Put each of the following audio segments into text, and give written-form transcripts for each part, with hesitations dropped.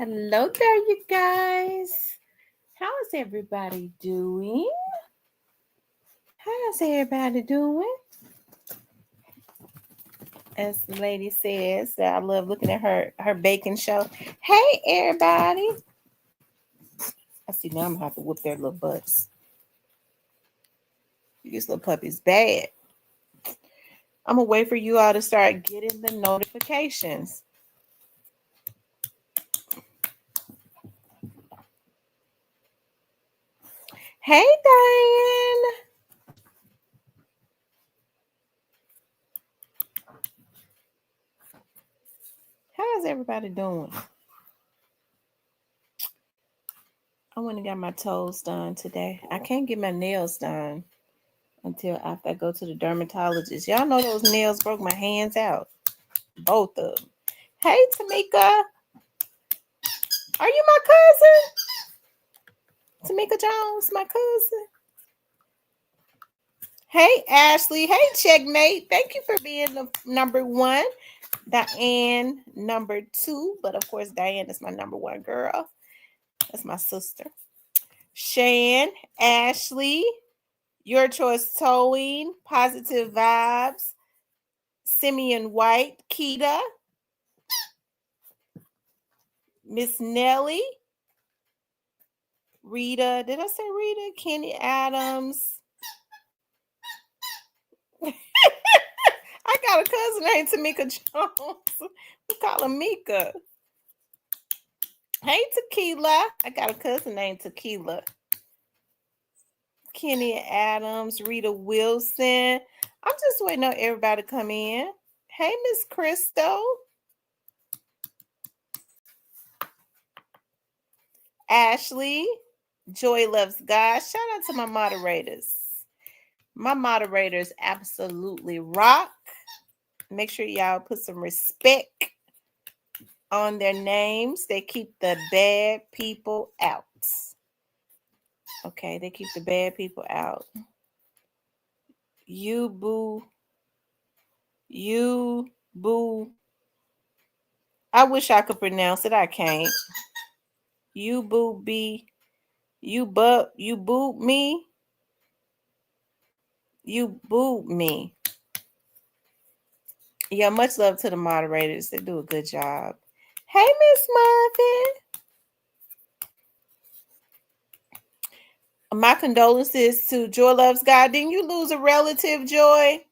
Hello there, you guys. How is everybody doing? How's everybody doing? As the lady says, that I love looking at her baking show. Hey, everybody. I see now I'm gonna have to whoop their little butts. These little puppies bad. I'm gonna wait for you all to start getting the notifications. Hey, Diane. How's everybody doing? I went and got my toes done today. I can't get my nails done until after I go to the dermatologist. Y'all know those nails broke my hands out. Both of them. Hey, Tamika. Are you my cousin? Tamika Jones, my cousin. Hey, Ashley. Hey, Checkmate. Thank you for being the number one. Diane, number two. But of course, Diane is my number one girl. That's my sister. Shan, Ashley, Your Choice Towing, Positive Vibes, Simeon White, Keita, Miss Nelly, Rita. Did I say Rita? Kenny Adams. I got a cousin named Tamika Jones. We call her Mika. Hey, Tequila. I got a cousin named Tequila. Kenny Adams, Rita Wilson. I'm just waiting on everybody to come in. Hey, Miss Crystal. Ashley. Joy Loves God. Shout out to my moderators. My moderators absolutely rock. Make sure y'all put some respect on their names. They keep the bad people out. Okay, they keep the bad people out. You boo. I wish I could pronounce it. I can't. You boo be. You boo me. You boo me. Yeah, much love to the moderators. They do a good job. Hey, Miss Muffin. My condolences to Joy Loves God. Didn't you lose a relative, Joy?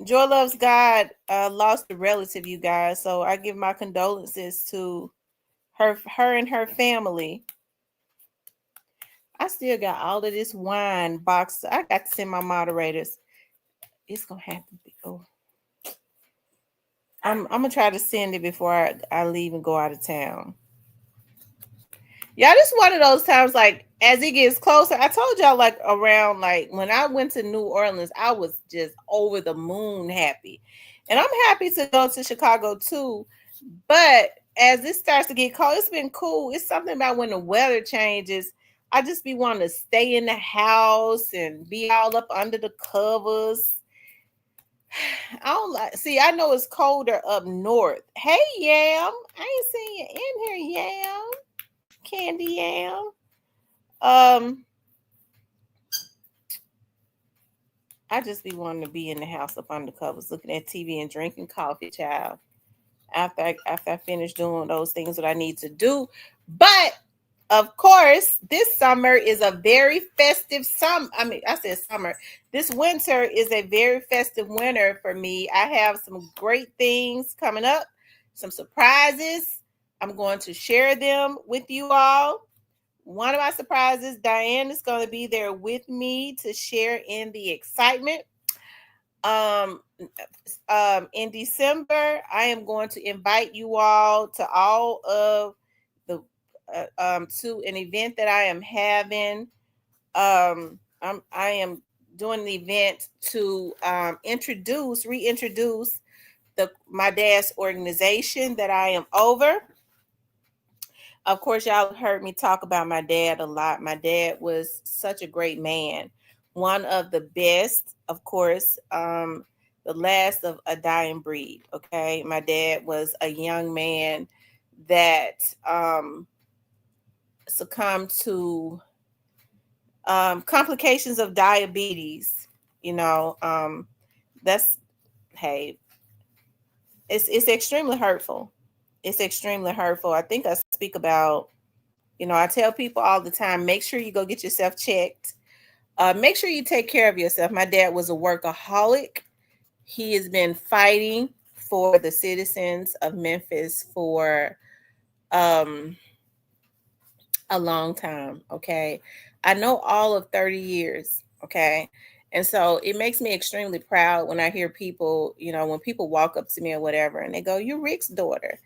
Joy Loves God lost a relative, you guys. So I give my condolences to her and her family. I still got all of this wine boxed. I got to send my moderators. It's gonna have to be. Oh, I'm gonna try to send it before I leave and go out of town. Yeah, this is one of those times, like, as it gets closer, I told y'all, like, around, like, when I went to New Orleans, I was just over the moon happy. And I'm happy to go to Chicago, too. But as it starts to get cold, it's been cool. It's something about when the weather changes, I just be wanting to stay in the house and be all up under the covers. I don't like, see, I know it's colder up north. Hey, Yam. I ain't seen you in here, Yam. Candy Yam. I just be wanting to be in the house up under covers, looking at TV and drinking coffee, child. After I finish doing those things that I need to do. But of course, this summer is a very festive summer. I mean, I said summer. This winter is a very festive winter for me. I have some great things coming up, some surprises. I'm going to share them with you all. One of my surprises, Diane is going to be there with me to share in the excitement. In December, I am going to invite you all to all of the to an event that I am having. I am doing an event to reintroduce my dad's organization that I am over. Of course, y'all heard me talk about my dad a lot. My dad was such a great man, one of the best, of course, the last of a dying breed. Okay, my dad was a young man that succumb to complications of diabetes. You know, that's hey, it's extremely hurtful. It's extremely hurtful. I think I speak about, I tell people all the time, make sure you go get yourself checked. Make sure you take care of yourself. My dad was a workaholic. He has been fighting for the citizens of Memphis for um, a long time. Okay. I know all of 30 years. Okay. And so it makes me extremely proud when I hear people, when people walk up to me or whatever and they go, "You're Rick's daughter."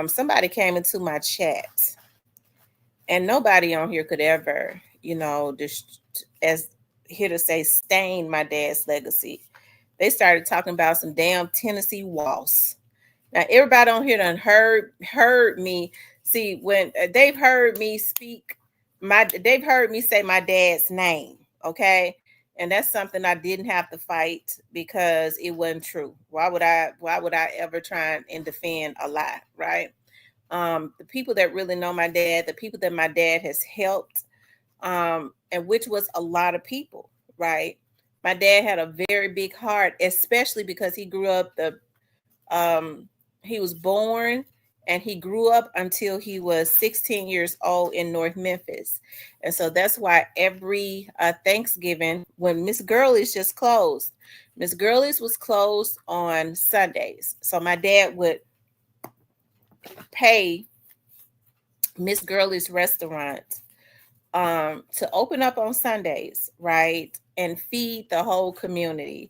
Somebody came into my chat and nobody on here could ever, just as here to say, stain my dad's legacy. They started talking about some damn Tennessee waltz. Now everybody on here done heard me. See, when they've heard me speak, they've heard me say my dad's name. Okay, and that's something I didn't have to fight because it wasn't true. Why would I? Why would I ever try and defend a lie? Right? The people that really know my dad, the people that my dad has helped, and which was a lot of people, right? My dad had a very big heart, especially because um, he was born and he grew up until he was 16 years old in North Memphis. And so that's why every Thanksgiving, when Miss Gurley's just closed, Miss Gurley's was closed on Sundays. So my dad would pay Miss Gurley's restaurant to open up on Sundays, right? And feed the whole community.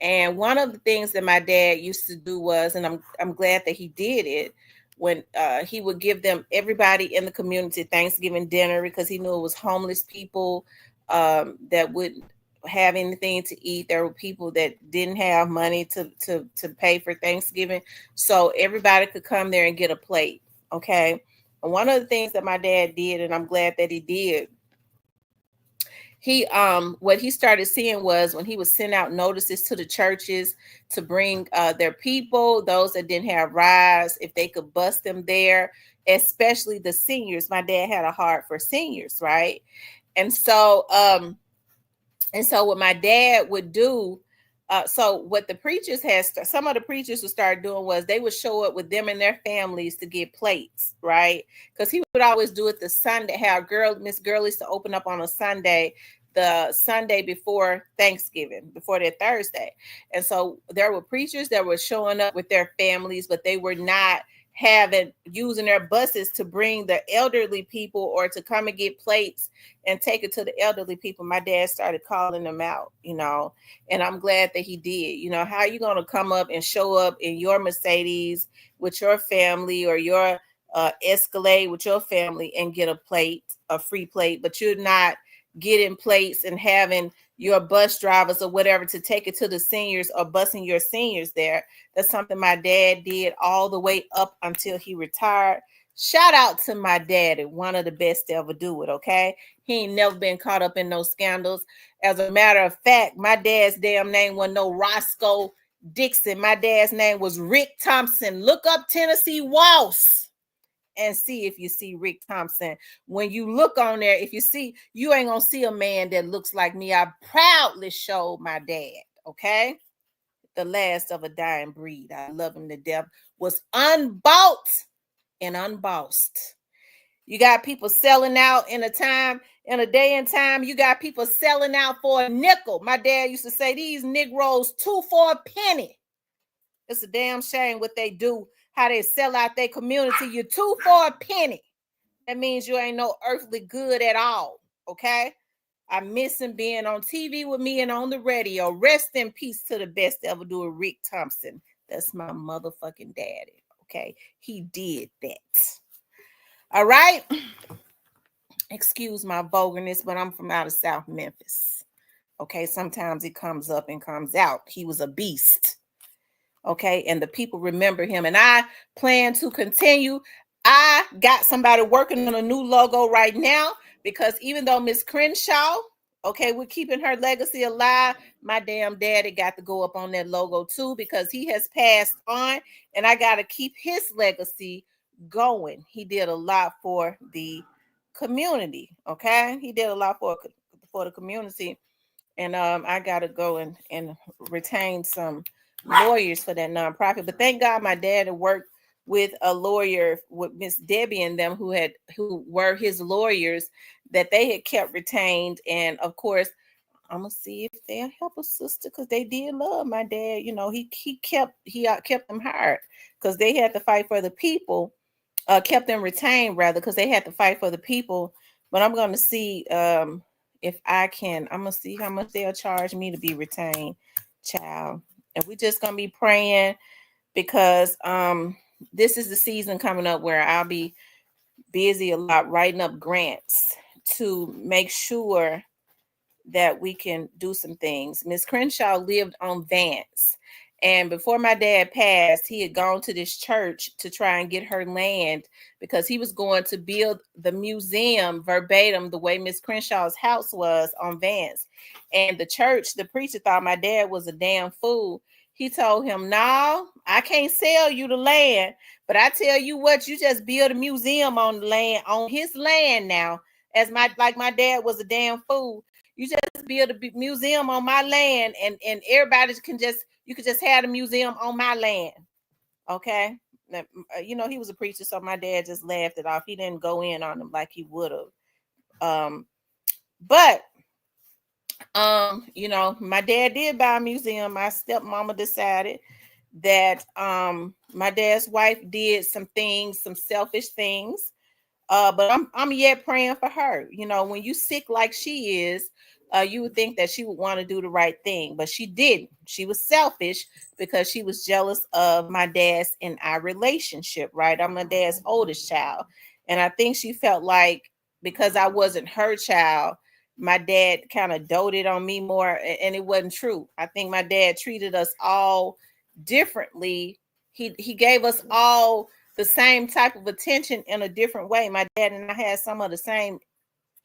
And one of the things that my dad used to do was, and I'm glad that he did it, when he would give them, everybody in the community, Thanksgiving dinner, because he knew it was homeless people that wouldn't have anything to eat. There were people that didn't have money to pay for Thanksgiving, so everybody could come there and get a plate. Okay. And one of the things that my dad did, and I'm glad that he did, he what he started seeing was when he would send out notices to the churches to bring their people, those that didn't have rides, if they could bus them there, especially the seniors. My dad had a heart for seniors, right? And so what my dad would do, so what the preachers some of the preachers would start doing was they would show up with them and their families to get plates, right? Because he would always do it the Sunday, have Miss Gurley's to open up on a Sunday, the Sunday before Thanksgiving, before their Thursday. And so there were preachers that were showing up with their families, but they were not using their buses to bring the elderly people or to come and get plates and take it to the elderly people. My dad started calling them out, and I'm glad that he did. How are you going to come up and show up in your Mercedes with your family, or your Escalade with your family, and get a free plate, but you're not getting plates and having your bus drivers or whatever to take it to the seniors or busing your seniors there? That's something my dad did all the way up until he retired. Shout out to my daddy, one of the best to ever do it, okay? He ain't never been caught up in no scandals. As a matter of fact, my dad's damn name wasn't no Roscoe Dixon. My dad's name was Rick Thompson. Look up Tennessee Waltz and see if you see Rick Thompson. When you look on there, if you see, you ain't gonna see a man that looks like me. I proudly showed my dad, okay? The last of a dying breed. I love him to death. Was unbought and unbossed. You got people selling out in a day and time. You got people selling out for a nickel. My dad used to say, these Negroes 2 for a penny. It's a damn shame what they do, how they sell out their community. You're 2 for a penny. That means you ain't no earthly good at all, okay? I miss him being on TV with me and on the radio. Rest in peace to the best to ever do it, Rick Thompson. That's my motherfucking daddy, okay? He did that. All right? Excuse my vulgarness, but I'm from out of South Memphis, okay? Sometimes it comes up and comes out. He was a beast. Okay, and the people remember him, and I plan to continue. I got somebody working on a new logo right now, because even though Miss Crenshaw, okay, we're keeping her legacy alive, my damn daddy got to go up on that logo too, because he has passed on, and I got to keep his legacy going. He did a lot for the community. Okay, he did a lot for the community, and I gotta go and retain some lawyers for that nonprofit. But thank God my dad had worked with a lawyer with Miss Debbie and them who were his lawyers that they had kept retained. And of course, I'm gonna see if they'll help a sister because they did love my dad. You know, he kept them hired because they had to fight for the people. Kept them retained rather because they had to fight for the people. But I'm gonna see if I can. I'm gonna see how much they'll charge me to be retained, child. And we just gonna be praying because this is the season coming up where I'll be busy a lot writing up grants to make sure that we can do some things. Miss Crenshaw lived on Vance. And before my dad passed, he had gone to this church to try and get her land because he was going to build the museum verbatim the way Miss Crenshaw's house was on Vance. And the church, the preacher thought my dad was a damn fool. He told him, "No, I can't sell you the land, but I tell you what, you just build a museum on the land, on his land now." As my dad was a damn fool. You just build a museum on my land, and everybody you could just have a museum on my land. Okay. You know, he was a preacher, so my dad just laughed it off. He didn't go in on him like he would have. But you know, my dad did buy a museum. My stepmama decided that my dad's wife did some things, some selfish things. But I'm yet praying for her. You know, when you sick like she is, you would think that she would want to do the right thing, but she didn't. She was selfish because she was jealous of my dad's and our relationship, right? I'm my dad's oldest child. And I think she felt like because I wasn't her child, my dad kind of doted on me more, and it wasn't true. I think my dad treated us all differently. He gave us all the same type of attention in a different way. My dad and I had some of the same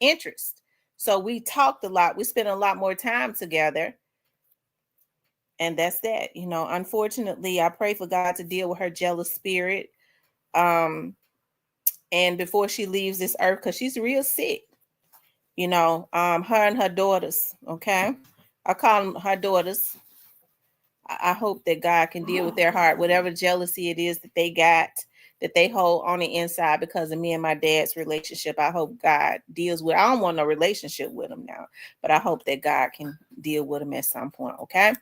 interests. So we talked a lot. We spent a lot more time together. And that's that. You know, unfortunately, I pray for God to deal with her jealous spirit. And before she leaves this earth, because she's real sick. You know, her and her daughters. Okay. I call them her daughters. I hope that God can deal with their heart, whatever jealousy it is that they got, that they hold on the inside because of me and my dad's relationship. I hope God deals with. I don't want no relationship with them now, but I hope that God can deal with them at some point. Okay.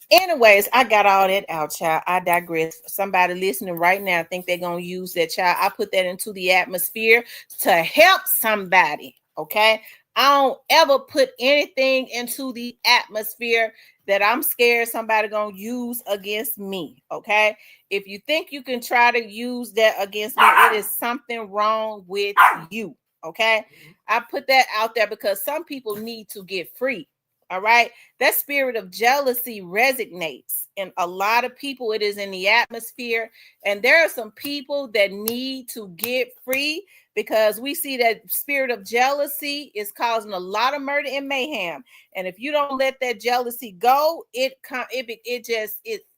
Anyways, I got all that out, child. I digress. Somebody listening right now think they're gonna use that, child. I put that into the atmosphere to help somebody. Okay. I don't ever put anything into the atmosphere that I'm scared somebody gonna use against me. Okay. If you think you can try to use that against me, it is something wrong with you. Okay. I put that out there because some people need to get free. All right. That spirit of jealousy resonates in a lot of people. It is in the atmosphere. And there are some people that need to get free because we see that spirit of jealousy is causing a lot of murder and mayhem. And if you don't let that jealousy go, it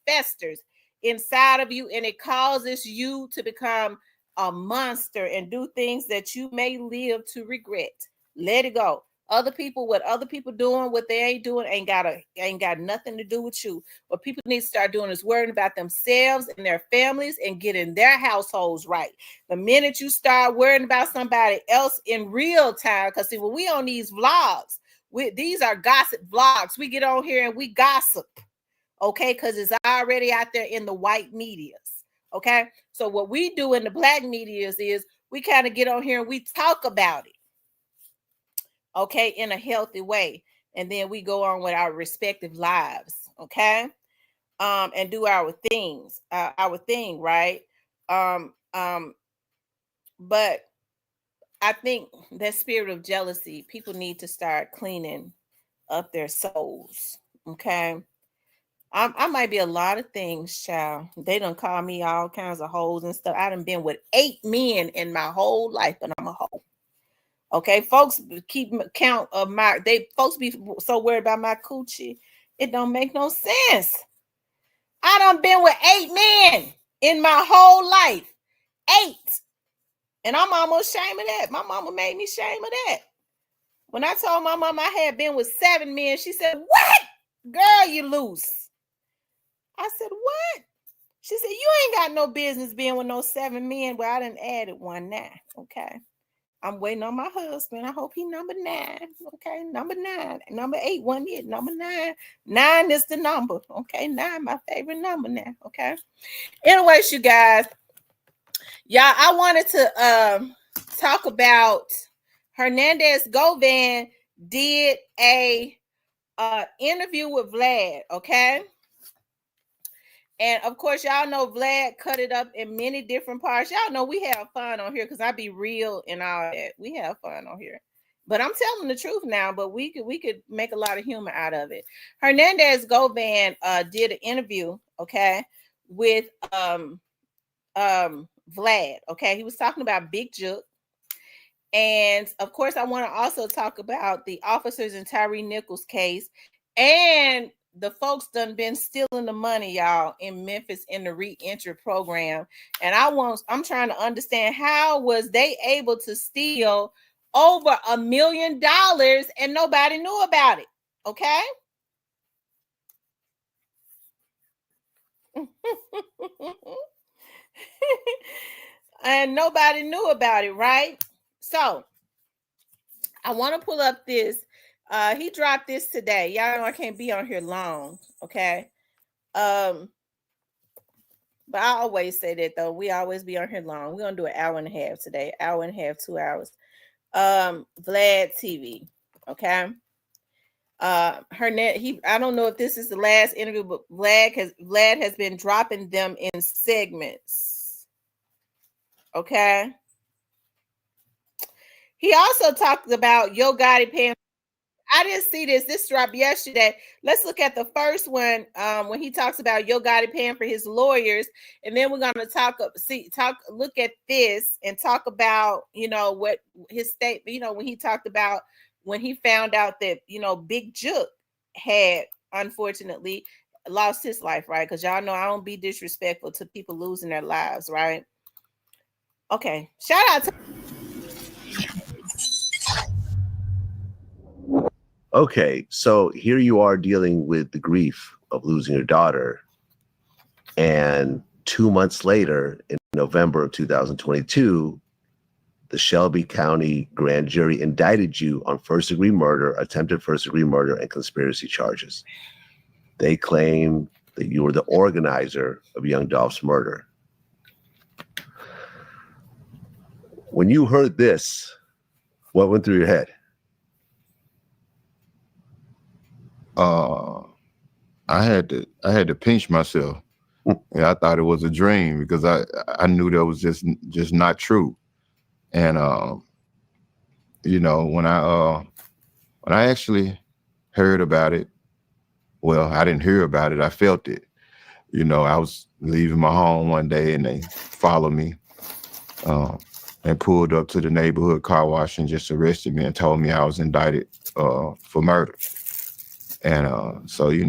festers inside of you and it causes you to become a monster and do things that you may live to regret. Let it go. Other people, what other people doing, what they ain't doing, ain't got nothing to do with you. What people need to start doing is worrying about themselves and their families and getting their households right. The minute you start worrying about somebody else in real time, because see, when we on these vlogs, these are gossip vlogs. We get on here and we gossip, okay? Because it's already out there in the white medias, okay? So what we do in the black medias is we kind of get on here and we talk about it. Okay, in a healthy way, and then we go on with our respective lives, okay, and do our things, our thing, right? But I think that spirit of jealousy, people need to start cleaning up their souls, okay. I might be a lot of things, child. They done call me all kinds of hoes and stuff. I done been with 8 men in my whole life, but I'm a hoe. Okay, folks keep count of folks be so worried about my coochie. It don't make no sense. I done been with 8 men in my whole life. 8. And I'm almost ashamed of that. My mama made me ashamed of that. When I told my mom I had been with 7 men, she said, "What? Girl, you loose." I said, "What?" She said, "You ain't got no business being with no 7 men." Well, I done added one now. Okay. I'm waiting on my husband. I hope he number 9. Okay, number 9. Number 8 wasn't it. Number 9. 9 is the number. Okay, 9, my favorite number now. Okay. Anyways, you guys, y'all, I wanted to talk about Hernandez Govan did a interview with Vlad. Okay. And of course, y'all know Vlad cut it up in many different parts. Y'all know we have fun on here because I be real and all that. We have fun on here. But I'm telling the truth now, but we could make a lot of humor out of it. Hernandez Govan did an interview, okay, with Vlad. Okay. He was talking about Big Jook. And of course, I want to also talk about the officers in Tyree Nichols case and the folks done been stealing the money, y'all, in Memphis in the re-entry program. And I'm trying to understand, how was they able to steal over $1 million and nobody knew about it? Okay. And nobody knew about it, right? So I want to pull up this. He dropped this today. Y'all know I can't be on here long, okay? But I always say that though. We always be on here long. We're gonna do an hour and a half today, hour and a half, 2 hours. Vlad TV, okay. I don't know if this is the last interview, but Vlad has been dropping them in segments. Okay. He also talked about Yo Gotti paying. I didn't see this. This dropped yesterday. Let's look at the first one when he talks about Yo Gotti paying for his lawyers, and then we're gonna look at this and talk about what his statement. When he talked about when he found out that Big Jook had unfortunately lost his life, right? Because y'all know I don't be disrespectful to people losing their lives, right? Okay, shout out to. Okay, so here you are dealing with the grief of losing your daughter, and 2 months later, in November of 2022, the Shelby County grand jury indicted you on first-degree murder, attempted first-degree murder, and conspiracy charges. They claim that you were the organizer of young Dolph's murder. When you heard this, what went through your head? I had to pinch myself. Yeah, I thought it was a dream because I knew that was just not true. And when I actually heard about it, well, I didn't hear about it. I felt it. I was leaving my home one day and they followed me and pulled up to the neighborhood car wash and just arrested me and told me I was indicted for murder. And so it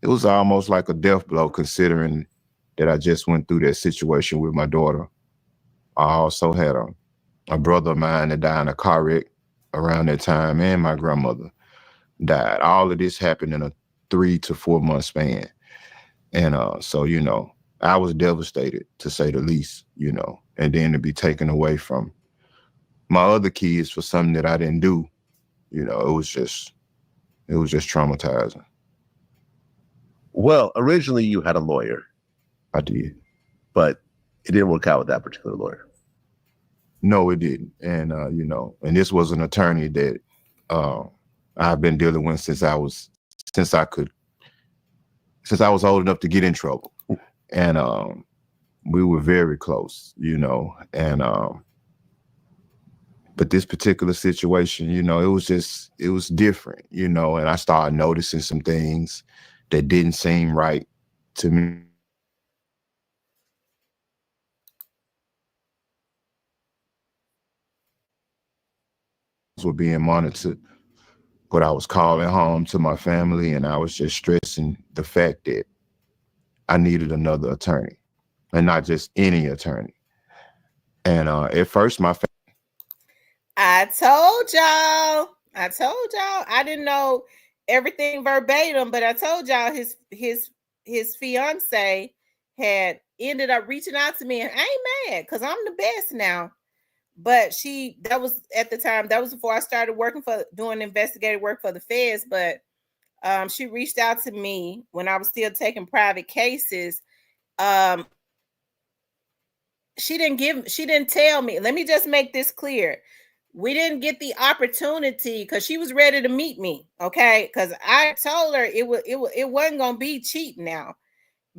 was almost like a death blow, considering that I just went through that situation with my daughter. I also had a brother of mine that died in a car wreck around that time, and my grandmother died. All of this happened in a 3 to 4 month span. And so I was devastated, to say the least, and then to be taken away from my other kids for something that I didn't do, it was just traumatizing. Well, originally you had a lawyer. I did. But it didn't work out with that particular lawyer. No, it didn't. And, and this was an attorney that I've been dealing with since I was old enough to get in trouble. And we were very close, and but this particular situation, it was different, and I started noticing some things that didn't seem right to me. Were being monitored, but I was calling home to my family and I was just stressing the fact that I needed another attorney, and not just any attorney. And at first, I told y'all. I didn't know everything verbatim, but I told y'all his fiance had ended up reaching out to me, and I ain't mad because I'm the best now. But that was at the time, that was before I started doing investigative work for the feds. But she reached out to me when I was still taking private cases. She didn't tell me. Let me just make this clear. We didn't get the opportunity because she was ready to meet me. Okay. Because I told her it wasn't gonna be cheap now.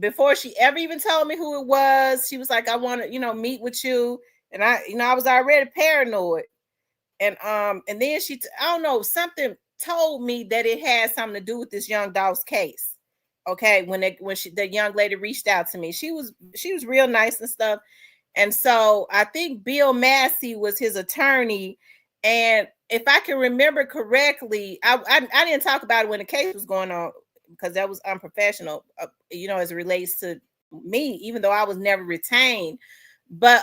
Before she ever even told me who it was, she was like, I want to, meet with you. And I was already paranoid. And then I don't know, something told me that it had something to do with this young dog's case. Okay, when the young lady reached out to me, she was real nice and stuff. And so I think Bill Massey was his attorney. And if I can remember correctly, I didn't talk about it when the case was going on because that was unprofessional, as it relates to me, even though I was never retained. But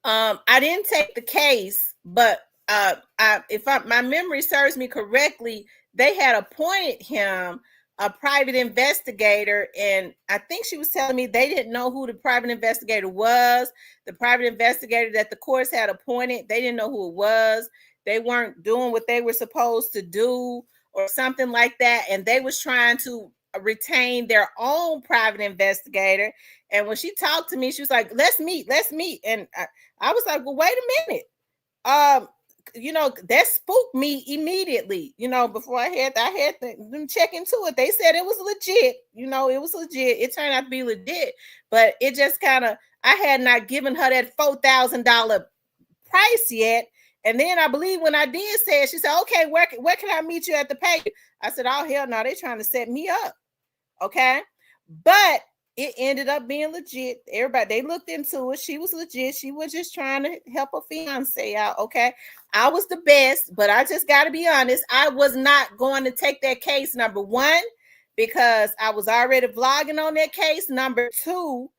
I didn't take the case, but if my memory serves me correctly, they had appointed him a private investigator, and I think she was telling me they didn't know who the private investigator was. The private investigator that the courts had appointed, they didn't know who it was. They weren't doing what they were supposed to do or something like that, and they was trying to retain their own private investigator. And when she talked to me, she was like, let's meet. And I was like, well, wait a minute. That spooked me immediately. Before I had them check into it. They said it was legit. It was legit. It turned out to be legit, but it just kind of, I had not given her that $4,000 price yet. And then I believe when I did say it, she said, okay, where can I meet you at the pay? I said, oh, hell no, they're trying to set me up. Okay. But it ended up being legit. Everybody, they looked into it. She was legit. She was just trying to help her fiance out. Okay. I was the best, but I just got to be honest. I was not going to take that case, number one, because I was already vlogging on that case. Number two,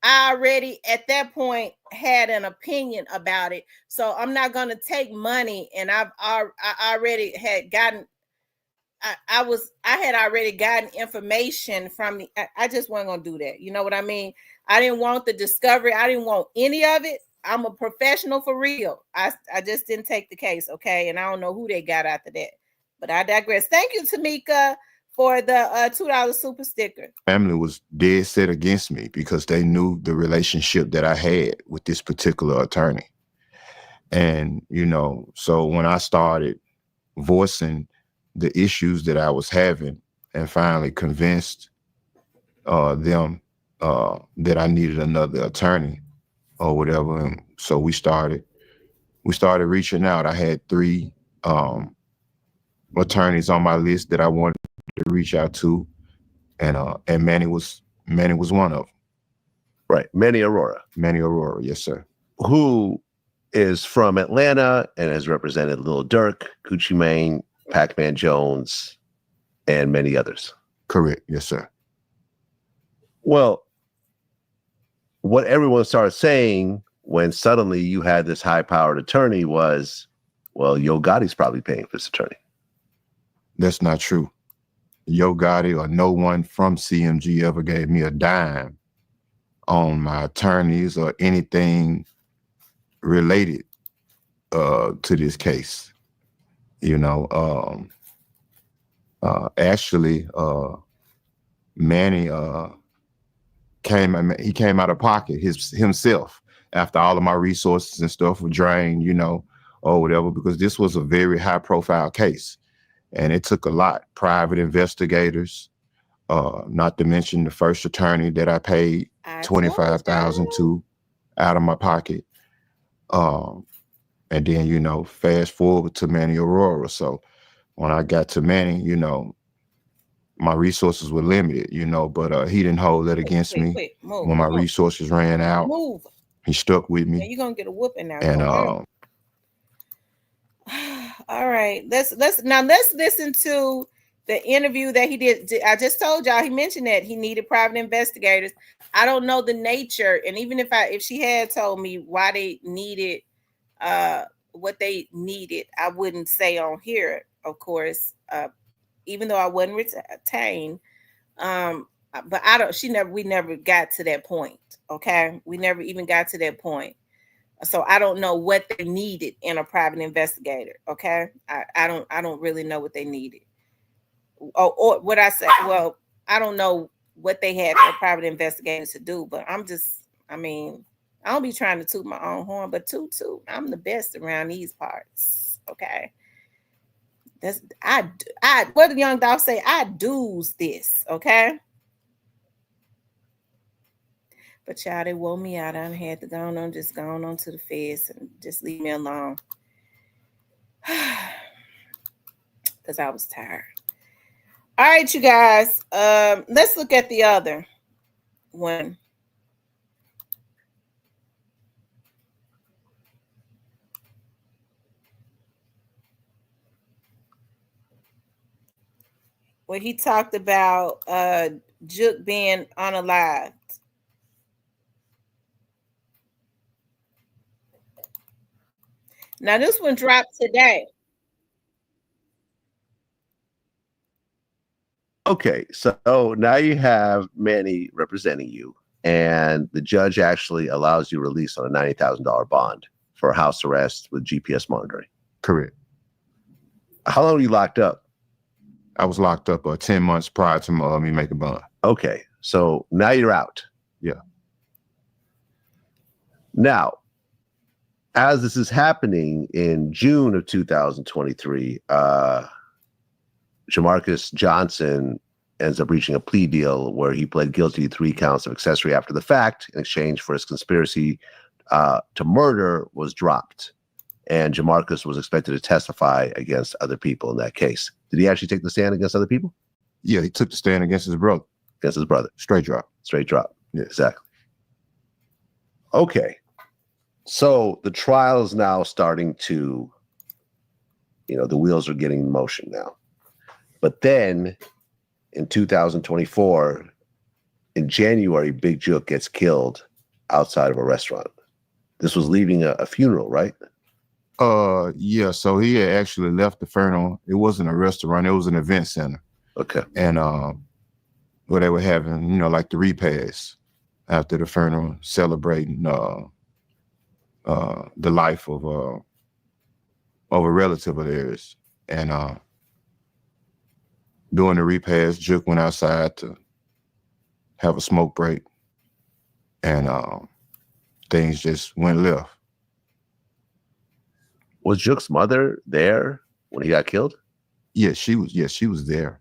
I already at that point had an opinion about it. So I'm not going to take money. And I already had gotten, I had already gotten information from I just wasn't going to do that. You know what I mean? I didn't want the discovery. I didn't want any of it. I'm a professional for real. I just didn't take the case. Okay. And I don't know who they got after that, but I digress. Thank you, Tamika, for the $2 super sticker. Family was dead set against me because they knew the relationship that I had with this particular attorney. And, so when I started voicing the issues that I was having and finally convinced them that I needed another attorney or whatever. And so we started reaching out. I had 3 attorneys on my list that I wanted to reach out to. And Manny was one of them. Right. Manny Aurora, yes, sir. Who is from Atlanta and has represented Lil Durk, Gucci Mane, Pac-Man Jones, and many others. Correct. Yes, sir. Well, what everyone started saying when suddenly you had this high-powered attorney was, well, Yo Gotti's probably paying for this attorney. That's not true. Yo Gotti or no one from CMG ever gave me a dime on my attorneys or anything related to this case. Actually, Manny came out of pocket himself after all of my resources and stuff were drained, or whatever, because this was a very high profile case. And it took a lot. Private investigators, not to mention the first attorney that I paid $25,000 to out of my pocket. And then, fast forward to Manny Aurora. So when I got to Manny, my resources were limited, but he didn't hold that against me. When my resources ran out, he stuck with me. You're going to get a whooping now. And all right, let's listen to the interview that he did. I just told y'all, he mentioned that he needed private investigators. I don't know the nature, and even if she had told me why they needed what they needed, I wouldn't say on here, of course. Even though I wasn't retained, but I don't. We never got to that point. Okay, we never even got to that point. So I don't know what they needed in a private investigator. Okay, I don't really know what they needed. Or what I said. Well, I don't know what they had for private investigators to do, but I mean, I don't be trying to toot my own horn, but toot, I'm the best around these parts. Okay. What the young dog say? I do's this, okay? But y'all, they wore me out. I had to go on to the feds and just leave me alone. Because I was tired. All right, you guys. Let's look at the other one. Where he talked about Juke being unalived. Now this one dropped today. Okay, so now you have Manny representing you, and the judge actually allows you release on a $90,000 bond for house arrest with GPS monitoring. Correct. How long were you locked up? I was locked up 10 months prior to me making bond. Okay, so now you're out. Yeah. Now, as this is happening in June of 2023, Jamarcus Johnson ends up reaching a plea deal where he pled guilty to 3 counts of accessory after the fact in exchange for his conspiracy to murder was dropped. And Jamarcus was expected to testify against other people in that case. Did he actually take the stand against other people? Yeah, he took the stand against his brother. Against his brother. Straight drop. Straight drop. Yeah, exactly. Okay. So the trial is now starting to, the wheels are getting in motion now. But then in 2024, in January, Big Juke gets killed outside of a restaurant. This was leaving a funeral, right? Yeah, so he had actually left the funeral. It wasn't a restaurant, it was an event center. Okay. And where they were having, like the repast after the funeral, celebrating the life of a relative of theirs. And during the repast, Juke went outside to have a smoke break, and things just went left. Was Juke's mother there when he got killed? Yeah, she was there.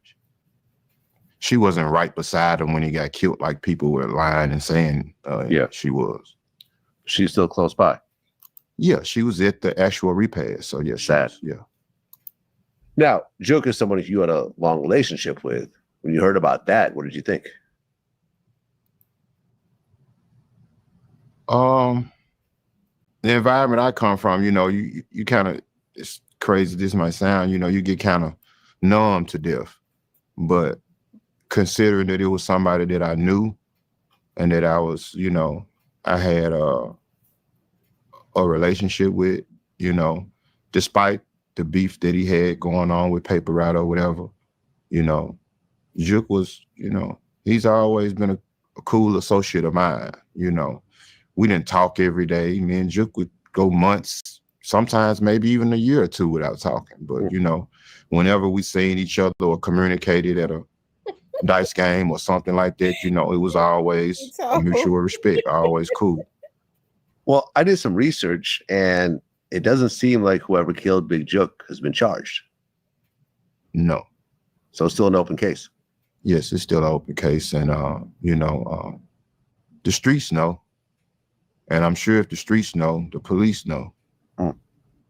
She wasn't right beside him when he got killed, like people were lying and saying she was. She's still close by. Yeah, she was at the actual repast. So yeah, sad. Yeah. Now, Juke is someone you had a long relationship with. When you heard about that, what did you think? The environment I come from, you kind of, it's crazy this might sound, you get kind of numb to death. But considering that it was somebody that I knew and that I was, I had a relationship with, despite the beef that he had going on with Paper Route or whatever, Juke was, he's always been a cool associate of mine, We didn't talk every day. Me and Juke would go months, sometimes maybe even a year or two without talking. But, whenever we seen each other or communicated at a dice game or something like that, it was always a mutual respect, always cool. Well, I did some research, and it doesn't seem like whoever killed Big Juke has been charged. No. So it's still an open case? Yes, it's still an open case. And, the streets know. And I'm sure if the streets know, the police know.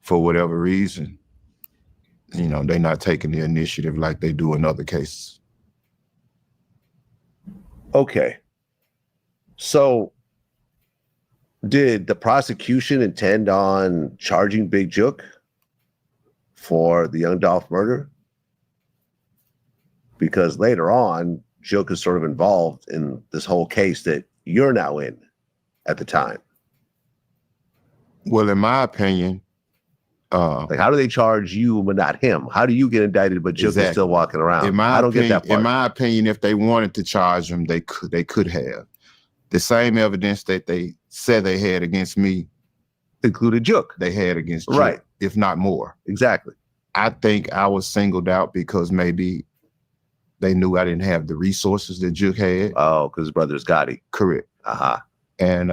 For whatever reason, they're not taking the initiative like they do in other cases. Okay. So did the prosecution intend on charging Big Juke for the Young Dolph murder? Because later on, Juke is sort of involved in this whole case that, you're now in at the time? Well, in my opinion, like, how do they charge you but not him? How do you get indicted but Jook is still walking around? I don't get that part. In my opinion, if they wanted to charge him, they could have. The same evidence that they said they had against me included Jook. They had against Jook, right, if not more. Exactly. I think I was singled out because maybe they knew I didn't have the resources that Jook had. Oh, because his brother's Gotti. Correct. And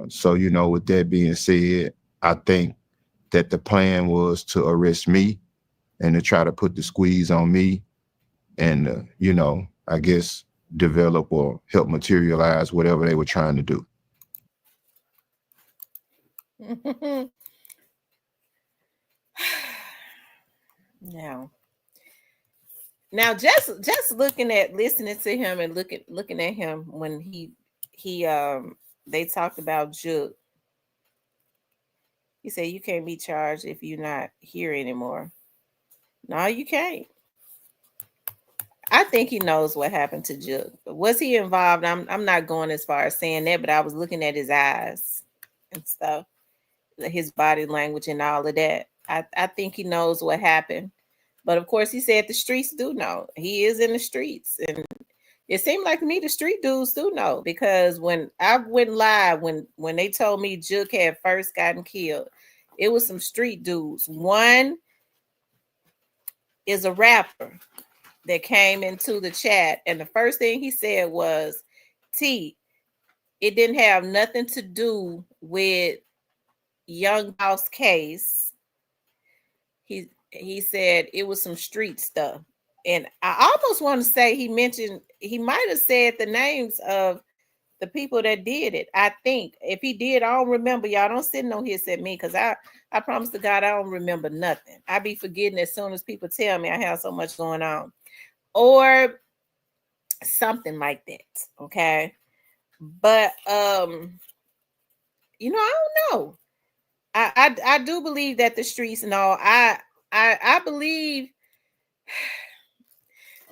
so, you know, with that being said, I think that the plan was to arrest me and to try to put the squeeze on me and, you know, I guess develop or help materialize whatever they were trying to do. Now just listening to him and looking at him when they talked about Jook. He said, you can't be charged if you're not here anymore. No, you can't. I think he knows what happened to Jook. Was he involved? I'm not going as far as saying that, but I was looking at his eyes and stuff, his body language and all of that. I think he knows what happened. But of course, he said the streets do know. He is in the streets. And it seemed like to me the street dudes do know, because when I went live, when they told me Jook had first gotten killed, it was some street dudes. One is a rapper that came into the chat, and the first thing he said was, T, it didn't have nothing to do with Young Boss case. He said it was some street stuff. And I almost want to say he might have said the names of the people that did it. I think if he did, I don't remember. Y'all don't sit no hiss at me, because I promise to God I don't remember nothing. I be forgetting as soon as people tell me I have so much going on. Or something like that. Okay. But you know, I don't know. I do believe that the streets and all, I believe.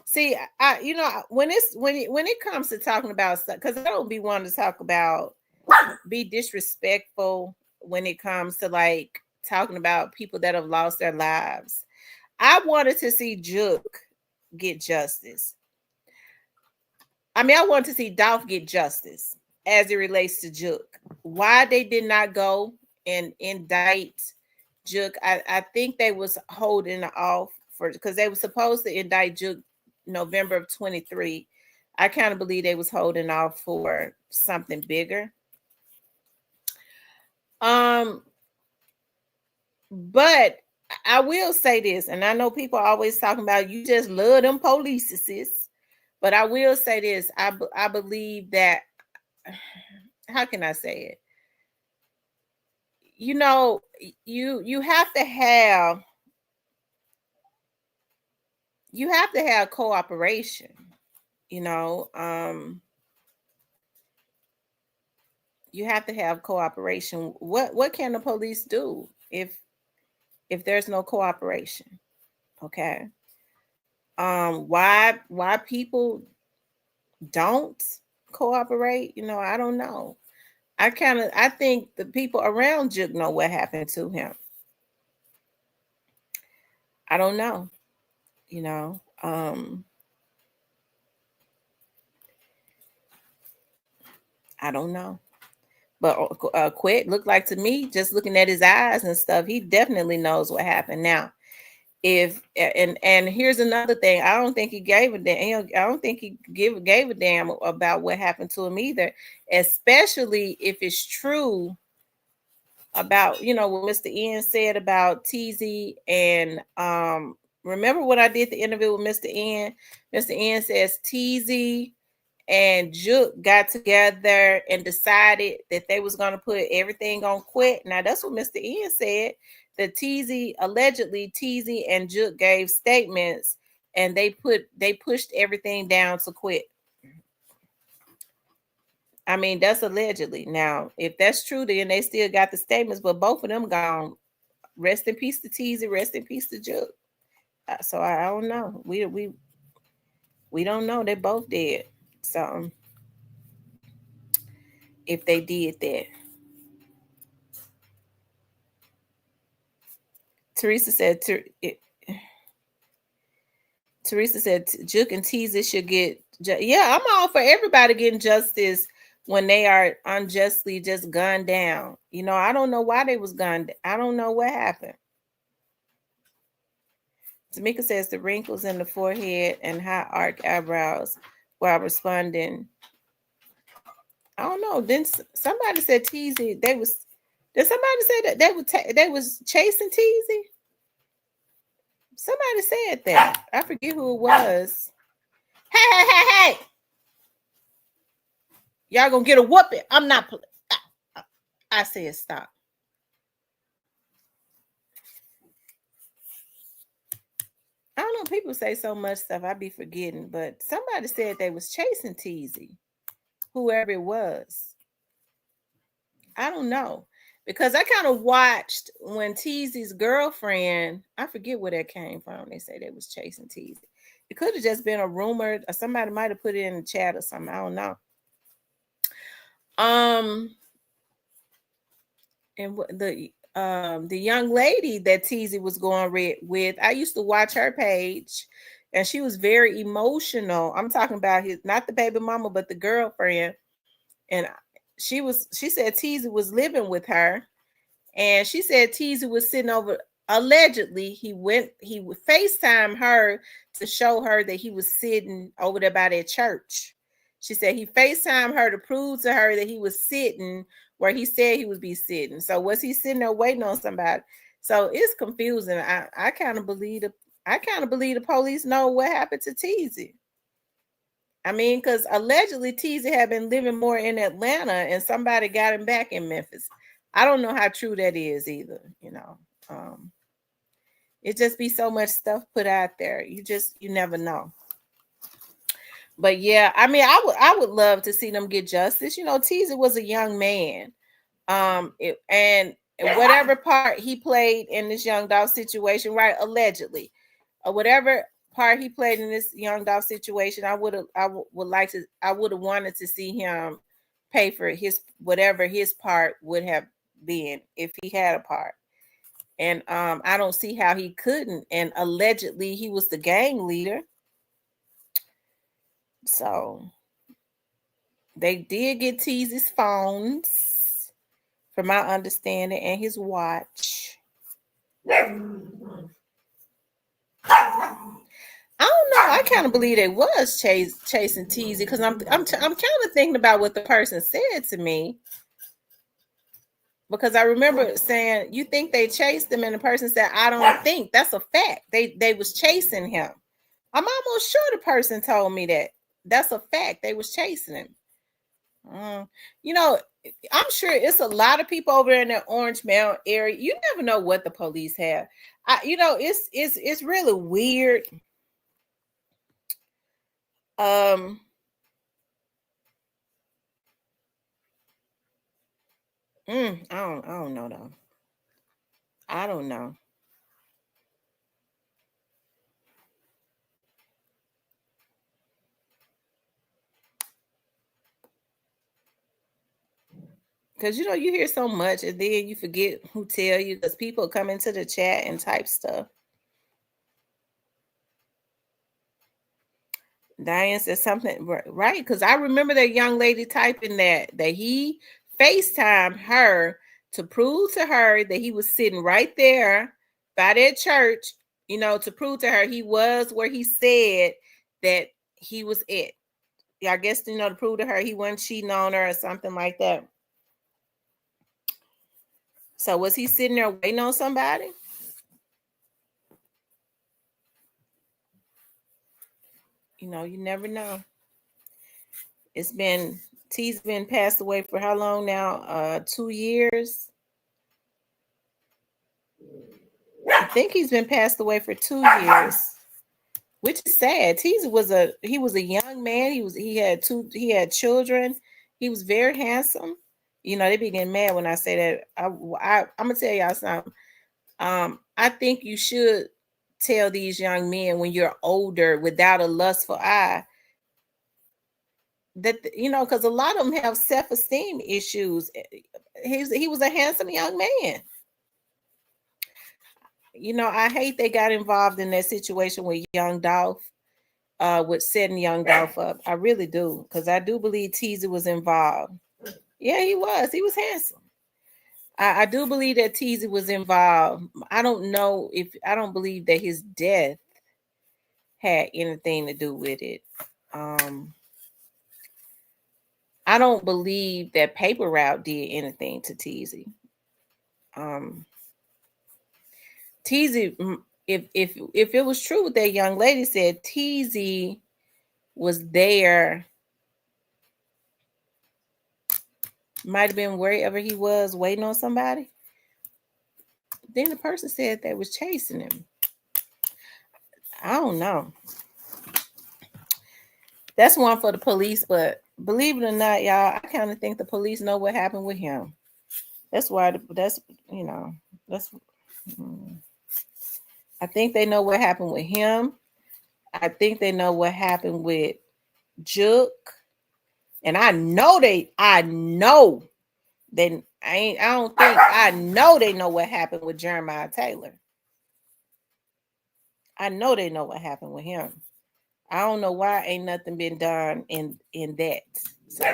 See, you know, when it comes to talking about stuff, because I don't be wanting to talk about, be disrespectful when it comes to like talking about people that have lost their lives. I wanted to see Jook get justice. I mean, I wanted to see Dolph get justice as it relates to Jook. Why they did not go and indict Jook, I think they was holding off because they were supposed to indict Jook November of 23. I kind of believe they was holding off for something bigger. But I will say this, and I know people are always talking about you just love them police, sis. But I will say this, I believe that, how can I say it? You know, you have to have cooperation, you know. You have to have cooperation. What can the police do if there's no cooperation? Okay. Why people don't cooperate, you know, I don't know. I think the people around Jook know what happened to him. I don't know, you know. I don't know. But Quit looked like to me, just looking at his eyes and stuff, he definitely knows what happened. Now, if and here's another thing, I don't think he gave a damn. I don't think he gave a damn about what happened to him either, especially if it's true about, you know, what Mr. N said about TZ. And remember when I did the interview with Mr. N? Mr. N says TZ and Jook got together and decided that they was going to put everything on Quit. Now that's what Mr. N said. The allegedly TZ and Jook gave statements, and they pushed everything down to Quit. I mean, that's allegedly. Now, if that's true, then they still got the statements, but both of them gone. Rest in peace to TZ, rest in peace to Jook. So I don't know. We don't know. They both dead. So if they did that. Teresa said Juke and Teasy should get. Yeah, I'm all for everybody getting justice when they are unjustly just gunned down. You know, I don't know why they was gunned. I don't know what happened. Tamika says the wrinkles in the forehead and high arch eyebrows while responding. I don't know. Then somebody said Teasy. Did somebody say that they was chasing Teasy? Somebody said that. I forget who it was. Hey! Y'all gonna get a whooping. I'm not. I said stop. I don't know. People say so much stuff. I be forgetting. But somebody said they was chasing Teasy. Whoever it was. I don't know. Because I kind of watched when Teasy's girlfriend, I forget where that came from. They say they was chasing Teasy. It could have just been a rumor, or somebody might have put it in the chat or something. I don't know. And the young lady that Teasy was going with, I used to watch her page, and she was very emotional. I'm talking about not the baby mama, but the girlfriend. And she said Teasy was living with her, and she said Teasy was sitting over. Allegedly, he would FaceTime her to show her that he was sitting over there by that church. She said he FaceTimed her to prove to her that he was sitting where he said he would be sitting. So was he sitting there waiting on somebody? So it's confusing. I kind of believe the police know what happened to Teasy. I mean, because allegedly Teasy had been living more in Atlanta, and somebody got him back in Memphis. I don't know how true that is either. You know, it just be so much stuff put out there. You never know. But yeah, I mean, I would love to see them get justice. You know, Teasy was a young man, and whatever part he played in this young dog situation, right? Allegedly, or whatever part he played in this young dog situation, I would have wanted to see him pay for whatever his part would have been if he had a part. And I don't see how he couldn't. And allegedly, he was the gang leader. So they did get Teasy's phones, from my understanding, and his watch. I don't know. I kind of believe they was chasing Teasy, because I'm kind of thinking about what the person said to me. Because I remember saying, you think they chased him? And the person said, I don't think. That's a fact. They was chasing him. I'm almost sure the person told me that. That's a fact. They was chasing him. You know, I'm sure it's a lot of people over there in the Orange Mountain area. You never know what the police have. It's really weird. I don't know though. I don't know. Because, you know, you hear so much and then you forget who tell you, because people come into the chat and type stuff. Diane says something right, because I remember that young lady typing that he FaceTimed her to prove to her that he was sitting right there by that church, you know, to prove to her he was where he said that he was at. I guess, you know, to prove to her he wasn't cheating on her or something like that. So was he sitting there waiting on somebody? You know, you never know. T's been passed away for how long now? 2 years. I think he's been passed away for 2 years, which is sad. Teasy was a young man. He had children. He was very handsome. You know, they be getting mad when I say that. I'm gonna tell y'all something. I think you should tell these young men when you're older, without a lustful eye, that, you know, because a lot of them have self-esteem issues. He was a handsome young man. You know, I hate they got involved in that situation with young Dolph, with setting young Dolph up. I really do, because I do believe Teasy was involved. Yeah, he was. He was handsome. I do believe that Teasy was involved. I don't believe that his death had anything to do with it. I don't believe that Paper Route did anything to Teasy. Teasy, if it was true what that young lady said, Teasy was there, might have been wherever he was waiting on somebody. Then the person said they was chasing him. I don't know. That's one for the police, but believe it or not, y'all, I kind of think the police know what happened with him. That's why I think they know what happened with him. I think they know what happened with Juke. And I know they know they know what happened with Jeremiah Taylor. I know they know what happened with him. I don't know why ain't nothing been done in that. So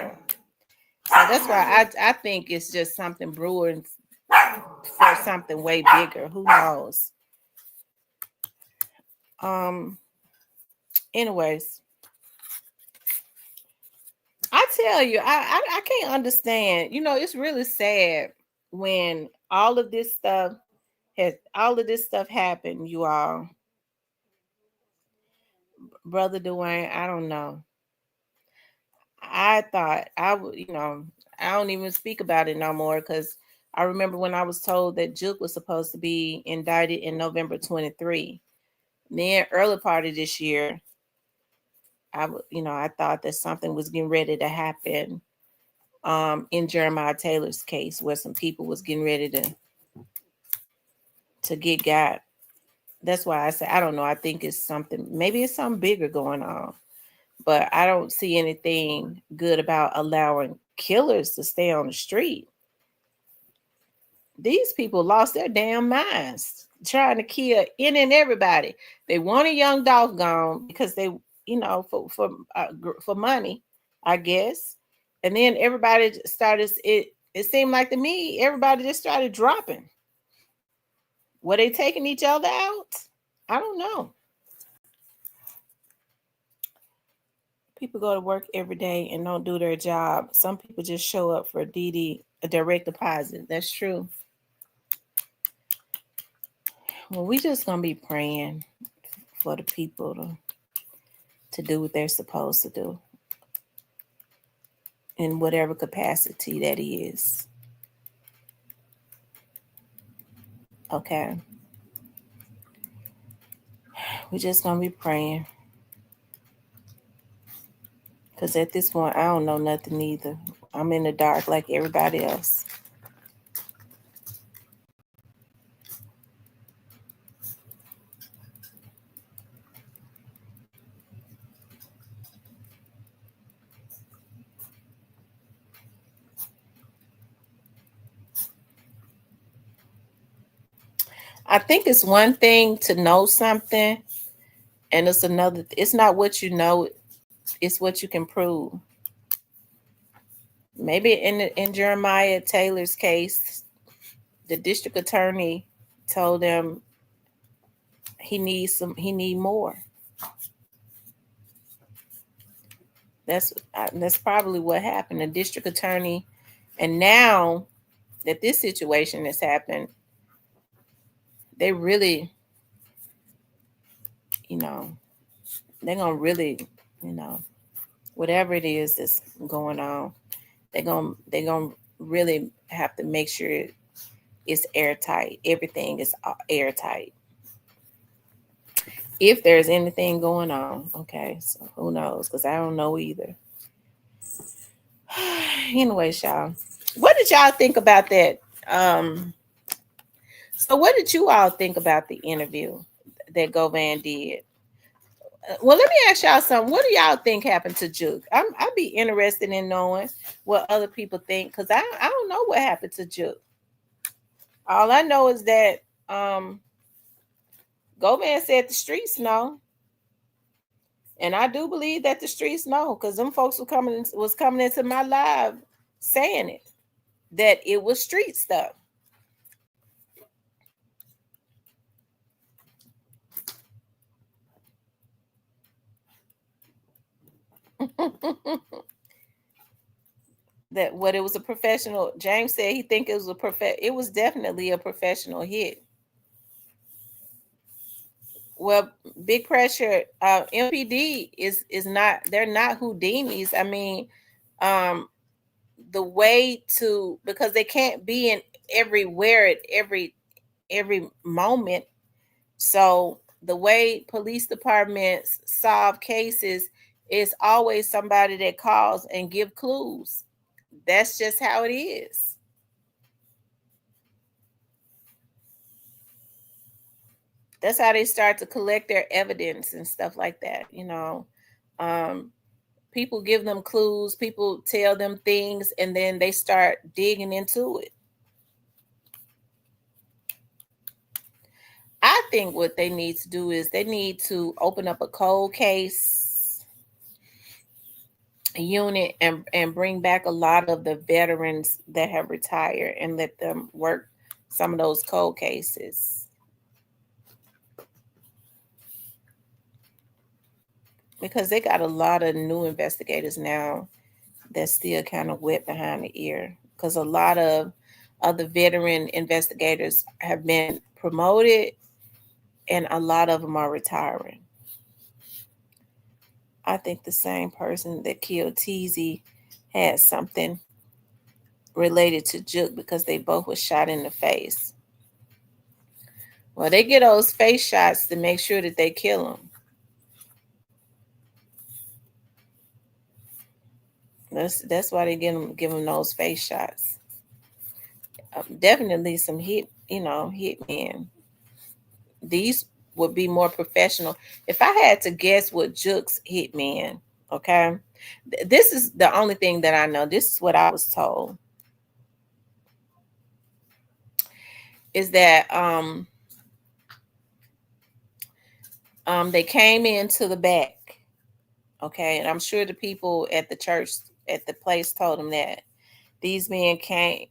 that's why I think it's just something brewing for something way bigger. Who knows? Anyways, I tell you, I can't understand. You know, it's really sad when all of this stuff happened, you all. Brother Dwayne, I don't know. I thought I would, you know, I don't even speak about it no more, because I remember when I was told that Juke was supposed to be indicted in November 23. Then early part of this year, I thought that something was getting ready to happen in Jeremiah Taylor's case, where some people was getting ready to get got. That's why I say I don't know. I think it's something, maybe it's something bigger going on. But I don't see anything good about allowing killers to stay on the street. These people lost their damn minds trying to kill any and everybody. They want a young dog gone because they, for money, I guess. And then everybody started. It seemed like to me everybody just started dropping. Were they taking each other out? I don't know. People go to work every day and don't do their job. Some people just show up for a direct deposit. That's true. Well, we just gonna be praying for the people to do what they're supposed to do in whatever capacity that is. Okay. We're just gonna be praying. Because at this point, I don't know nothing either. I'm in the dark like everybody else. I think it's one thing to know something, and it's another. It's not what you know, it's what you can prove. Maybe in Jeremiah Taylor's case, the district attorney told him he need more. That's probably what happened. The district attorney, and now that this situation has happened, they really, they're gonna really, whatever it is that's going on, they're gonna really have to make sure it's airtight. Everything is airtight. If there's anything going on, okay, so who knows? Because I don't know either. Anyways, y'all, what did y'all think about that? So what did you all think about the interview that Govan did? Well, let me ask y'all something. What do y'all think happened to Juke? I'd be interested in knowing what other people think, because I don't know what happened to Juke. All I know is that Govan said the streets know. And I do believe that the streets know, because them folks was coming into my live saying it, that it was street stuff. That what it was a professional. James said he think it was it was definitely a professional hit. Well, Big Pressure, MPD is not, they're not Houdinis. I mean, the way to, because they can't be in everywhere at every moment. So the way police departments solve cases is always somebody that calls and give clues. That's just how it is. That's how they start to collect their evidence and stuff like that. People give them clues, people tell them things, and then they start digging into it. I think what they need to do is they need to open up a cold case unit and bring back a lot of the veterans that have retired and let them work some of those cold cases. Because they got a lot of new investigators now that's still kind of wet behind the ear. Because a lot of the veteran investigators have been promoted and a lot of them are retiring. I think the same person that killed Teasy had something related to Juke, because they both were shot in the face. Well, they get those face shots to make sure that they kill them. That's why they give them those face shots. Definitely some hitmen. These would be more professional. If I had to guess what Juke's hitman, okay, this is the only thing that I know. This is what I was told. Is that they came into the back, okay, and I'm sure the people at the church at the place told them that these men came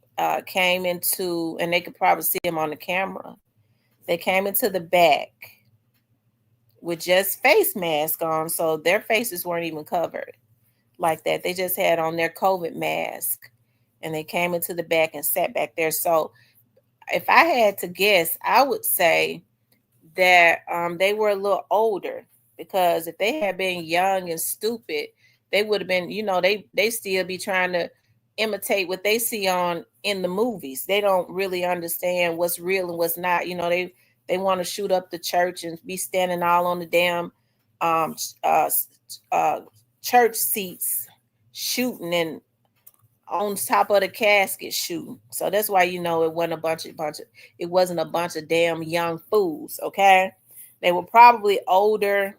into, and they could probably see them on the camera. They came into the back with just face masks on, so their faces weren't even covered like that. They just had on their COVID mask, and they came into the back and sat back there. So if I had to guess, I would say that they were a little older, because if they had been young and stupid, they would have been, they still be trying to imitate what they see on in the movies. They don't really understand what's real and what's not. They want to shoot up the church and be standing all on the damn church seats shooting, and on top of the casket shooting. So that's why it wasn't a bunch of damn young fools. Okay, they were probably older,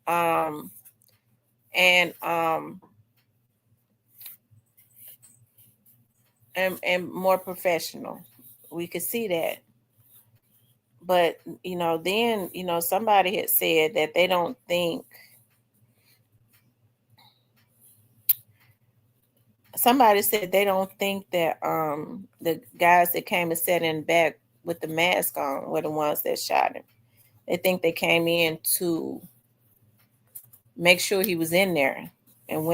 and more professional. We could see that. But then somebody had said that they don't think. Somebody said they don't think that the guys that came and sat in the back with the mask on were the ones that shot him. They think they came in to make sure he was in there, and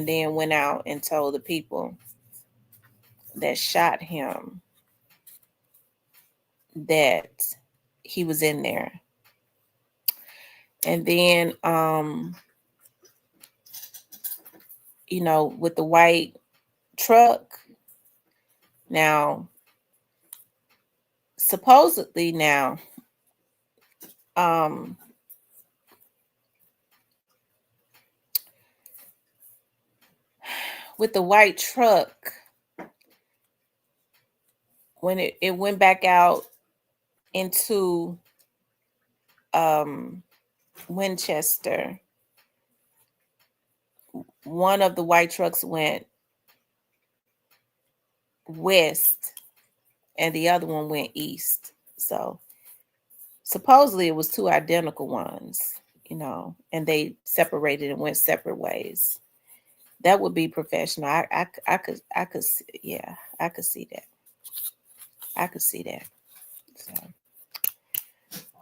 then went out and told the people that shot him that he was in there. And then with the white truck, now supposedly now with the white truck, when it went back out into Winchester. One of the white trucks went west and the other one went east. So supposedly it was two identical ones, and they separated and went separate ways. That would be professional. Yeah, I could see that. I could see that. So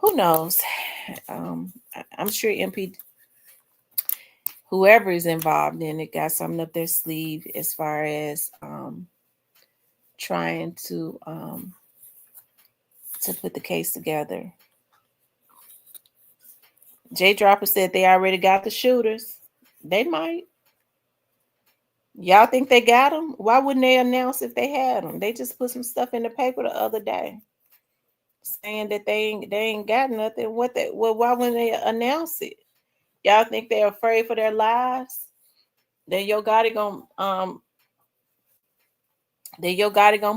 who knows? I'm sure MP, whoever is involved in it, got something up their sleeve as far as trying to put the case together. Jay Dropper said they already got the shooters. They might. Y'all think they got them? Why wouldn't they announce if they had them? They just put some stuff in the paper the other day saying that they ain't got nothing. Why wouldn't they announce it? Y'all think they're afraid for their lives? Then Yo Gotti gonna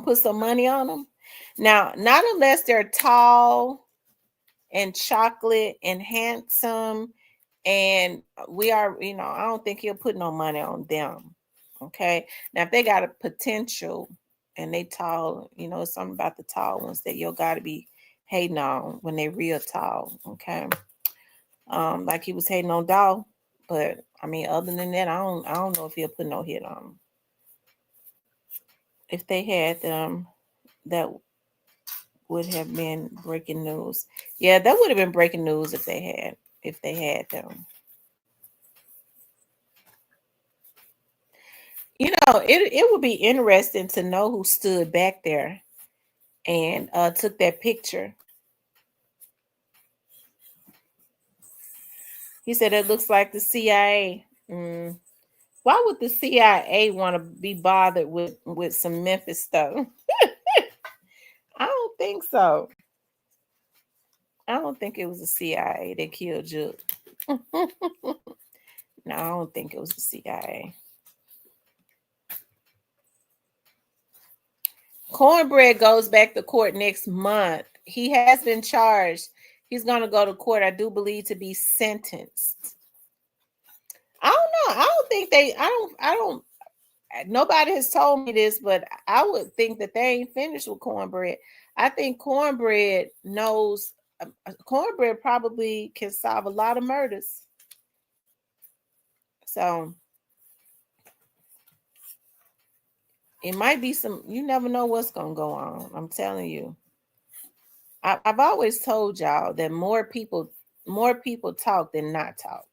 put some money on them. Now, not unless they're tall and chocolate and handsome, and we are, I don't think he'll put no money on them. Okay. Now, if they got a potential and they tall, it's something about the tall ones that Yo Gotti be hating on when they real tall. Okay. Like he was hating on Doll, but I mean, other than that, I don't know if he'll put no hit on them. If they had them, that would have been breaking news. Yeah, that would have been breaking news if they had them. It would be interesting to know who stood back there and took that picture. He said it looks like the CIA. Why would the CIA want to be bothered with some Memphis stuff? I don't think so. I don't think it was the CIA that killed Juke. No, I don't think it was the CIA. Cornbread goes back to court next month. He has been charged. He's going to go to court, I do believe, to be sentenced. I don't know. I don't, nobody has told me this, but I would think that they ain't finished with Cornbread. I think Cornbread knows, Cornbread probably can solve a lot of murders. So it might be you never know what's going to go on. I'm telling you. I've always told y'all that more people talk than not talk.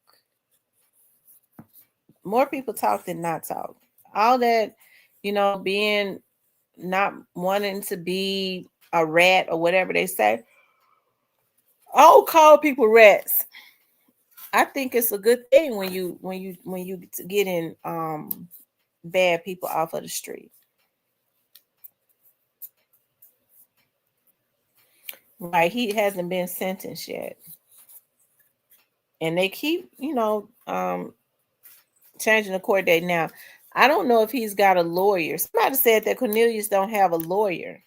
More people talk than not talk. All that, being not wanting to be a rat or whatever they say. I don't call people rats. I think it's a good thing when you getting bad people off of the street. Right, he hasn't been sentenced yet. And they keep, changing the court date now. I don't know if he's got a lawyer. Somebody said that Cornelius don't have a lawyer.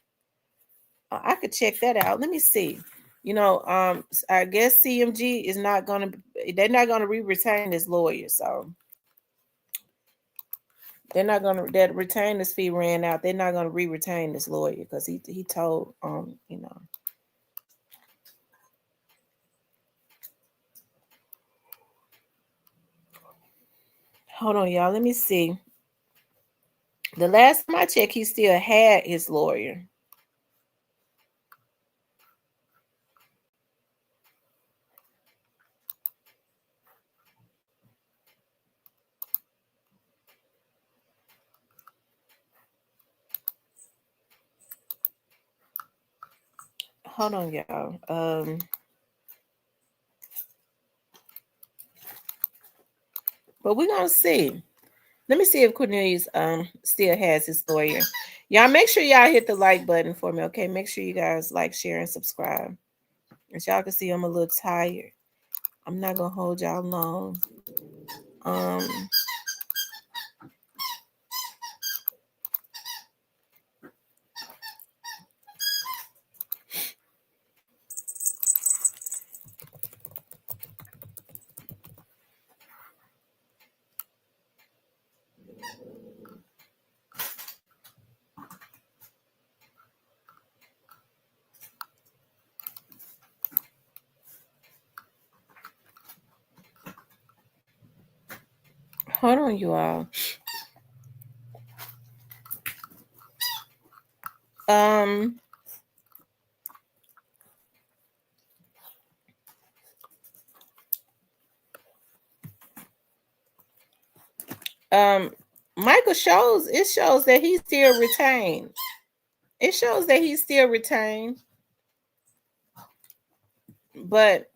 I could check that out. Let me see. I guess CMG is not going to, they're not going to re-retain this lawyer. So they're not going to, that retainers fee ran out. They're not going to re-retain this lawyer because he told, Hold on, y'all. Let me see. The last time I checked, he still had his lawyer. Hold on, y'all. But we're gonna see. Let me see if Cornelius still has his lawyer. Y'all make sure y'all hit the like button for me, okay? Make sure you guys like, share, and subscribe. As y'all can see, I'm a little tired. I'm not gonna hold y'all long. Hold on, you all. Michael shows that he's still retained. It shows that he's still retained, but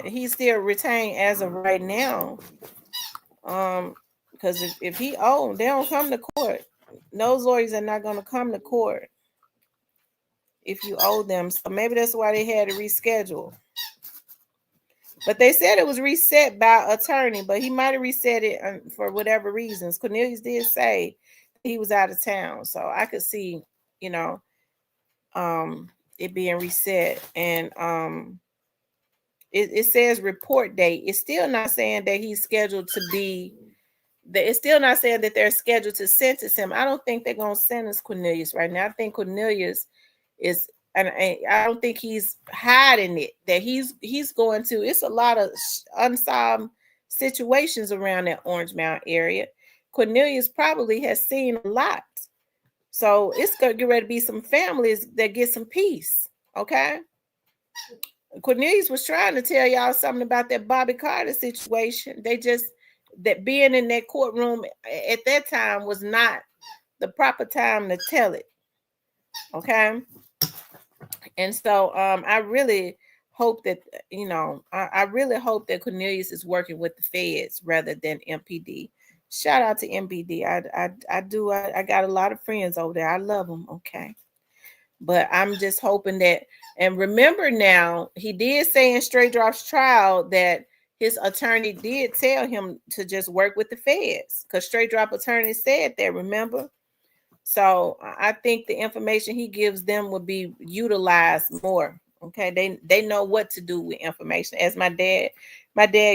he's still retained as of right now. Because if he owed, they don't come to court. Those lawyers are not going to come to court if you owe them. So maybe that's why they had to reschedule. But they said it was reset by attorney, but he might have reset it for whatever reasons. Cornelius did say he was out of town, so I could see, it being reset. And it says report date. It's still not saying that he's scheduled to be. It's still not saying that they're scheduled to sentence him. I don't think they're going to sentence Cornelius right now. I think Cornelius is. And I don't think he's hiding it, that he's going to. It's a lot of unsolved situations around that Orange Mound area. Cornelius probably has seen a lot. So it's going to get ready to be some families that get some peace. Okay. Cornelius was trying to tell y'all something about that Bobby Carter situation. That being in that courtroom at that time was not the proper time to tell it. Okay. And so I really hope that, I really hope that Cornelius is working with the feds rather than MPD. Shout out to MPD. I got a lot of friends over there. I love them. Okay. But I'm just hoping that, and remember now, he did say in Straight Drop's trial that his attorney did tell him to just work with the feds, because Straight Drop attorney said that, remember? So I think the information he gives them will be utilized more. Okay, they know what to do with information. As my dad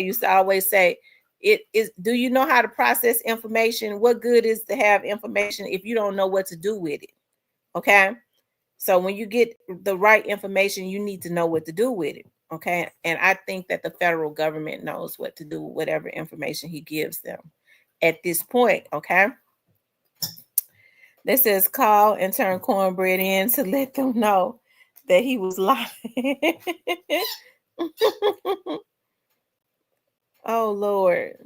used to always say, it is, do you know how to process information? What good is to have information if you don't know what to do with it? Okay, so when you get the right information, you need to know what to do with it. Okay, and I think that the federal government knows what to do with whatever information he gives them at this point. Okay. This says call and turn Cornbread in to let them know that he was lying. Oh, Lord.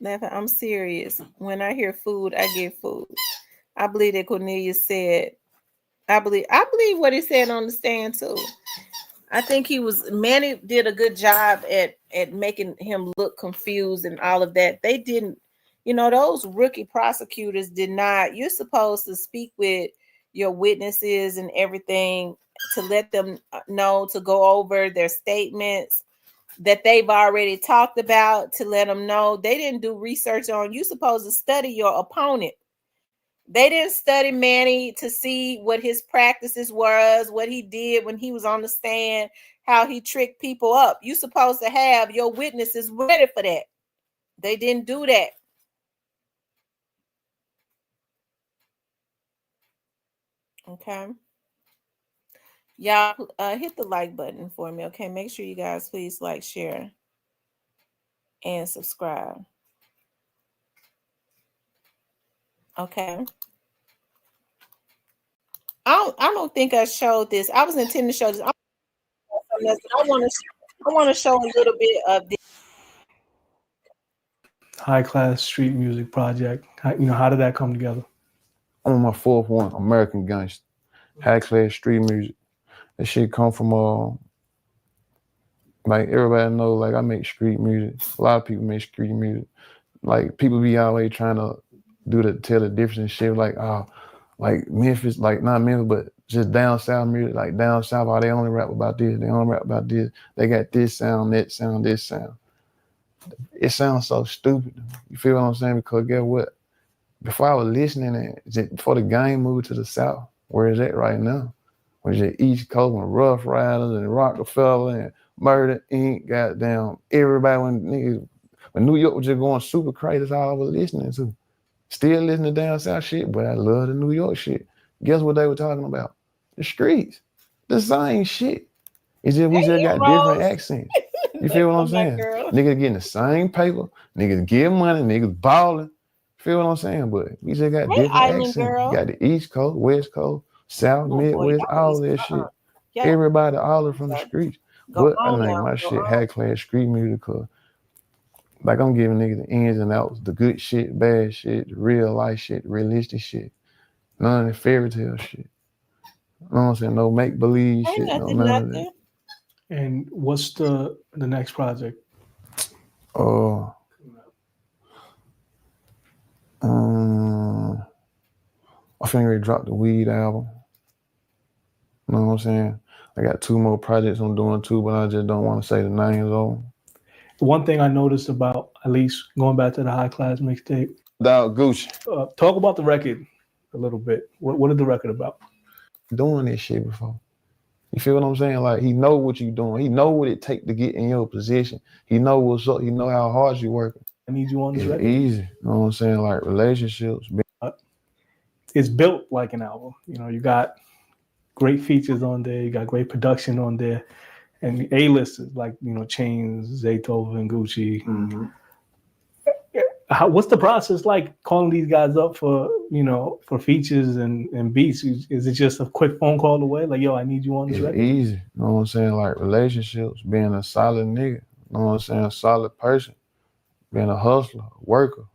I'm serious. When I hear food, I get food. I believe that Cornelius said, I believe what he said on the stand too. I think Manny did a good job at making him look confused and all of that. They didn't, those rookie prosecutors did not. You're supposed to speak with your witnesses and everything to let them know, to go over their statements that they've already talked about, to let them know. They didn't do research on. You're supposed to study your opponent. They didn't study Manny to see what his practices was, what he did when he was on the stand, how he tricked people up. You're supposed to have your witnesses ready for that. They didn't do that. Okay. Y'all hit the like button for me. Okay. Make sure you guys please like, share, and subscribe. Okay. I don't think I showed this. I was intending to show this. I want to show a little bit of this. High class street music project. How did that come together? I'm on my fourth one, American Gangster. High class street music. That shit come from like everybody knows, like I make street music. A lot of people make street music. Like people be always trying to tell the difference and shit. Like Memphis, like not Memphis, but just down south music. Like down south, they only rap about this. They only rap about this. They got this sound, that sound, this sound. It sounds so stupid. You feel what I'm saying? Because guess what? Before I was listening, and before the game moved to the south, where is it right now? When the East Coast and Rough Riders and Rockefeller and Murder Inc. Goddamn everybody when New York was just going super crazy, that's all I was listening to. Still listening to down south shit, but I love the New York shit. Guess what they were talking about? The streets. The same shit. It's just we just got different accents. You feel what I'm my saying? girl. Niggas getting the same paper, niggas getting money, niggas balling. Feel what I'm saying? But we just got Hey, different island accents. girl. You got the East Coast, West Coast, South, Oh boy, Midwest, y'all all is that shit. Yeah. Everybody all from the streets. Go But I on name now. my Go shit on. high class street music, cause like I'm giving niggas the ins and outs, the good shit, bad shit, the real life shit, realistic shit. None of the fairy tale shit. You know what I'm saying? No make believe Ain't shit, no nothing, none of nothing. that. And what's the next project? I finna drop the Weed album. You know what I'm saying? I got 2 more projects I'm doing too, but I just don't want to say the names of them. One thing I noticed about, at least going back to the high class mixtape. Dog Gucci. Talk about the record a little bit. What is the record about? Doing this shit before. You feel what I'm saying? Like, he know what you doing. He know what it take to get in your position. He know what's up. He know how hard you working. I need you on this record. Easy. You know what I'm saying? Like, relationships. It's built like an album. You know, you got great features on there. You got great production on there. And A-listers like, you know, Chains, Zaytoven, and Gucci. Mm-hmm. What's the process like calling these guys up for, you know, for features and beats? Is it just a quick phone call away? Like, yo, I need you on this record? Easy. You know what I'm saying? Like, relationships, being a solid nigga. You know what I'm saying? A solid person. Being a hustler, worker.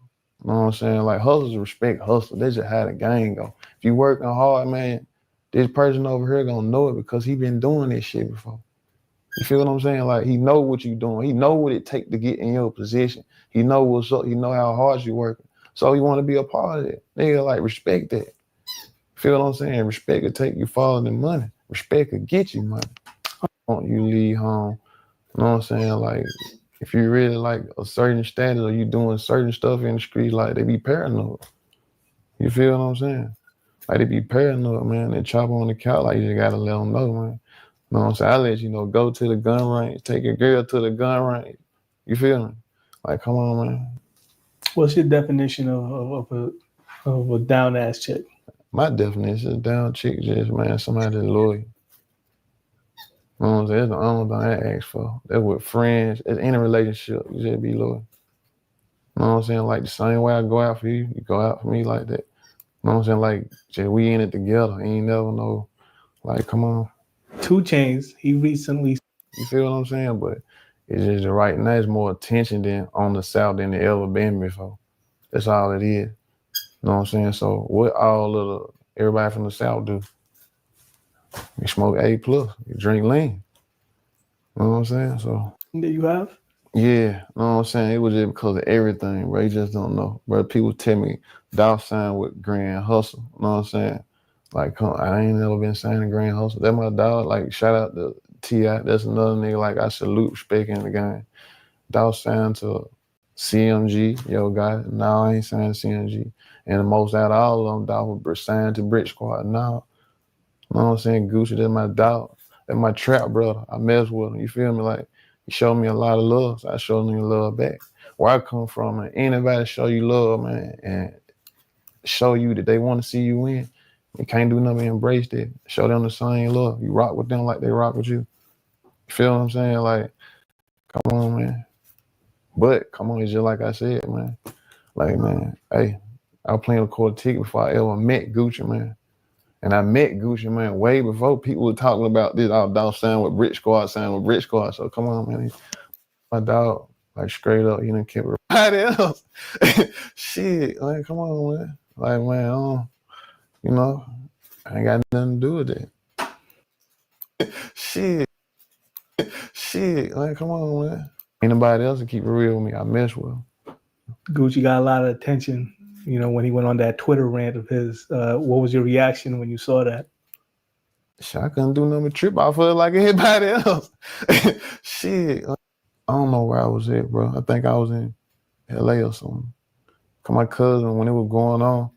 You know what I'm saying? Like, hustlers respect hustlers. They just how the game go. If you working hard, man, this person over here gonna know it because he been doing this shit before. You feel what I'm saying? Like, he know what you doing. He know what it take to get in your position. He know what's up. He know how hard you working. So he want to be a part of it. Nigga, like, respect that. Feel what I'm saying? Respect could take you farther than money. Respect could get you money. Don't you leave home. You know what I'm saying? Like, if you really like a certain status or you doing certain stuff in the street, like, they be paranoid. You feel what I'm saying? Like, they be paranoid, man. They chop on the couch, like, you just gotta let them know, man. You know what I'm saying? I let you know, go to the gun range, take your girl to the gun range. You feel me? Like, come on, man. What's your definition of a down ass chick? My definition of down chick just, man, somebody that's loyal. You know what I'm saying? That's the only thing I ask for. That's with friends, that's any relationship, you just be loyal. You know what I'm saying? Like, the same way I go out for you, you go out for me like that. You know what I'm saying? Like, just we in it together. You ain't never know. Like, come on. 2 Chainz, he recently. You feel what I'm saying? But it's just right now, it's more attention than on the South than it ever been before. That's all it is. You know what I'm saying? So what all of everybody from the South do? You smoke A+, you drink lean. You know what I'm saying? So That you have? yeah, you know what I'm saying? It was just because of everything, bro. You just don't know. Bro, people tell me Dolph signed with Grand Hustle. You know what I'm saying? Like, I ain't never been signing Grand Hustle. That's my dog. Like, shout out to T.I. That's another nigga, like, I salute, respect in the game. Dolph signed to CMG, yo, guy. Now I ain't signed to CMG. And the most out of all of them, Dolph was signed to Brick Squad. Now, you know what I'm saying? Gucci, that's my dog. That's my trap brother. I mess with him. You feel me? Like, he showed me a lot of love, so I showed him love back. Where I come from, man, anybody show you love, man, and show you that they want to see you win, you can't do nothing but embrace that. Show them the same love. You rock with them like they rock with you. You feel what I'm saying? Like, come on, man. But, come on, it's just like I said, man. Like, man, hey, I was playing a quarter ticket before I ever met Gucci, man. And I met Gucci, man, way before people were talking about this. Our dog signed with Brick Squad, So come on, man. My dog, like, straight up, he didn't care about everybody else. Shit, like, come on, man. Like, man, you know, I ain't got nothing to do with that. Shit, like, come on, man. Anybody else to keep it real with me, I mess with him. Gucci got a lot of attention, you know, when he went on that Twitter rant of his. What was your reaction when you saw that? Shit, I couldn't do nothing but trip off of it like anybody else. Shit, I don't know where I was at, bro. I think I was in LA or something. Cause my cousin, when it was going on,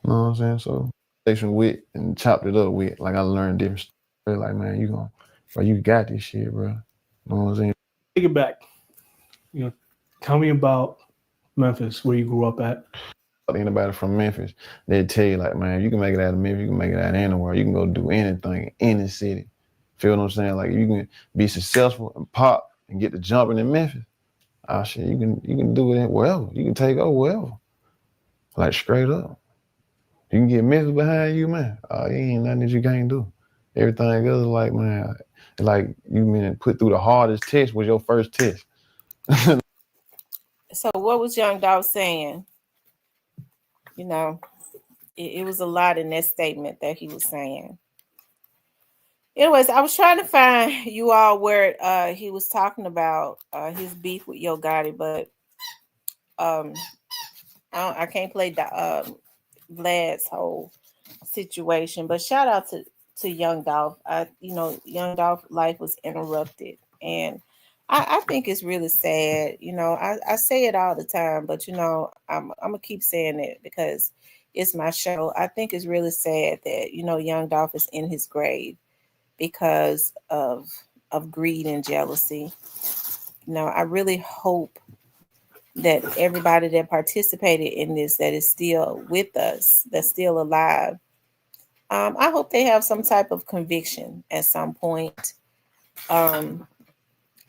you know what I'm saying? So, station with and chopped it up with, like, I learned different stuff. Like, man, you got this shit, bro. You know what I'm saying? Take it back. You know, tell me about Memphis, where you grew up at. Anybody from Memphis, they'd tell you, like, man, you can make it out of Memphis, you can make it out of anywhere, you can go do anything in any city. Feel what I'm saying? Like, you can be successful and pop and get to jumping in Memphis, oh shit, you can do it wherever. You can take over wherever. Like straight up. You can get Memphis behind you, man. Oh, ain't nothing that you can't do. Everything else, like, man, like you mean put through the hardest test was your first test. So what was Young Dolph saying? You know, it was a lot in that statement that he was saying. Anyways, I was trying to find you all where he was talking about his beef with Yo Gotti, but I can't play Vlad's whole situation. But shout out to Young Dolph. Young Dolph life was interrupted, and I think it's really sad. I say it all the time, but I'm gonna keep saying it because it's my show. I think it's really sad that Young Dolph is in his grave because of greed and jealousy. I really hope that everybody that participated in this, that is still with us, that's still alive, I hope they have some type of conviction at some point.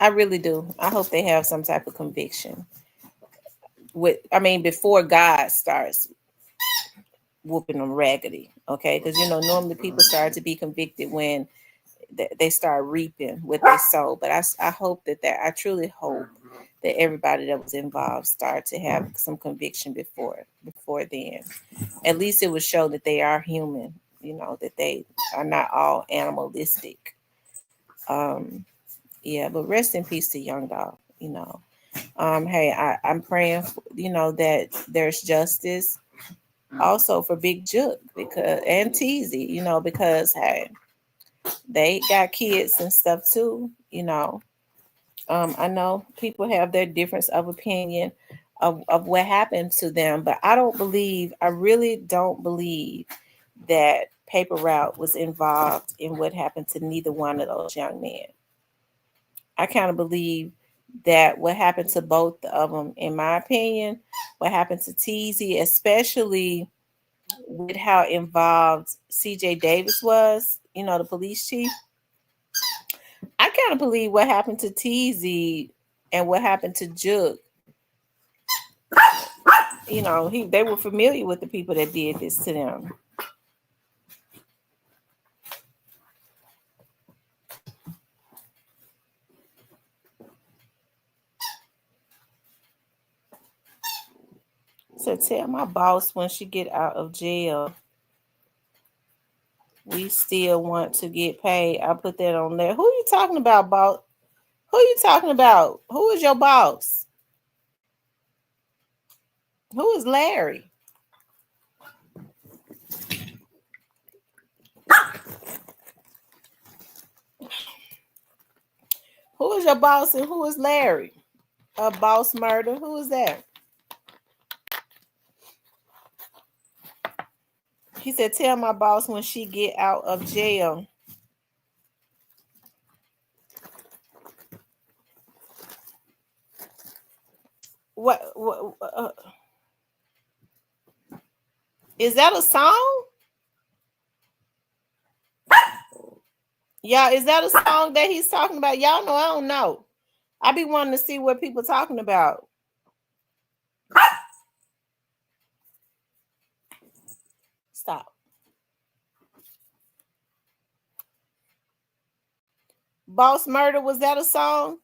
I really do. I hope they have some type of conviction. Before God starts whooping them raggedy, okay? Because normally people start to be convicted when they start reaping what they sow. But I hope I truly hope that everybody that was involved start to have some conviction before then. At least it would show that they are human, that they are not all animalistic. But rest in peace to Young Dolph. Hey, I'm praying, that there's justice also for Big Jook and Teasy, because hey, they got kids and stuff too. I know people have their difference of opinion of what happened to them, but I really don't believe that Paper Route was involved in what happened to neither one of those young men. I kind of believe that what happened to both of them, in my opinion, what happened to Teasy, especially with how involved CJ Davis was, the police chief, I kind of believe what happened to Teasy and what happened to Jook, they were familiar with the people that did this to them. So tell my boss when she get out of jail, we still want to get paid. I put that on there. Who are you talking about, boss? Who are you talking about? Who is your boss? Who is Larry? Who is your boss and who is Larry? Boss murder. Who is that? He said, tell my boss when she get out of jail. What is that a song? Yeah, is that a song that he's talking about? Y'all know I don't know. I be wanting to see what people talking about. Stop. Boss Murder, was that a song?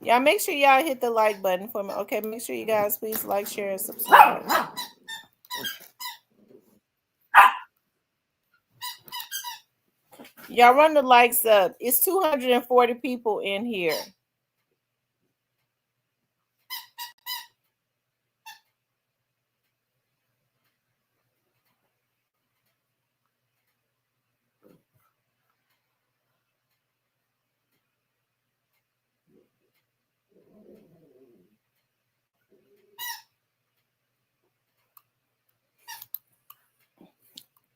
Yeah, make sure y'all hit the like button for me. Okay, make sure you guys please like, share, and subscribe. Y'all run the likes up. It's 240 people in here.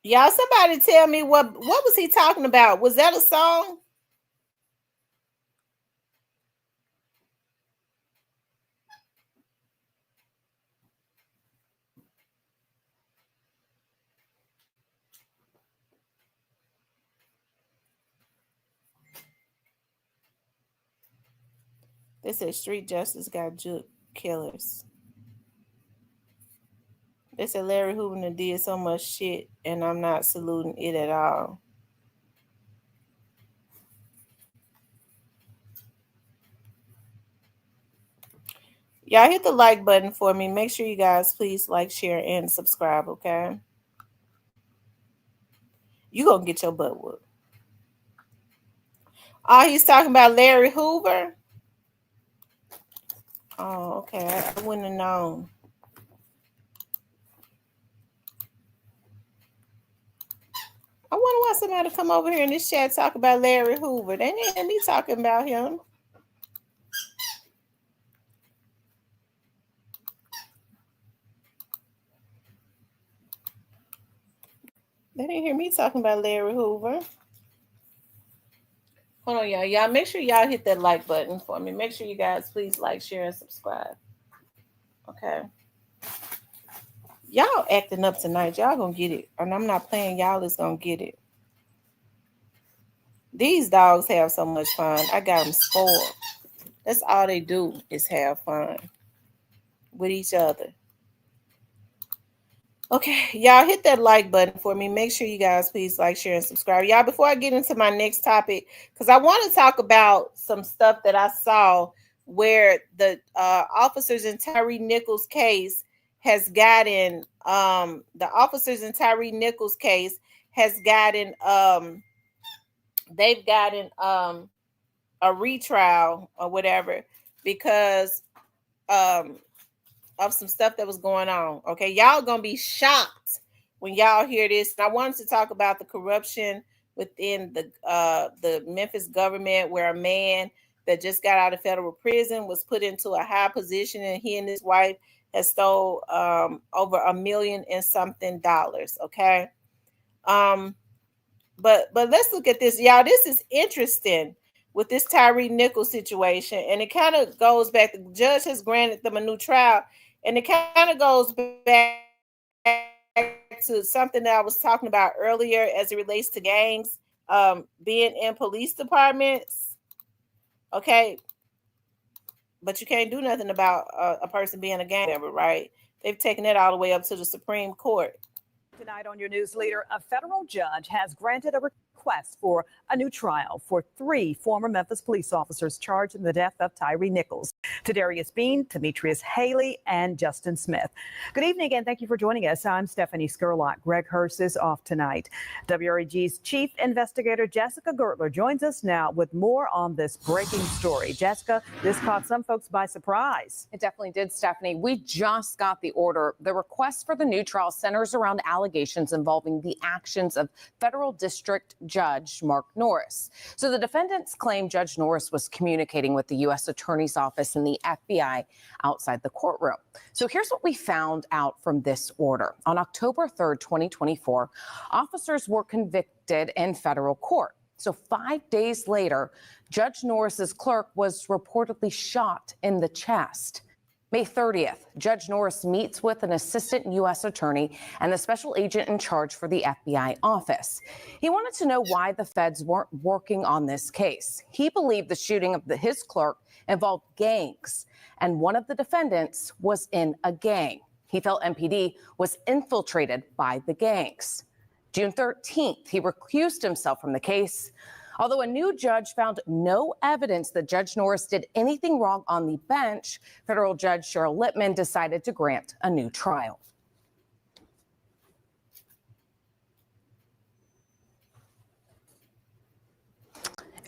Y'all, somebody tell me what was he talking about? Was that a song? They said street justice got juke killers. They said Larry Hoover did so much shit, and I'm not saluting it at all. Y'all hit the like button for me. Make sure you guys please like, share, and subscribe, okay? You gonna get your butt whooped. Oh, he's talking about Larry Hoover? Oh, okay. I wouldn't have known. I wonder why somebody come over here in this chat talk about Larry Hoover. They didn't hear me talking about him. They didn't hear me talking about Larry Hoover. Hold on, y'all. Y'all make sure y'all hit that like button for me. Make sure you guys please like, share, and subscribe. Okay. Y'all acting up tonight. Y'all gonna get it. And I'm not playing. Y'all is gonna get it. These dogs have so much fun. I got them spoiled. That's all they do is have fun with each other. Okay, y'all hit that like button for me. Make sure you guys please like, share, and subscribe. Y'all, before I get into my next topic, because I want to talk about some stuff that I saw where the officers in Tyree Nichols' case has gotten the officers in Tyree Nichols' case has gotten they've gotten a retrial or whatever because of some stuff that was going on. Okay, y'all gonna be shocked when y'all hear this. And I wanted to talk about the corruption within the Memphis government, where a man that just got out of federal prison was put into a high position, and he and his wife has stole over $1 million and something. Okay, but let's look at this, y'all. This is interesting with this Tyree Nichols situation, and it kind of goes back. The judge has granted them a new trial, and it kind of goes back to something that I was talking about earlier as it relates to gangs being in police departments. Okay, but you can't do nothing about a person being a gang member, right? They've taken it all the way up to the Supreme Court. Tonight on your news leader, a federal judge has granted a request for a new trial for 3 former Memphis police officers charged in the death of Tyree Nichols, Tadarius Bean, Demetrius Haley, and Justin Smith. Good evening, and thank you for joining us. I'm Stephanie Skurlock. Greg Hurst is off tonight. WREG's chief investigator Jessica Gertler joins us now with more on this breaking story. Jessica, this caught some folks by surprise. It definitely did, Stephanie. We just got the order. The request for the new trial centers around allegations involving the actions of federal district judge Mark Norris. So the defendants claim Judge Norris was communicating with the U.S. Attorney's Office and the FBI outside the courtroom. So here's what we found out from this order. On October 3rd, 2024, officers were convicted in federal court. So 5 days later, Judge Norris's clerk was reportedly shot in the chest. May 30th, Judge Norris meets with an assistant U.S. attorney and the special agent in charge for the FBI office. He wanted to know why the feds weren't working on this case. He believed the shooting of his clerk involved gangs, and one of the defendants was in a gang. He felt MPD was infiltrated by the gangs. June 13th, he recused himself from the case. Although a new judge found no evidence that Judge Norris did anything wrong on the bench, federal judge Cheryl Lippman decided to grant a new trial.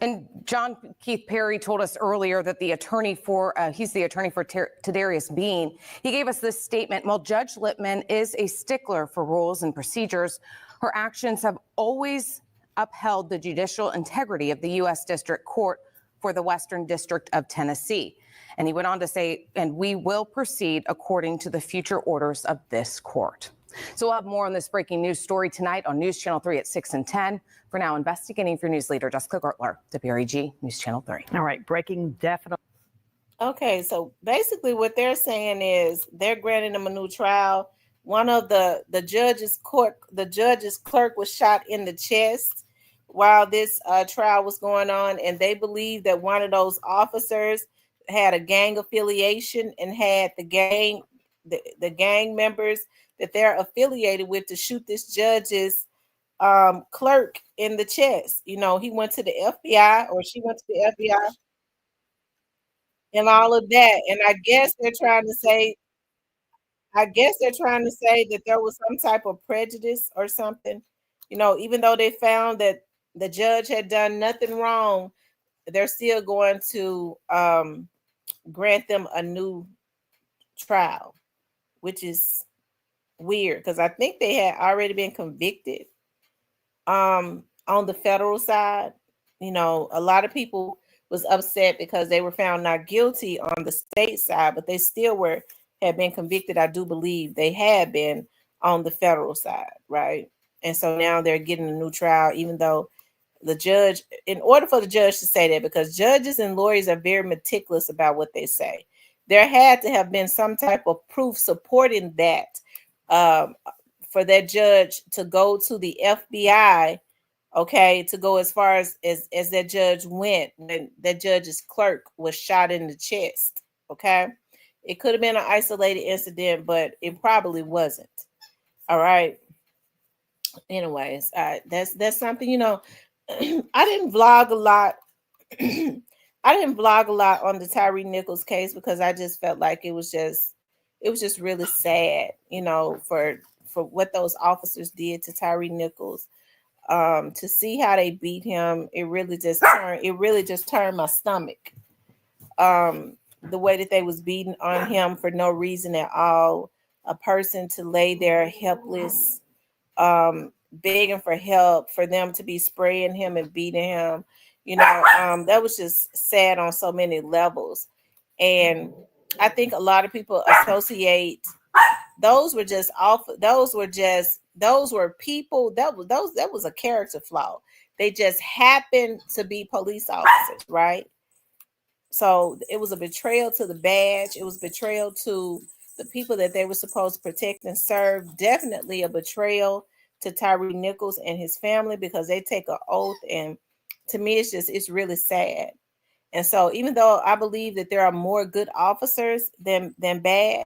And John Keith Perry told us earlier that the attorney for he's the attorney for Tadarius Bean. He gave us this statement. While Judge Lippman is a stickler for rules and procedures, her actions have always upheld the judicial integrity of the U.S. District Court for the Western District of Tennessee. And he went on to say, and we will proceed according to the future orders of this court. So we'll have more on this breaking news story tonight on News Channel 3 at 6 and 10. For now, investigating for news leader Jessica Gertler, WREG News Channel 3. All right, breaking definitely. Okay, so basically what they're saying is they're granting them a new trial. One of the judge's clerk was shot in the chest while this trial was going on, and they believe that one of those officers had a gang affiliation and had the gang members that they're affiliated with to shoot this judge's clerk in the chest. You know, he went to the FBI, or she went to the FBI, and all of that. And I guess they're trying to say that there was some type of prejudice or something. You know, even though they found that the judge had done nothing wrong, they're still going to grant them a new trial, which is weird because I think they had already been convicted on the federal side. You know, a lot of people was upset because they were found not guilty on the state side, but they still had been convicted. I do believe they had been on the federal side, right? And so now they're getting a new trial, even though the judge, in order for the judge to say that, because judges and lawyers are very meticulous about what they say, there had to have been some type of proof supporting that for that judge to go to the FBI, okay, to go as far as that judge went when that judge's clerk was shot in the chest. Okay, it could have been an isolated incident, but it probably wasn't. All right. Anyways, that's something, you know. I didn't vlog a lot. I didn't vlog a lot on the Tyree Nichols case because I just felt like it was just really sad, you know, for what those officers did to Tyree Nichols. To see how they beat him, it really just turned my stomach. The way that they was beating on him for no reason at all. A person to lay there helpless, begging for help, for them to be spraying him and beating him, you know, that was just sad on so many levels. And I think a lot of people associate those were people that was a character flaw. They just happened to be police officers, right? So it was a betrayal to the badge. It was betrayal to the people that they were supposed to protect and serve. Definitely a betrayal to Tyree Nichols and his family, because they take an oath, and to me it's really sad. And so even though I believe that there are more good officers than bad,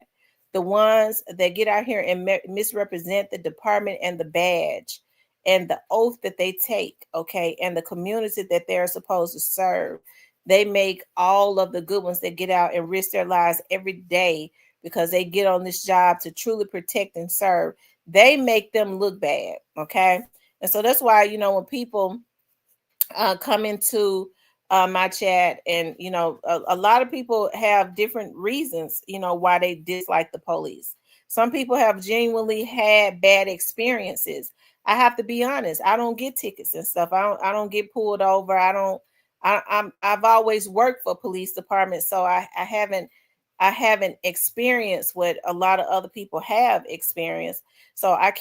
the ones that get out here and misrepresent the department and the badge and the oath that they take, okay, and the community that they're supposed to serve, they make all of the good ones that get out and risk their lives every day because they get on this job to truly protect and serve. They make them look bad, okay? And so that's why, you know, when people come into my chat, and, you know, a lot of people have different reasons, you know, why they dislike the police. Some people have genuinely had bad experiences. I have to be honest. I don't get tickets and stuff. I don't get pulled over. I've always worked for police departments, so I haven't experienced what a lot of other people have experienced. So I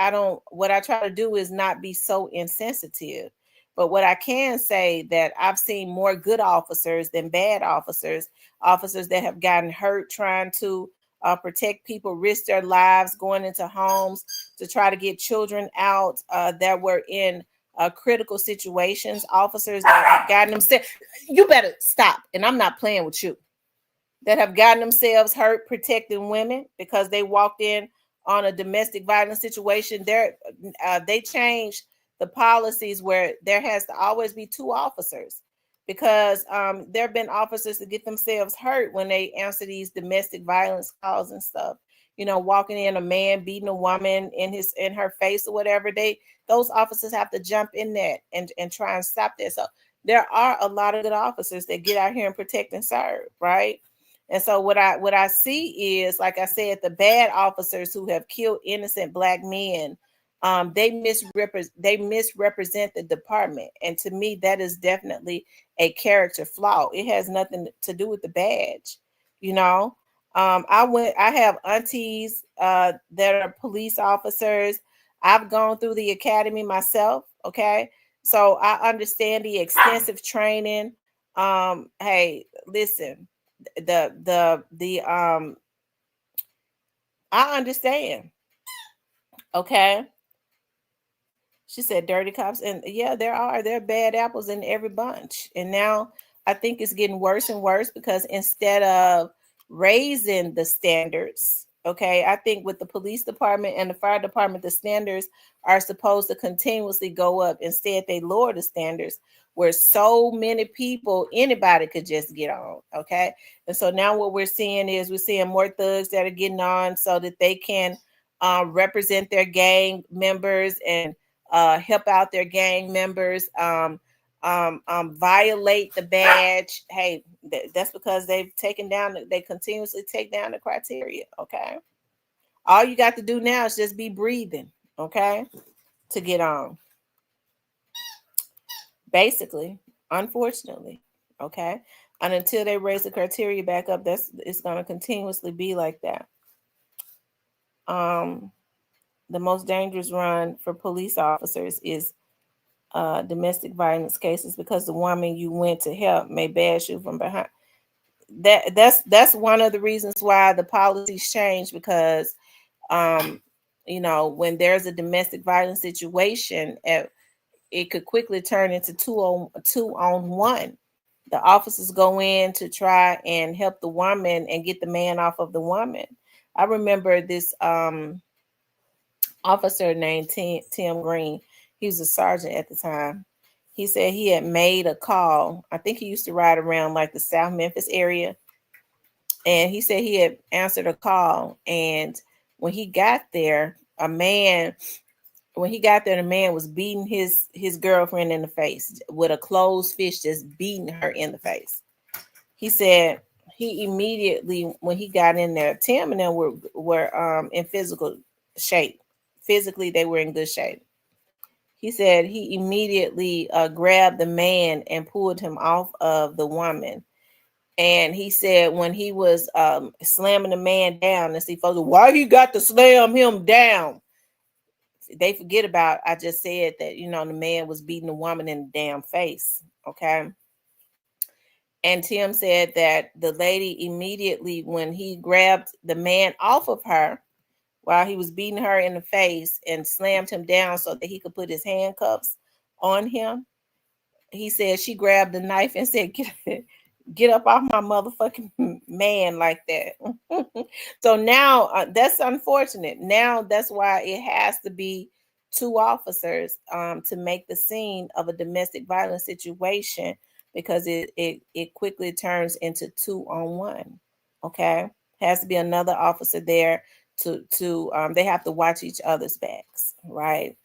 don't, what I try to do is not be so insensitive. But what I can say, that I've seen more good officers than bad officers that have gotten hurt trying to protect people, risk their lives, going into homes to try to get children out that were in critical situations, officers that have gotten themselves, you better stop, and I'm not playing with you, that have gotten themselves hurt protecting women because they walked in on a domestic violence situation. They changed the policies where there has to always be two officers, because there have been officers that get themselves hurt when they answer these domestic violence calls and stuff. You know, walking in, a man beating a woman in her face or whatever, those officers have to jump in that and try and stop that. So there are a lot of good officers that get out here and protect and serve, right? And so what I see is, like I said, the bad officers who have killed innocent Black men, they misrepresent the department. And to me, that is definitely a character flaw. It has nothing to do with the badge, you know. I have aunties that are police officers. I've gone through the academy myself, okay? So I understand the extensive training. Hey, listen, I understand. Okay. She said dirty cops, and yeah, there are bad apples in every bunch. And now I think it's getting worse and worse because instead of raising the standards, okay, I think with the police department and the fire department, the standards are supposed to continuously go up. Instead, they lower the standards where so many people, anybody could just get on, okay? And so now what we're seeing is we're seeing more thugs that are getting on so that they can represent their gang members and help out their gang members, violate the badge. Hey, that's because they've taken down, they continuously take down the criteria, okay? All you got to do now is just be breathing, okay, to get on. Basically, unfortunately, okay? And until they raise the criteria back up, it's going to continuously be like that. The most dangerous run for police officers is domestic violence cases because the woman you went to help may bash you from behind. That's one of the reasons why the policies change, because you know, when there's a domestic violence situation, it could quickly turn into two on one. The officers go in to try and help the woman and get the man off of the woman. I remember this officer named Tim Green. He was a sergeant at the time. He said he had made a call. I think he used to ride around like the South Memphis area. And he said he had answered a call. And when he got there, the man was beating his girlfriend in the face with a closed fist, just beating her in the face. He said he immediately, when he got in there, Tim and them were in physical shape. Physically, they were in good shape. He said he immediately grabbed the man and pulled him off of the woman. And he said when he was slamming the man down, and see folks, why you got to slam him down? They forget about, I just said that, you know, the man was beating the woman in the damn face. Okay. And Tim said that the lady immediately, when he grabbed the man off of her while he was beating her in the face and slammed him down so that he could put his handcuffs on him, he said she grabbed the knife and said, get up off my motherfucking man like that. So now that's unfortunate. Now that's why it has to be two officers to make the scene of a domestic violence situation, because it quickly turns into 2-on-1. Okay, has to be another officer there to they have to watch each other's backs, right?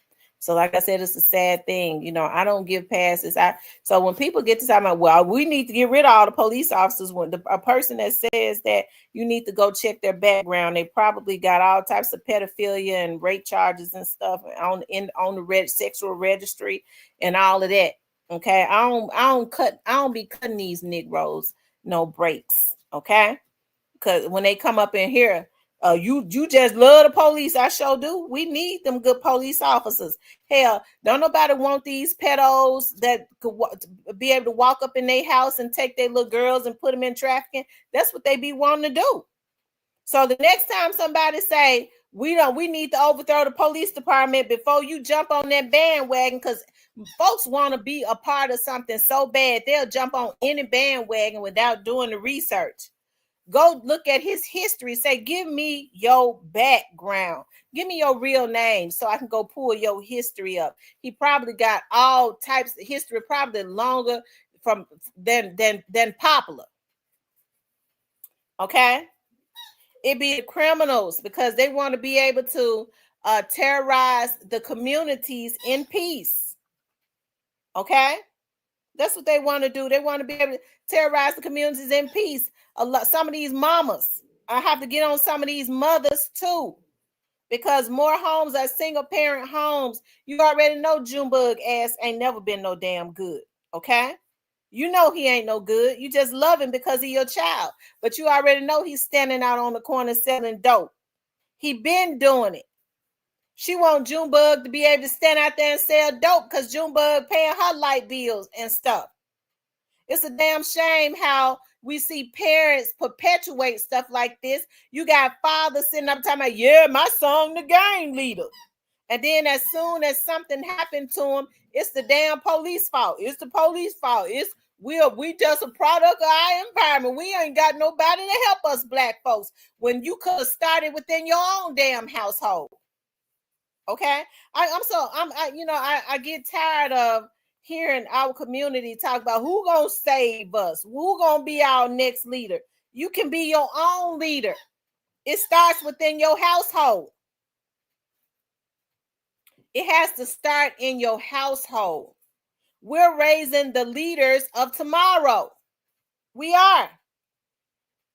So like I said, it's a sad thing. You know, I don't give passes. So when people get to talking about, well, we need to get rid of all the police officers, when a person that says that you need to go check their background, they probably got all types of pedophilia and rape charges and stuff on the sexual registry and all of that. Okay, I don't be cutting these Negroes no breaks. Okay, because when they come up in here, you just love the police. I sure do. We need them good police officers. Hell, don't nobody want these pedos that could be able to walk up in their house and take their little girls and put them in trafficking. That's what they be wanting to do. So the next time somebody say we need to overthrow the police department, before you jump on that bandwagon, because folks want to be a part of something so bad they'll jump on any bandwagon without doing the research. Go look at his history. Say, give me your background. Give me your real name so I can go pull your history up. He probably got all types of history, probably longer than popular. Okay? It be the criminals, because they want to be able to terrorize the communities in peace. Okay? That's what they want to do. They want to be able to terrorize the communities in peace. Some of these mamas, I have to get on some of these mothers too, because more homes are single parent homes. You already know Junebug ass ain't never been no damn good. Okay, you know he ain't no good. You just love him because he's your child, but you already know he's standing out on the corner selling dope. He been doing it. She want Junebug to be able to stand out there and sell dope because Junebug paying her light bills and stuff. It's a damn shame how we see parents perpetuate stuff like this. You got fathers sitting up talking about, yeah, my son the gang leader. And then as soon as something happened to him, it's the damn police fault. It's the police fault. We just a product of our environment. We ain't got nobody to help us black folks when you could have started within your own damn household. Okay, I get tired of hearing our community talk about who gonna save us, who gonna be our next leader. You can be your own leader. It starts within your household. It has to start in your household. We're raising the leaders of tomorrow. We are.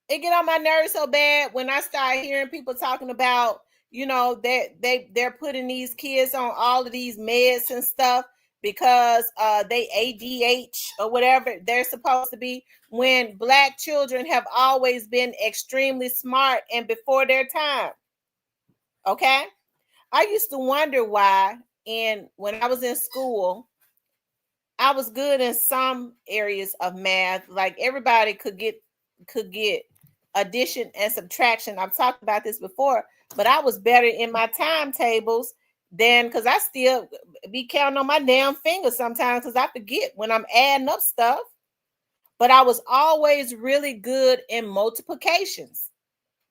It get on my nerves so bad when I start hearing people talking about, they're putting these kids on all of these meds and stuff because they ADH or whatever they're supposed to be, when black children have always been extremely smart and before their time. Okay? I used to wonder why, when I was in school, I was good in some areas of math. Like everybody could get addition and subtraction. I've talked about this before, but I was better in my timetables than, because I still be counting on my damn fingers sometimes because I forget when I'm adding up stuff. But I was always really good in multiplications,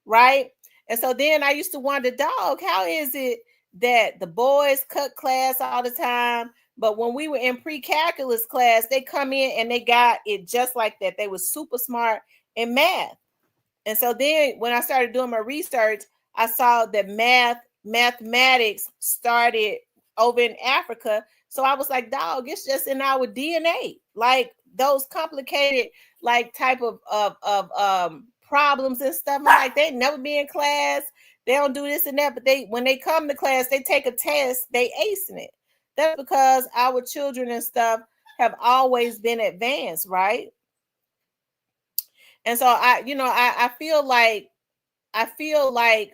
right? And so then I used to wonder, dog, how is it that the boys cut class all the time, but when we were in pre-calculus class, they come in and they got it just like that. They were super smart in math. And so then when I started doing my research, I saw that mathematics started over in Africa. So I was like, dog, it's just in our DNA. Like those complicated, like type of problems and stuff. I'm like, they never be in class. They don't do this and that. But when they come to class, they take a test, they acing it. That's because our children and stuff have always been advanced, right? And so I feel like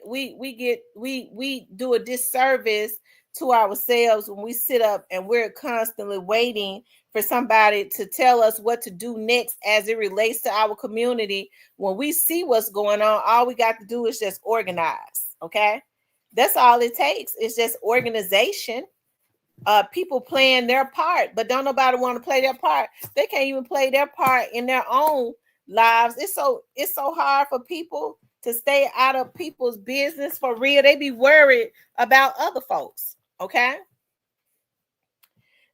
we do a disservice to ourselves when we sit up and we're constantly waiting for somebody to tell us what to do next as it relates to our community. When we see what's going on, all we got to do is just organize. Okay, that's all it takes. It's just organization. People playing their part, but don't nobody want to play their part. They can't even play their part in their own lives. It's so hard for people to stay out of people's business for real. They be worried about other folks. Okay.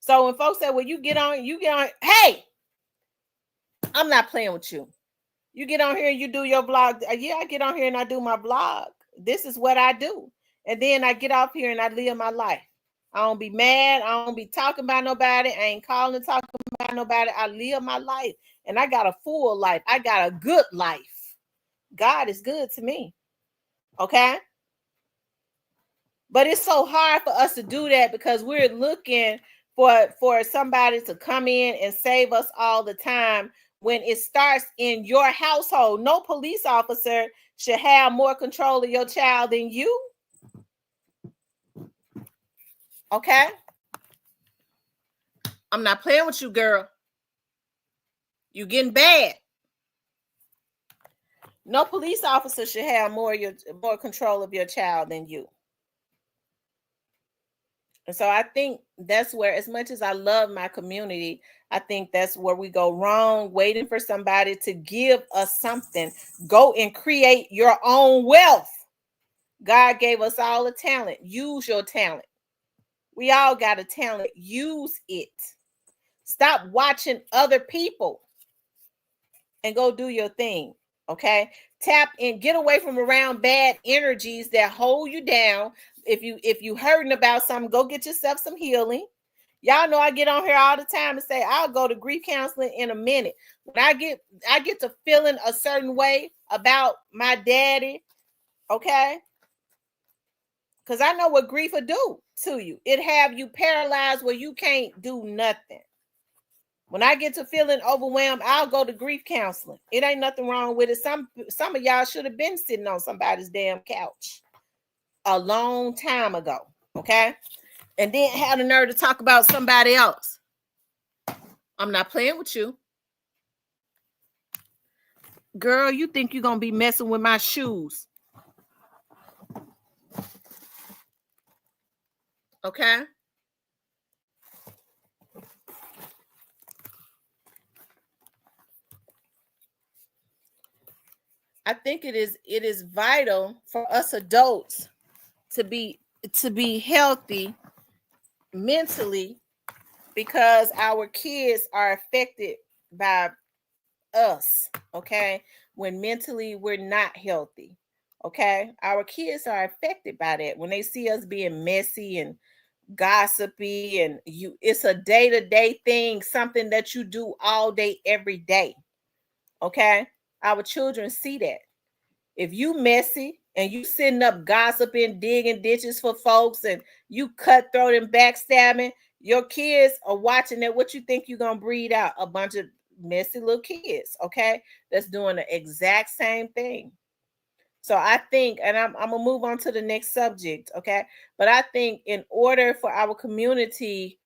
So when folks say, well, you get on, hey, I'm not playing with you. You get on here and you do your blog. Yeah, I get on here and I do my blog. This is what I do. And then I get off here and I live my life. I don't be mad. I don't be talking about nobody. I ain't calling and talking about nobody. I live my life. And I got a full life. I got a good life. God is good to me. Okay? But it's so hard for us to do that because we're looking for somebody to come in and save us all the time when it starts in your household. No police officer should have more control of your child than you. Okay? I'm not playing with you, girl. You getting bad. No police officer should have more control of your child than you. And so I think that's where, as much as I love my community, I think that's where we go wrong, waiting for somebody to give us something. Go and create your own wealth. God gave us all a talent. Use your talent. We all got a talent. Use it. Stop watching other people and go do your thing. Okay? Tap in, get away from around bad energies that hold you down. If you hurting about something, go get yourself some healing. Y'all know I get on here all the time and say I'll go to grief counseling in a minute. When I get to feeling a certain way about my daddy, okay? Because I know what grief will do to you. It have you paralyzed where you can't do nothing. When I get to feeling overwhelmed, I'll go to grief counseling. It ain't nothing wrong with it. Some of y'all should have been sitting on somebody's damn couch a long time ago, okay? And then had the nerve to talk about somebody else. I'm not playing with you. Girl, you think you're going to be messing with my shoes. Okay? I think it is vital for us adults to be healthy mentally, because our kids are affected by us, okay? When mentally we're not healthy, okay? Our kids are affected by that. When they see us being messy and gossipy, and it's a day-to-day thing, something that you do all day, every day, okay? Our children see that. If you messy and you sitting up gossiping, digging ditches for folks, and you cutthroat and backstabbing, your kids are watching that. What you think you're gonna breed out? A bunch of messy little kids, okay? That's doing the exact same thing. So I think, and I'm gonna move on to the next subject, okay? But I think in order for our community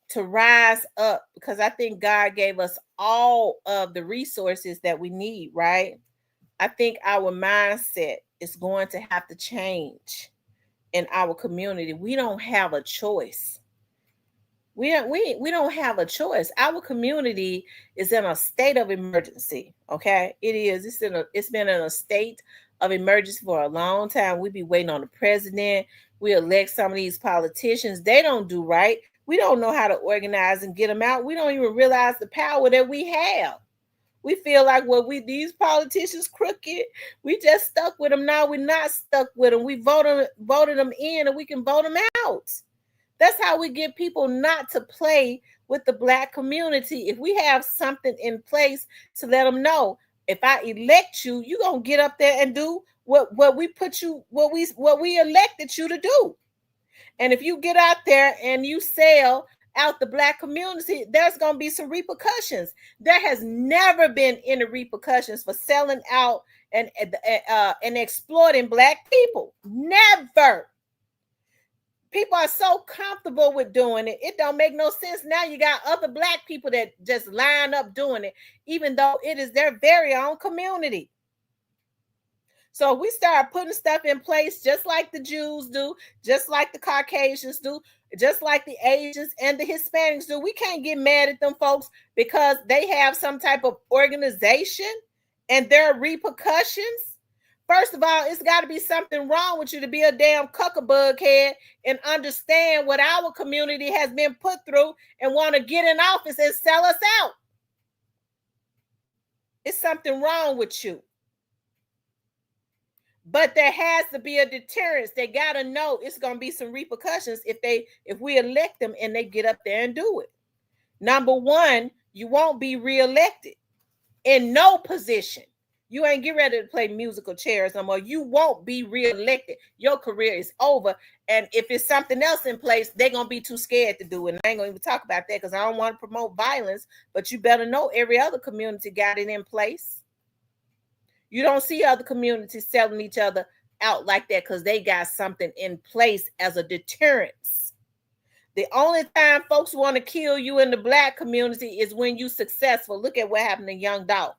to rise up, because I think God gave us all of the resources that we need, right? I think our mindset is going to have to change in our community. We don't have a choice. We don't have a choice. Our community is in a state of emergency. Okay, it is. It's been in a state of emergency for a long time. We be waiting on the president. We elect some of these politicians. They don't do right. We don't know how to organize and get them out. We don't even realize the power that we have. We feel like, well, these politicians crooked. We just stuck with them. Now we're not stuck with them. We voted them in, and we can vote them out. That's how we get people not to play with the Black community. If we have something in place to let them know, if I elect you, you're gonna get up there and do what we put you, what we elected you to do. And if you get out there and you sell out the Black community, there's going to be some repercussions. There has never been any repercussions for selling out and exploiting Black people. Never. People are so comfortable with doing it. It don't make no sense. Now you got other Black people that just line up doing it, even though it is their very own community. So we start putting stuff in place just like the Jews do, just like the Caucasians do, just like the Asians and the Hispanics do. We can't get mad at them folks because they have some type of organization and there are repercussions. First of all, it's got to be something wrong with you to be a damn cuckabug head and understand what our community has been put through and want to get in office and sell us out. It's something wrong with you. But there has to be a deterrence. They got to know it's going to be some repercussions if we elect them and they get up there and do it. Number one, you won't be reelected in no position. You ain't get ready to play musical chairs no more. You won't be reelected. Your career is over. And if it's something else in place, they're going to be too scared to do it. And I ain't going to even talk about that because I don't want to promote violence. But you better know every other community got it in place. You don't see other communities selling each other out like that because they got something in place as a deterrence. The only time folks want to kill you in the Black community is when you're successful. Look at what happened to Young Dolph.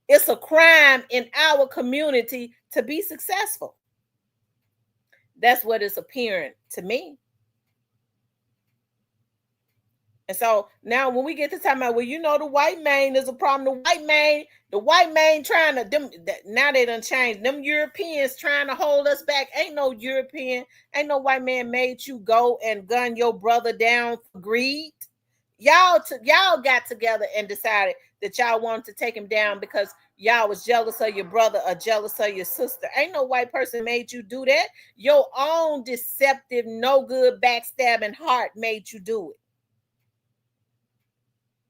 It's a crime in our community to be successful. That's what it's appearing to me. And so now when we get to talking about, well, you know, the white man is a problem. The white man trying to, now they done changed. Them Europeans trying to hold us back. Ain't no European, ain't no white man made you go and gun your brother down for greed. Y'all got together and decided that y'all wanted to take him down because y'all was jealous of your brother or jealous of your sister. Ain't no white person made you do that. Your own deceptive, no good, backstabbing heart made you do it.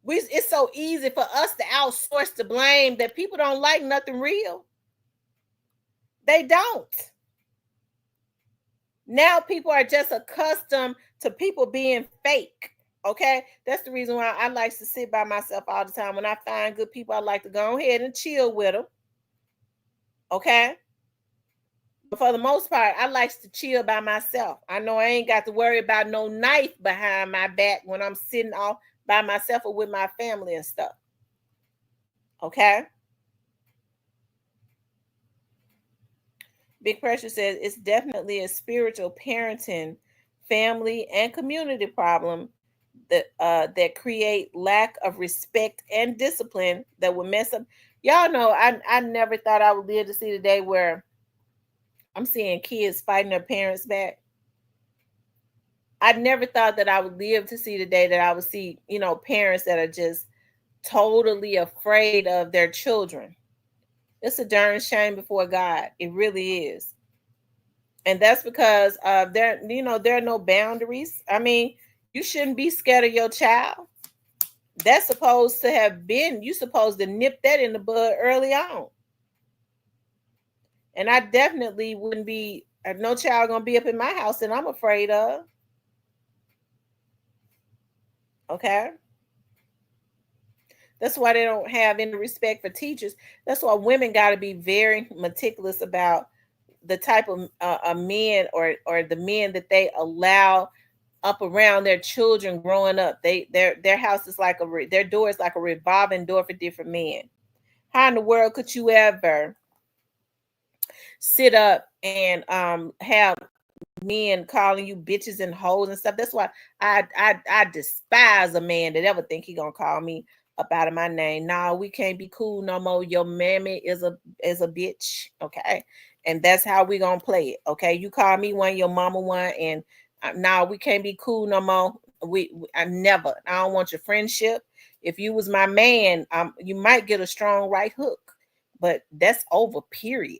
It's so easy for us to outsource the blame that people don't like nothing real. They don't. Now people are just accustomed to people being fake. Okay, that's the reason why I like to sit by myself all the time. When I find good people, I like to go ahead and chill with them. Okay, but for the most part, I like to chill by myself. I know I ain't got to worry about no knife behind my back when I'm sitting off by myself or with my family and stuff. Okay. Big Pressure says it's definitely a spiritual parenting, family, and community problem that create lack of respect and discipline that will mess up. Y'all know I never thought I would live to see the day where I'm seeing kids fighting their parents back. I never thought that I would live to see the day that I would see, parents that are just totally afraid of their children. It's a darn shame before God. It really is. And that's because there are no boundaries. I mean, you shouldn't be scared of your child. That's supposed to have been, you supposed to nip that in the bud early on. And I definitely wouldn't be, no child gonna be up in my house that I'm afraid of. Okay. That's why they don't have any respect for teachers. That's why women got to be very meticulous about the type of men or the men that they allow up around their children growing up. Their house is like their door is like a revolving door for different men. How in the world could you ever sit up and have men calling you bitches and hoes and stuff? That's why I despise a man that ever think he gonna call me up out of my name. No, we can't be cool no more. Your mammy is a bitch, okay? And that's how we gonna play it, okay? You call me one, your mama one, and now we can't be cool no more. I don't want your friendship. If you was my man, you might get a strong right hook, but that's over, period.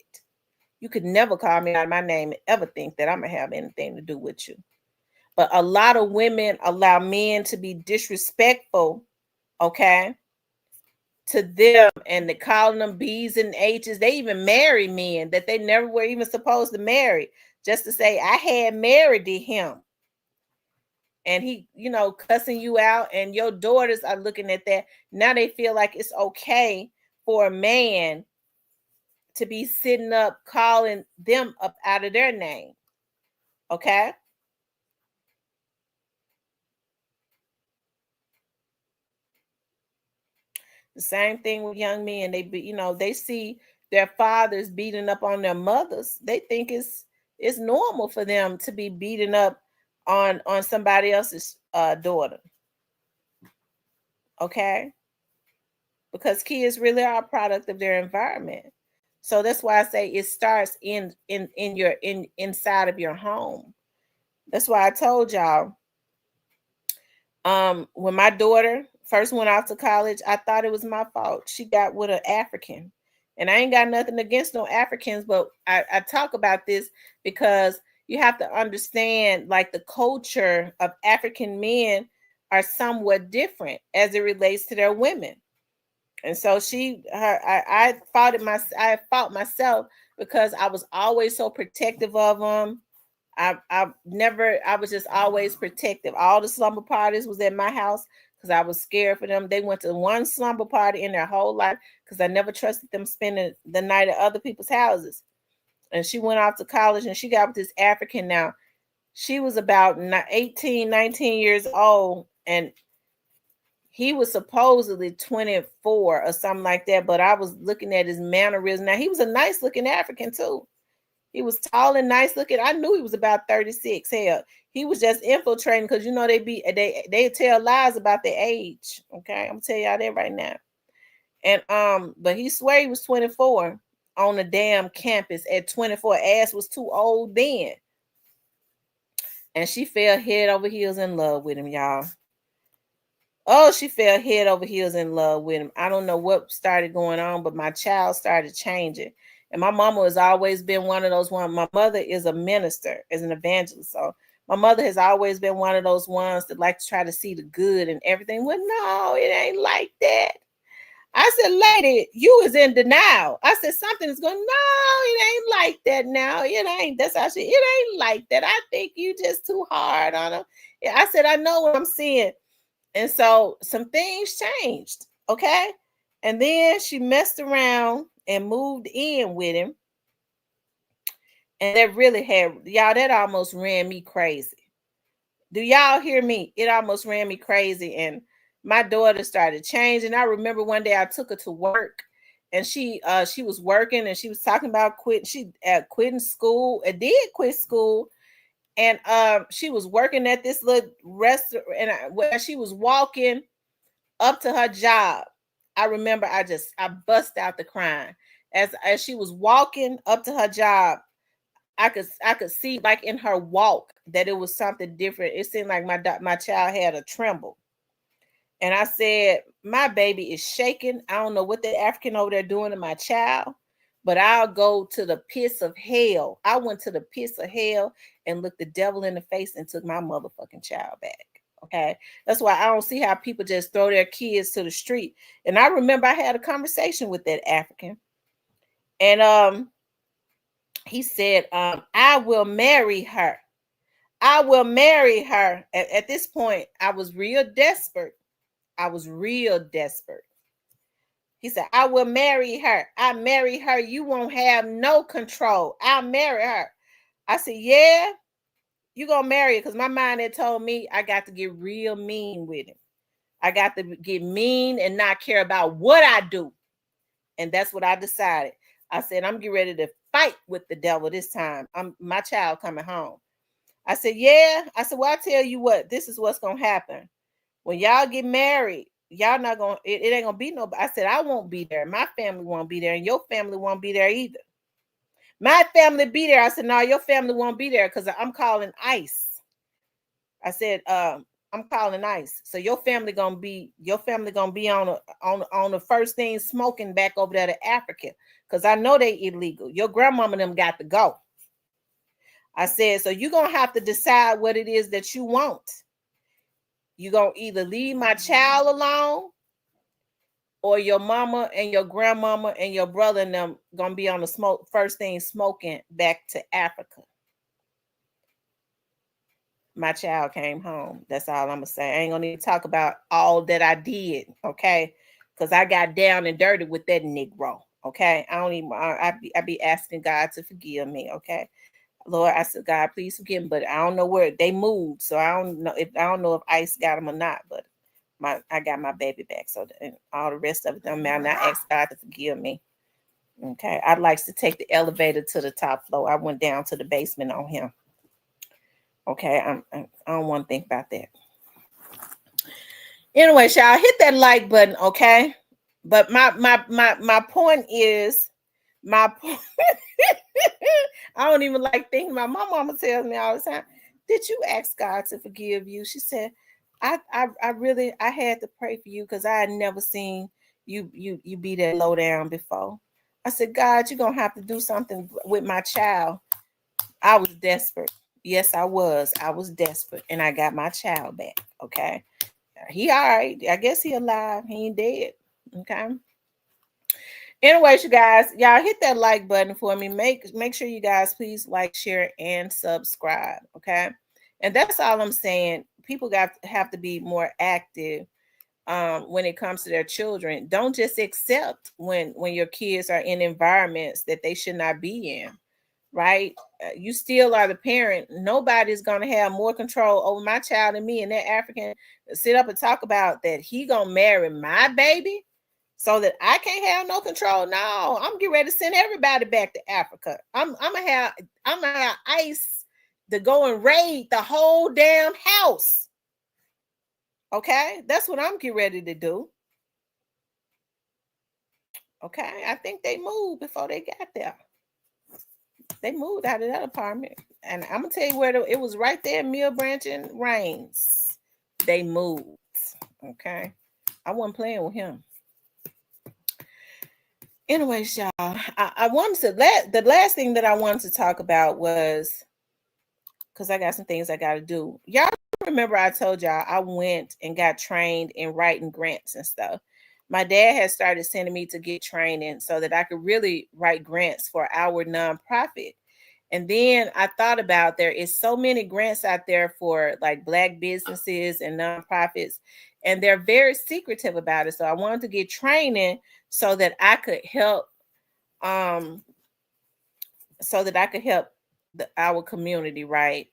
You could never call me out of my name and ever think that I'm gonna have anything to do with you. But a lot of women allow men to be disrespectful, okay, to them, and they're calling them B's and H's. They even marry men that they never were even supposed to marry, just to say, I had married him. And he, cussing you out, and your daughters are looking at that. Now they feel like it's okay for a man to be sitting up calling them up out of their name. Okay? The same thing with young men. They see their fathers beating up on their mothers. They think it's normal for them to be beating up on somebody else's daughter. Okay? Because kids really are a product of their environment. So that's why I say it starts inside of your home. That's why I told y'all, when my daughter first went off to college, I thought it was my fault. She got with an African. And I ain't got nothing against no Africans, but I talk about this because you have to understand, like, the culture of African men are somewhat different as it relates to their women. And so I fought myself because I was always so protective of them. I was just always protective. All the slumber parties was at my house because I was scared for them. They went to one slumber party in their whole life because I never trusted them spending the night at other people's houses. And she went off to college and she got with this African now. She was about 18, 19 years old, and he was supposedly 24 or something like that, but I was looking at his mannerisms. Now, he was a nice looking African too. He was tall and nice looking. I knew he was about 36. Hell, he was just infiltrating because they tell lies about their age. Okay, I'm gonna tell y'all that right now. And but he swear he was 24 on the damn campus at 24. Ass was too old then. And she fell head over heels in love with him, y'all. Oh, she fell head over heels in love with him. I don't know what started going on, but my child started changing. And my mama has always been one of those ones. My mother is a minister, is an evangelist. So my mother has always been one of those ones that like to try to see the good and everything. Well, no, it ain't like that. I said, lady, you is in denial. I said, something is going, no, it ain't like that now. It ain't. That's how it ain't like that. I think you just too hard on him. I said, I know what I'm seeing. And so some things changed, okay? And then she messed around and moved in with him. And that really that almost ran me crazy. Do y'all hear me? It almost ran me crazy. And my daughter started changing. I remember one day I took her to work, and she was working, and she was talking about quitting. She quitting school. Did quit school. And she was working at this little restaurant, and where she was walking up to her job, I remember I bust out the crying as she was walking up to her job. I could see like in her walk that it was something different. It seemed like my child had a tremble. And I said, my baby is shaking. I don't know what the African over there doing to my child, but I'll go to the pits of hell. I went to the pits of hell and looked the devil in the face and took my motherfucking child back. Okay. That's why I don't see how people just throw their kids to the street. And I remember I had a conversation with that African. And he said, I will marry her. I will marry her. At this point, I was real desperate. He said, I will marry her. I marry her. You won't have no control. I'll marry her. I said, yeah, you gonna marry her. Because my mind had told me I got to get real mean with him. I got to get mean and not care about what I do. And that's what I decided. I said, I'm getting ready to fight with the devil this time. My child coming home. I said, yeah. I said, well, I tell you what, this is what's going to happen. When y'all get married, y'all not going to, it ain't going to be nobody. I said, I won't be there. My family won't be there. And your family won't be there either. My family be there. I said, no, your family won't be there because I'm calling ICE. I said, I'm calling ICE. So your family gonna be on the first thing smoking back over there to Africa. Because I know they illegal. Your grandmama and them got to go. I said, so you're gonna have to decide what it is that you want. You're gonna either leave my child alone, or your mama and your grandmama and your brother and them gonna be on the first thing smoking back to Africa. My child came home. That's all I'm gonna say. I ain't gonna need to talk about all that I did, okay? Because I got down and dirty with that Negro, okay? I be asking God to forgive me, okay? Lord, I said, God, please forgive me, but I don't know where they moved, so I don't know if ICE got them or not. But I got my baby back, so and all the rest of it don't matter. Now I ask God to forgive me, okay? I'd like to take the elevator to the top floor. I went down to the basement on him. Okay, I don't want to think about that. Anyway, y'all hit that like button, okay? But my point is, I don't even like thinking about. My mama tells me all the time, did you ask God to forgive you? She said, I had to pray for you because I had never seen you be that low down before. I said, God, you're gonna have to do something with my child. I was desperate. Yes, I was. I was desperate, and I got my child back. Okay, he all right. I guess he alive. He ain't dead. Okay. Anyways, you guys, y'all hit that like button for me. Make sure you guys please like, share, and subscribe. Okay, and that's all I'm saying. People have to be more active when it comes to their children. Don't just accept when your kids are in environments that they should not be in. Right? You still are the parent. Nobody's going to have more control over my child than me. And that African sit up and talk about that he going to marry my baby so that I can't have no control. No, I'm getting ready to send everybody back to Africa. I'm gonna have ICE to go and raid the whole damn house. Okay, that's what I'm getting ready to do. Okay, I think they moved before they got there. They moved out of that apartment. And I'm going to tell you where it was right there in Mill Branch and Rains. They moved. Okay. I wasn't playing with him. Anyways, y'all, I wanted to, the last thing that I wanted to talk about was, because I got some things I got to do. Y'all remember I told y'all I went and got trained in writing grants and stuff. My dad had started sending me to get training so that I could really write grants for our nonprofit. And then I thought about there is so many grants out there for like Black businesses and nonprofits, and they're very secretive about it. So I wanted to get training so that I could help, our community, right?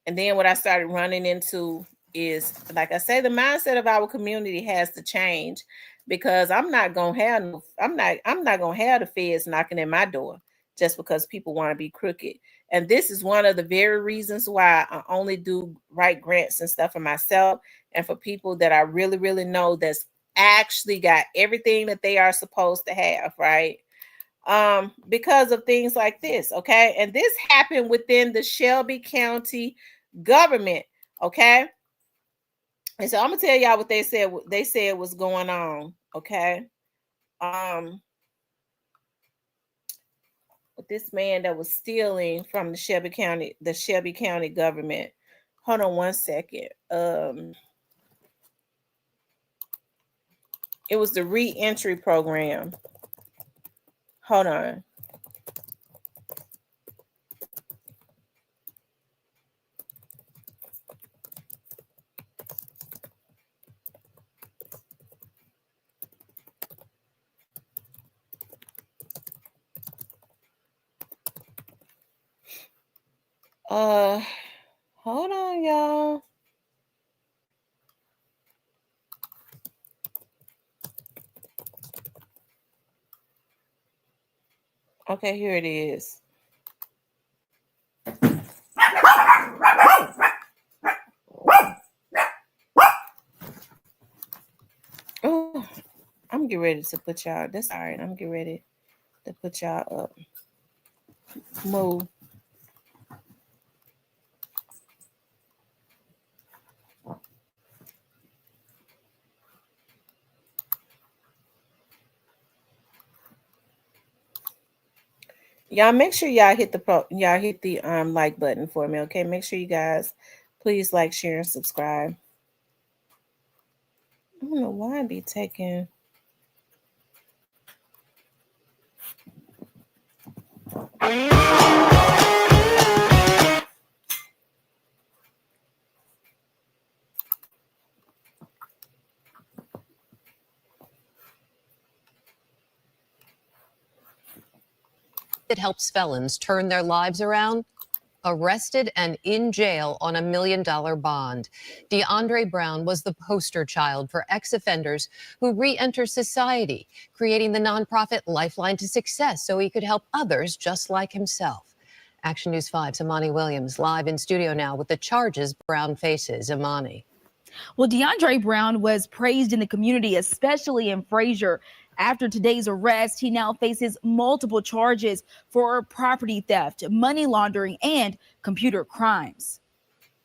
And then what I started running into is, like I say, the mindset of our community has to change, because I'm not gonna have the feds knocking at my door just because people want to be crooked. And this is one of the very reasons why I only do write grants and stuff for myself and for people that I really, really know that's actually got everything that they are supposed to have, right? Because of things like this, okay? And this happened within the Shelby County government, okay? And so I'm gonna tell y'all what they said. They said was going on, okay? With this man that was stealing from the Shelby County government. Hold on one second. It was the re-entry program. Hold on. Hold on, y'all. Okay, here it is. Oh, I'm getting ready to put y'all. That's all right. I'm getting ready to put y'all up. Move. Y'all make sure y'all hit the like button for me, okay? Make sure you guys please like, share, and subscribe. I don't know why I be taking. It helps felons turn their lives around, arrested and in jail on $1 million bond. DeAndre Brown was the poster child for ex-offenders who re-enter society, creating the nonprofit Lifeline to Success so he could help others just like himself. Action News 5's Imani Williams live in studio now with the charges Brown faces. Imani. Well, DeAndre Brown was praised in the community, especially in Frazier. After today's arrest, he now faces multiple charges for property theft, money laundering, and computer crimes.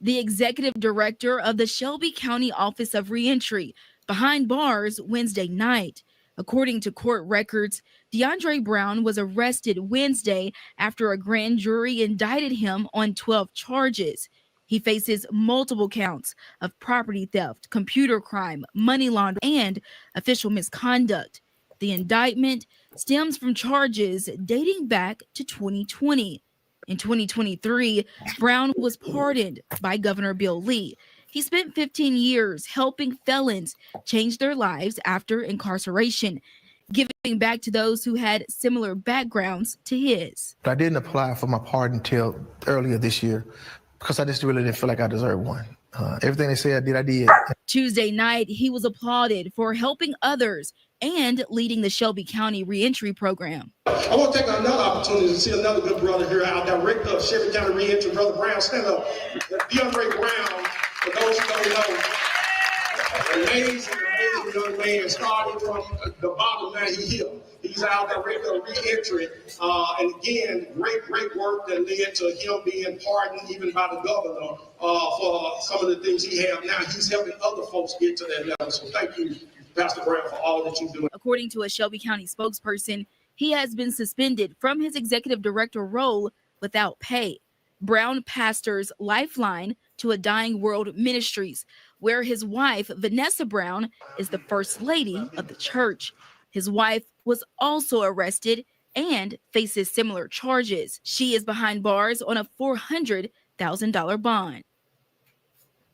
The executive director of the Shelby County Office of Reentry behind bars Wednesday night. According to court records, DeAndre Brown was arrested Wednesday after a grand jury indicted him on 12 charges. He faces multiple counts of property theft, computer crime, money laundering, and official misconduct. The indictment stems from charges dating back to 2020. In 2023, Brown was pardoned by Governor Bill Lee. He spent 15 years helping felons change their lives after incarceration, giving back to those who had similar backgrounds to his. I didn't apply for my pardon until earlier this year because I just really didn't feel like I deserved one. Everything they said I did. Tuesday night, he was applauded for helping others and leading the Shelby County reentry program. I want to take another opportunity to see another good brother here, our director of Shelby County Reentry, Brother Brown. Stand up. DeAndre Brown, for those who don't know, amazing young man, starting from the bottom, now he's here. He's our director of reentry. And again, great work that led to him being pardoned even by the governor for some of the things he has now. He's helping other folks get to that level. So thank you, Pastor Brown, for all that you do. According to a Shelby County spokesperson, he has been suspended from his executive director role without pay. Brown pastors Lifeline to a Dying World Ministries, where his wife, Vanessa Brown, is the first lady of the church. His wife was also arrested and faces similar charges. She is behind bars on a $400,000 bond.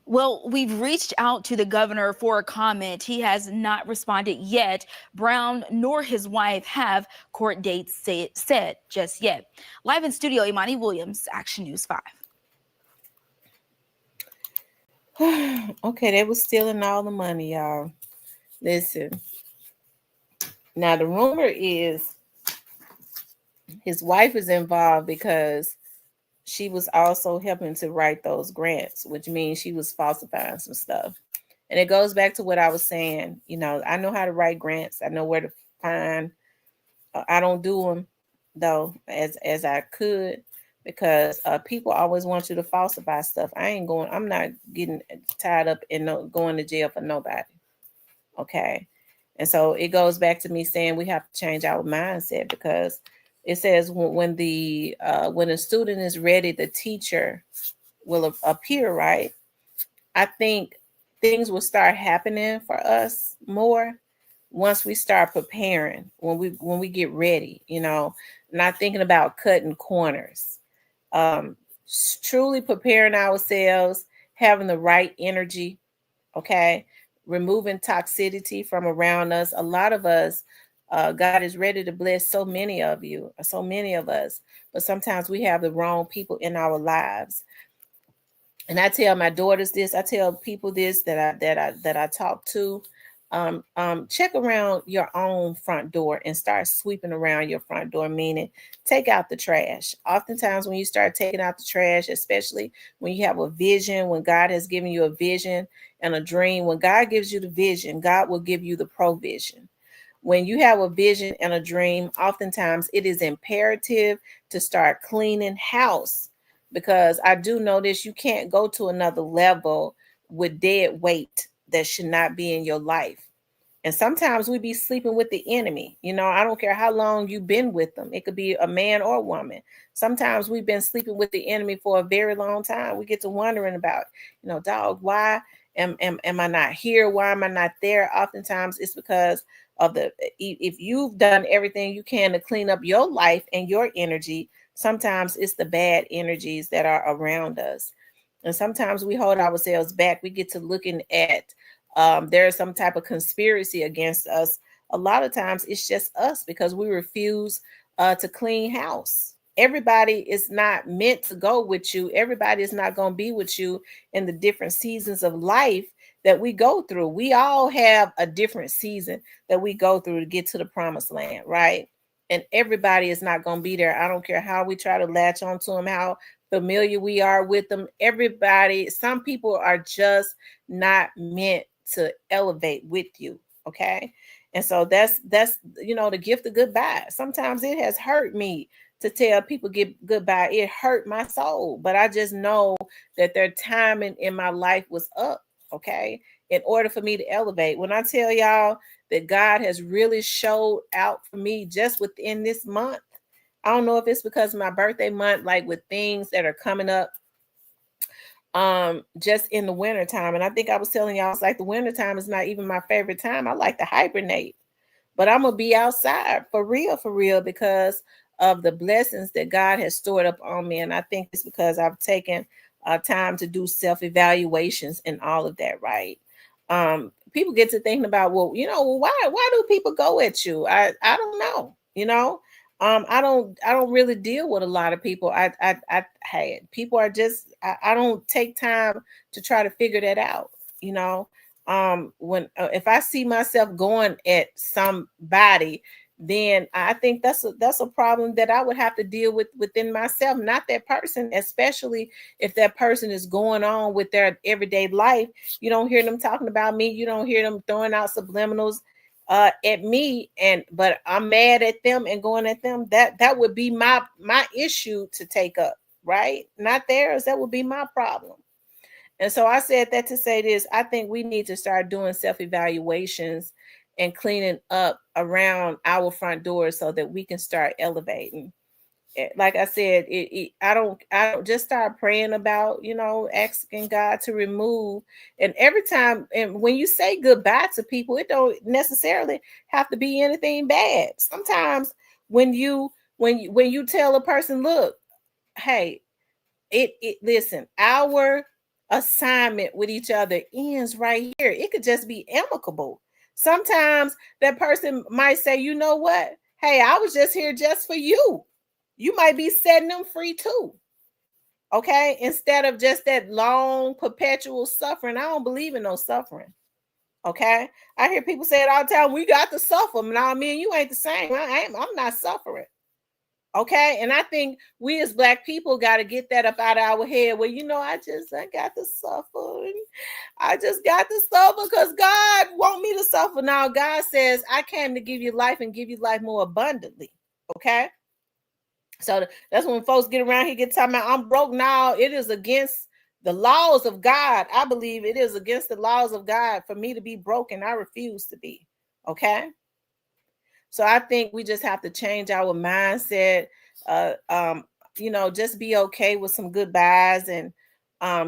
Well, we've reached out to the governor for a comment. He has not responded yet. Brown nor his wife have court dates set just yet. Live in studio, Imani Williams, Action News 5. Okay, they was stealing all the money, y'all. Listen. Now, the rumor is his wife is involved because she was also helping to write those grants, which means she was falsifying some stuff. And it goes back to what I was saying. You know, I know how to write grants. I know where to find. I don't do them though as I could, because people always want you to falsify stuff. I'm not getting tied up in going to jail for nobody. Okay. And so it goes back to me saying we have to change our mindset, because it says when a student is ready, the teacher will appear, right? I think things will start happening for us more once we start preparing, when we get ready, you know, not thinking about cutting corners, truly preparing ourselves, having the right energy, okay, removing toxicity from around us. A lot of us, God is ready to bless so many of us, but sometimes we have the wrong people in our lives. And I tell my daughters this, I tell people this that I talk to. Check around your own front door and start sweeping around your front door, meaning take out the trash. Oftentimes when you start taking out the trash, especially when you have a vision, when God has given you a vision and a dream, when God gives you the vision, God will give you the provision. When you have a vision and a dream, oftentimes it is imperative to start cleaning house, because I do know this, you can't go to another level with dead weight that should not be in your life. And sometimes we be sleeping with the enemy. You know, I don't care how long you've been with them. It could be a man or a woman. Sometimes we've been sleeping with the enemy for a very long time. We get to wondering about, you know, dog, why am I not here? Why am I not there? Oftentimes it's because of if you've done everything you can to clean up your life and your energy, sometimes it's the bad energies that are around us. And sometimes we hold ourselves back. We get to looking at there is some type of conspiracy against us. A lot of times it's just us, because we refuse to clean house. Everybody is not meant to go with you. Everybody is not going to be with you in the different seasons of life that we go through. We all have a different season that we go through to get to the promised land, right? And everybody is not going to be there. I don't care how we try to latch onto them, how familiar we are with them. Everybody, some people are just not meant to elevate with you. Okay. And so that's you know, the gift of goodbye. Sometimes it has hurt me to tell people goodbye. It hurt my soul, but I just know that their timing in my life was up. Okay. In order for me to elevate. When I tell y'all that God has really showed out for me just within this month, I don't know if it's because of my birthday month, like with things that are coming up just in the winter time. And I think I was telling y'all, it's like the winter time is not even my favorite time. I like to hibernate, but I'm gonna be outside for real, because of the blessings that God has stored up on me. And I think it's because I've taken time to do self-evaluations and all of that, right? People get to thinking about, well, you know, why do people go at you? I don't know, you know. I don't really deal with a lot of people. Hey, people are just, I don't take time to try to figure that out, you know. When if I see myself going at somebody, then I think that's a problem that I would have to deal with within myself, not that person, especially if that person is going on with their everyday life. You don't hear them talking about me. You don't hear them throwing out subliminals at me, but I'm mad at them and going at them. That would be my issue to take up, right? Not theirs. That would be my problem. And so I said that to say this. I think we need to start doing self-evaluations and cleaning up around our front doors so that we can start elevating. Like I said, I don't just start praying about, you know, asking God to remove. And every time, and when you say goodbye to people, it don't necessarily have to be anything bad. Sometimes when you tell a person, look, hey, listen, our assignment with each other ends right here. It could just be amicable. Sometimes that person might say, you know what? Hey, I was just here just for you. You might be setting them free too. Okay. Instead of just that long, perpetual suffering. I don't believe in no suffering. Okay. I hear people say it all the time. We got to suffer. Nah, me and you ain't the same. I'm not suffering. Okay. And I think we as Black people got to get that up out of our head where, I got to suffer. I just got to suffer because God want me to suffer. Now God says, I came to give you life and give you life more abundantly. Okay. So that's when folks get around here, get talking about I'm broke now. It is against the laws of God. I believe it is against the laws of God for me to be broken. I refuse to be. Okay. So I think we just have to change our mindset. Just be okay with some goodbyes and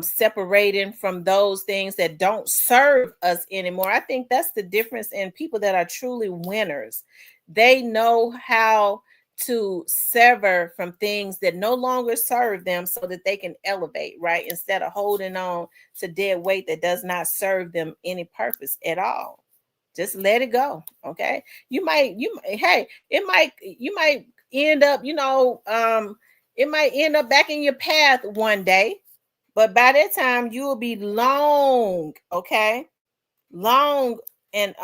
separating from those things that don't serve us anymore. I think that's the difference in people that are truly winners. They know how to sever from things that no longer serve them so that they can elevate, right? Instead of holding on to dead weight that does not serve them any purpose at all. Just let it go. Okay. You might end up, it might end up back in your path one day, but by that time you will be long, okay? Long and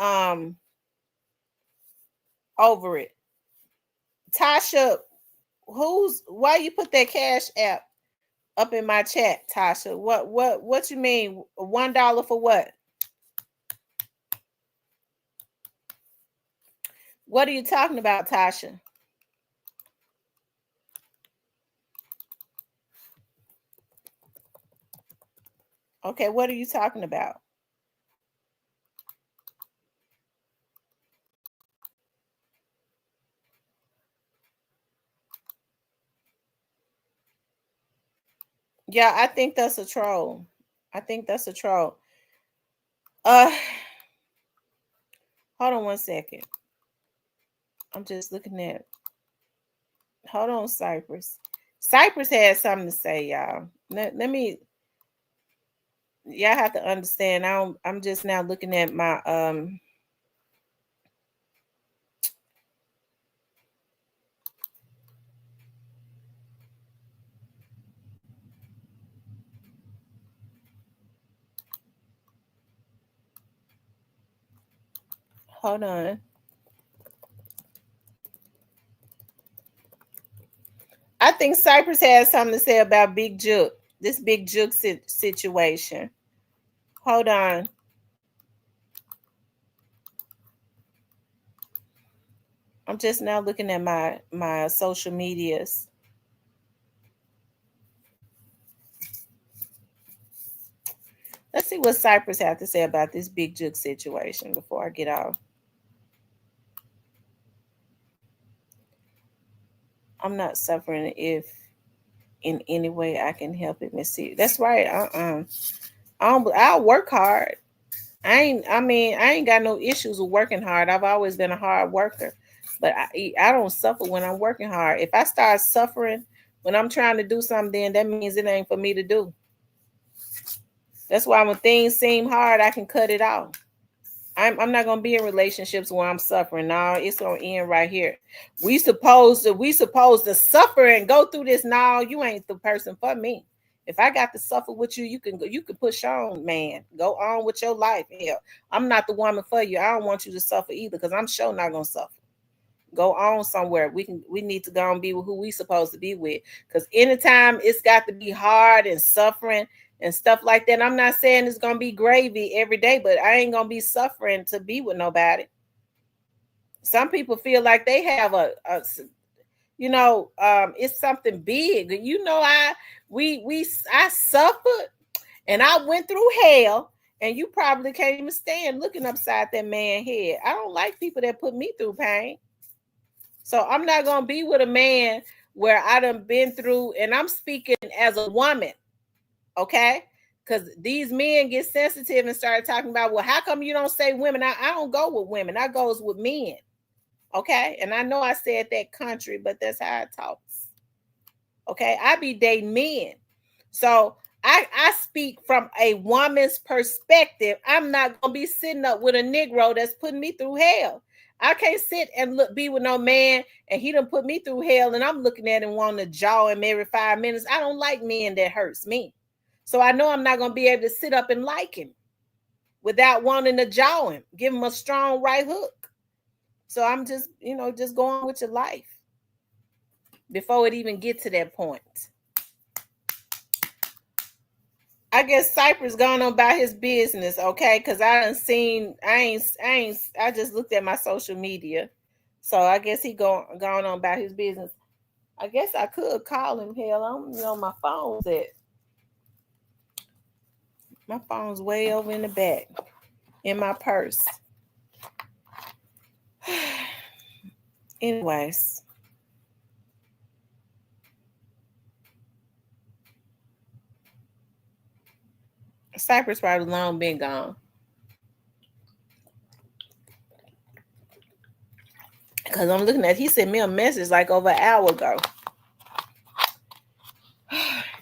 over it. Tasha, why you put that Cash App up in my chat, Tasha? What you mean? $1 for what? What are you talking about, Tasha? Okay, what are you talking about? Yeah, I think that's a troll. Hold on one second. I'm just looking at. Hold on, Cypress. Cypress has something to say, y'all. Let me. Y'all have to understand. I'm just now looking at my Hold on. I think Cypress has something to say about Big Juke. This Big Juke situation. Hold on. I'm just now looking at my social medias. Let's see what Cypress have to say about this Big Juke situation before I get off. I'm not suffering if in any way I can help it, Miss C. That's right. I'll work hard. I ain't got no issues with working hard. I've always been a hard worker, but I don't suffer when I'm working hard. If I start suffering when I'm trying to do something, then that means it ain't for me to do. That's why when things seem hard, I can cut it off. I'm not gonna be in relationships where I'm suffering. No, it's gonna end right here. We supposed to suffer and go through this. No, you ain't the person for me. If I got to suffer with you, you can push on, man. Go on with your life. Hell, I'm not the woman for you. I don't want you to suffer either, because I'm sure not gonna suffer. Go on somewhere. We need to go and be with who we supposed to be with. Because anytime it's got to be hard and suffering and stuff like that, I'm not saying it's gonna be gravy every day, but I ain't gonna be suffering to be with nobody. Some people feel like they have it's something big. I suffered and I went through hell, and you probably can't even stand looking upside that man's head. I don't like people that put me through pain. So I'm not gonna be with a man where I done been through, and I'm speaking as a woman. Okay, because these men get sensitive and start talking about, well, how come you don't say women? I don't go with women. I goes with men. Okay, and I know I said that country, but that's how it talks. Okay, I be dating men, so I speak from a woman's perspective. I'm not gonna be sitting up with a Negro that's putting me through hell. I can't sit and be with no man and he done put me through hell, and I'm looking at him wanting to jaw him every 5 minutes. I don't like men that hurts me. So I know I'm not going to be able to sit up and like him without wanting to jaw him, give him a strong right hook. So I'm just, just going with your life. before it even get to that point. I guess Cypress gone on about his business, okay? Because I just looked at my social media. So I guess he gone on about his business. I guess I could call him. Hell, I don't know my phone's at. My phone's way over in the back in my purse. Anyways. Cypress probably long been gone. Because I'm looking at, he sent me a message like over an hour ago.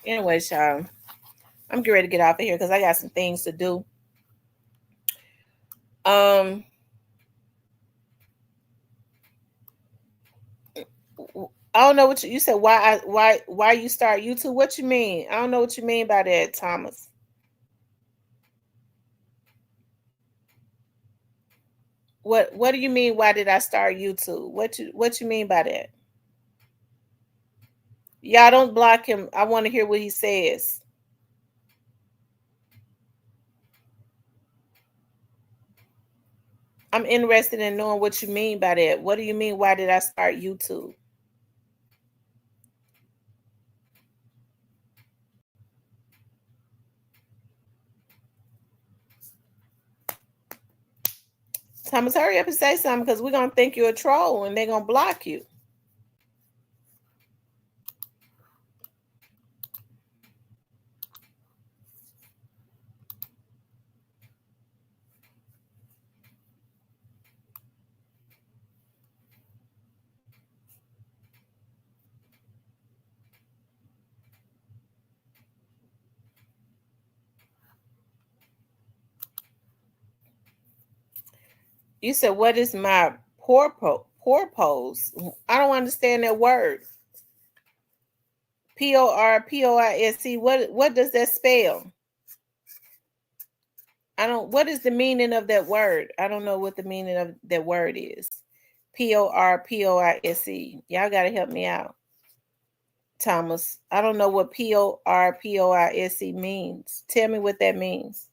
Anyways, y'all, I'm getting ready to get off of here because I got some things to do. I don't know what you said. Why you start YouTube? What you mean? I don't know what you mean by that, Thomas. What do you mean? Why did I start YouTube? What you mean by that? Y'all don't block him. I want to hear what he says. I'm interested in knowing what you mean by that. What do you mean? Why did I start YouTube? Thomas, hurry up and say something because we're going to think you're a troll and they're going to block you. You said, what is my purpose? I don't understand that word. Porpoise. What does that spell? What is the meaning of that word? I don't know what the meaning of that word is. Porpoise. Y'all got to help me out. Thomas, I don't know what porpoise means. Tell me what that means.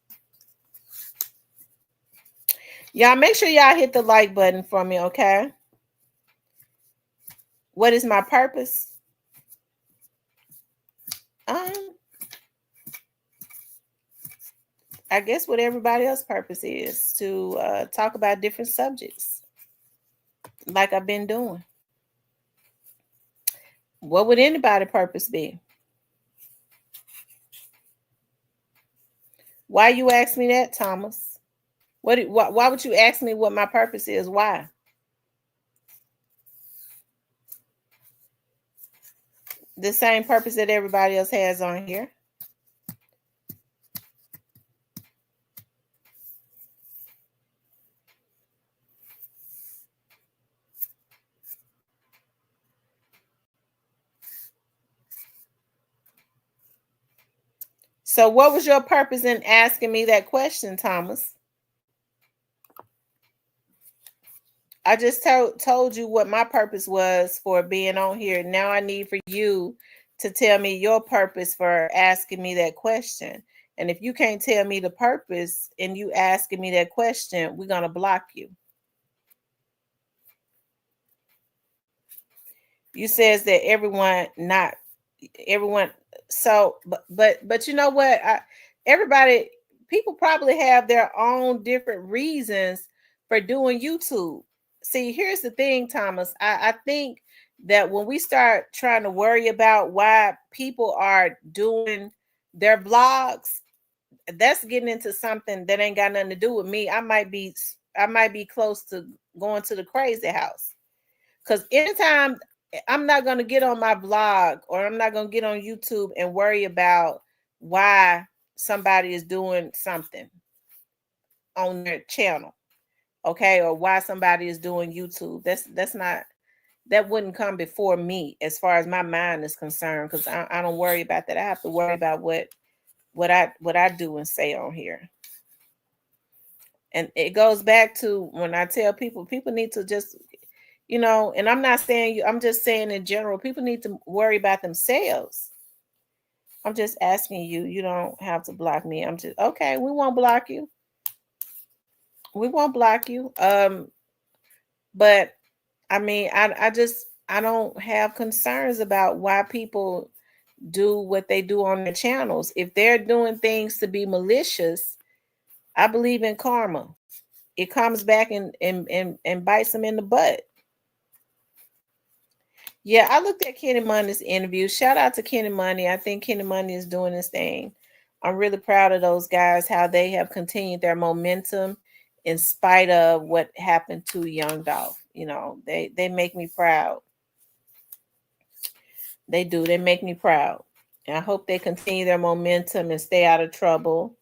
Y'all make sure y'all hit the like button for me, okay? What is my purpose? I guess what everybody else's purpose is to talk about different subjects like I've been doing. What would anybody's purpose be? Why you ask me that, Thomas? Why would you ask me what my purpose is? Why? The same purpose that everybody else has on here. So what was your purpose in asking me that question, Thomas? I just told you what my purpose was for being on here. Now I need for you to tell me your purpose for asking me that question. And if you can't tell me the purpose and you asking me that question, we're going to block you. You says that everyone. So, but you know what? People probably have their own different reasons for doing YouTube. See, here's the thing, Thomas. I think that when we start trying to worry about why people are doing their blogs, that's getting into something that ain't got nothing to do with me. I might be close to going to the crazy house. Because anytime I'm not going to get on my blog or I'm not going to get on YouTube and worry about why somebody is doing something on their channel. Okay, or why somebody is doing YouTube. That wouldn't come before me as far as my mind is concerned, because I don't worry about that. I have to worry about what I do and say on here. And it goes back to when I tell people need to just You know, and I'm not saying you, I'm just saying in general, people need to worry about themselves. I'm just asking you. You don't have to block me. I'm just okay. We won't block you. We won't block you. But I mean, I don't have concerns about why people do what they do on their channels. If they're doing things to be malicious, I believe in karma. It comes back and bites them in the butt. Yeah, I looked at Kenny Money's interview. Shout out to Kenny Money. I think Kenny Money is doing his thing. I'm really proud of those guys, how they have continued their momentum in spite of what happened to Young Dolph. You know, they make me proud. They do. They make me proud. And I hope they continue their momentum and stay out of trouble.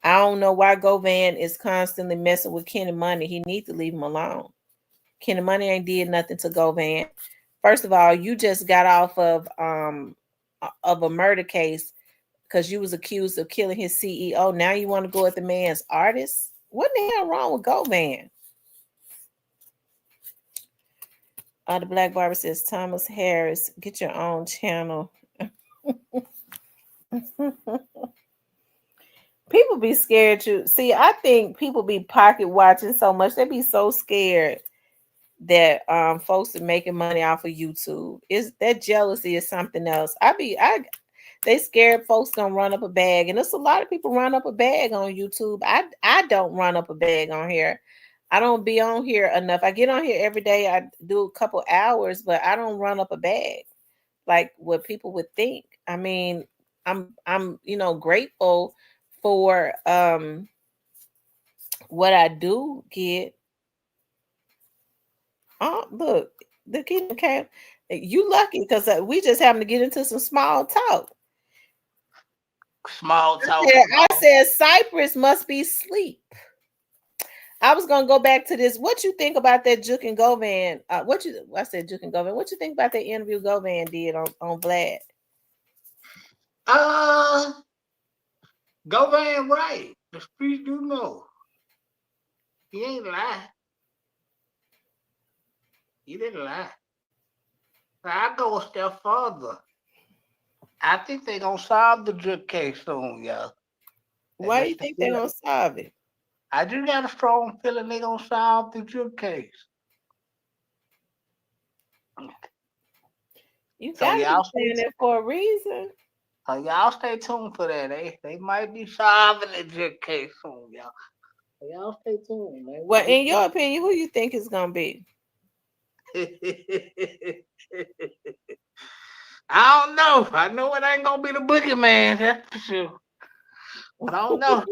I don't know why Govan is constantly messing with Kenny Money. He needs to leave him alone. Kenny Money ain't did nothing to Govan. First of all, you just got off of a murder case because you was accused of killing his CEO. Now you want to go at the man's artist? What the hell wrong with Govan? The Black Barber says, Thomas Harris, get your own channel. People be scared to see. I think people be pocket watching so much. They be so scared that folks are making money off of YouTube. Is that jealousy is something else. They scared folks gonna run up a bag, and there's a lot of people run up a bag on YouTube. I don't run up a bag on here. I don't be on here enough. I get on here every day. I do a couple hours, but I don't run up a bag like what people would think. I mean, I'm grateful for what I do get. Oh, look, the kid came. You lucky because we just happened to get into some small talk. Small talk. I said Cypress must be asleep. I was gonna go back to this. What you think about that Juke and Govan? I said Juke and Govan. What you think about that interview Govan did on Vlad? Govan right. The streets do know. He ain't lie. He didn't lie. I go a step further. I think they're gonna solve the drug case soon, y'all. Why do you think they're gonna solve it? I just got a strong feeling they're gonna solve the drug case. You gotta be saying that for a reason. So y'all stay tuned for that. They might be solving the drug case soon, y'all. So y'all stay tuned, man. Well, in your opinion, who you think is gonna be? I don't know. I know it ain't gonna be the boogeyman, that's for sure. But I don't know.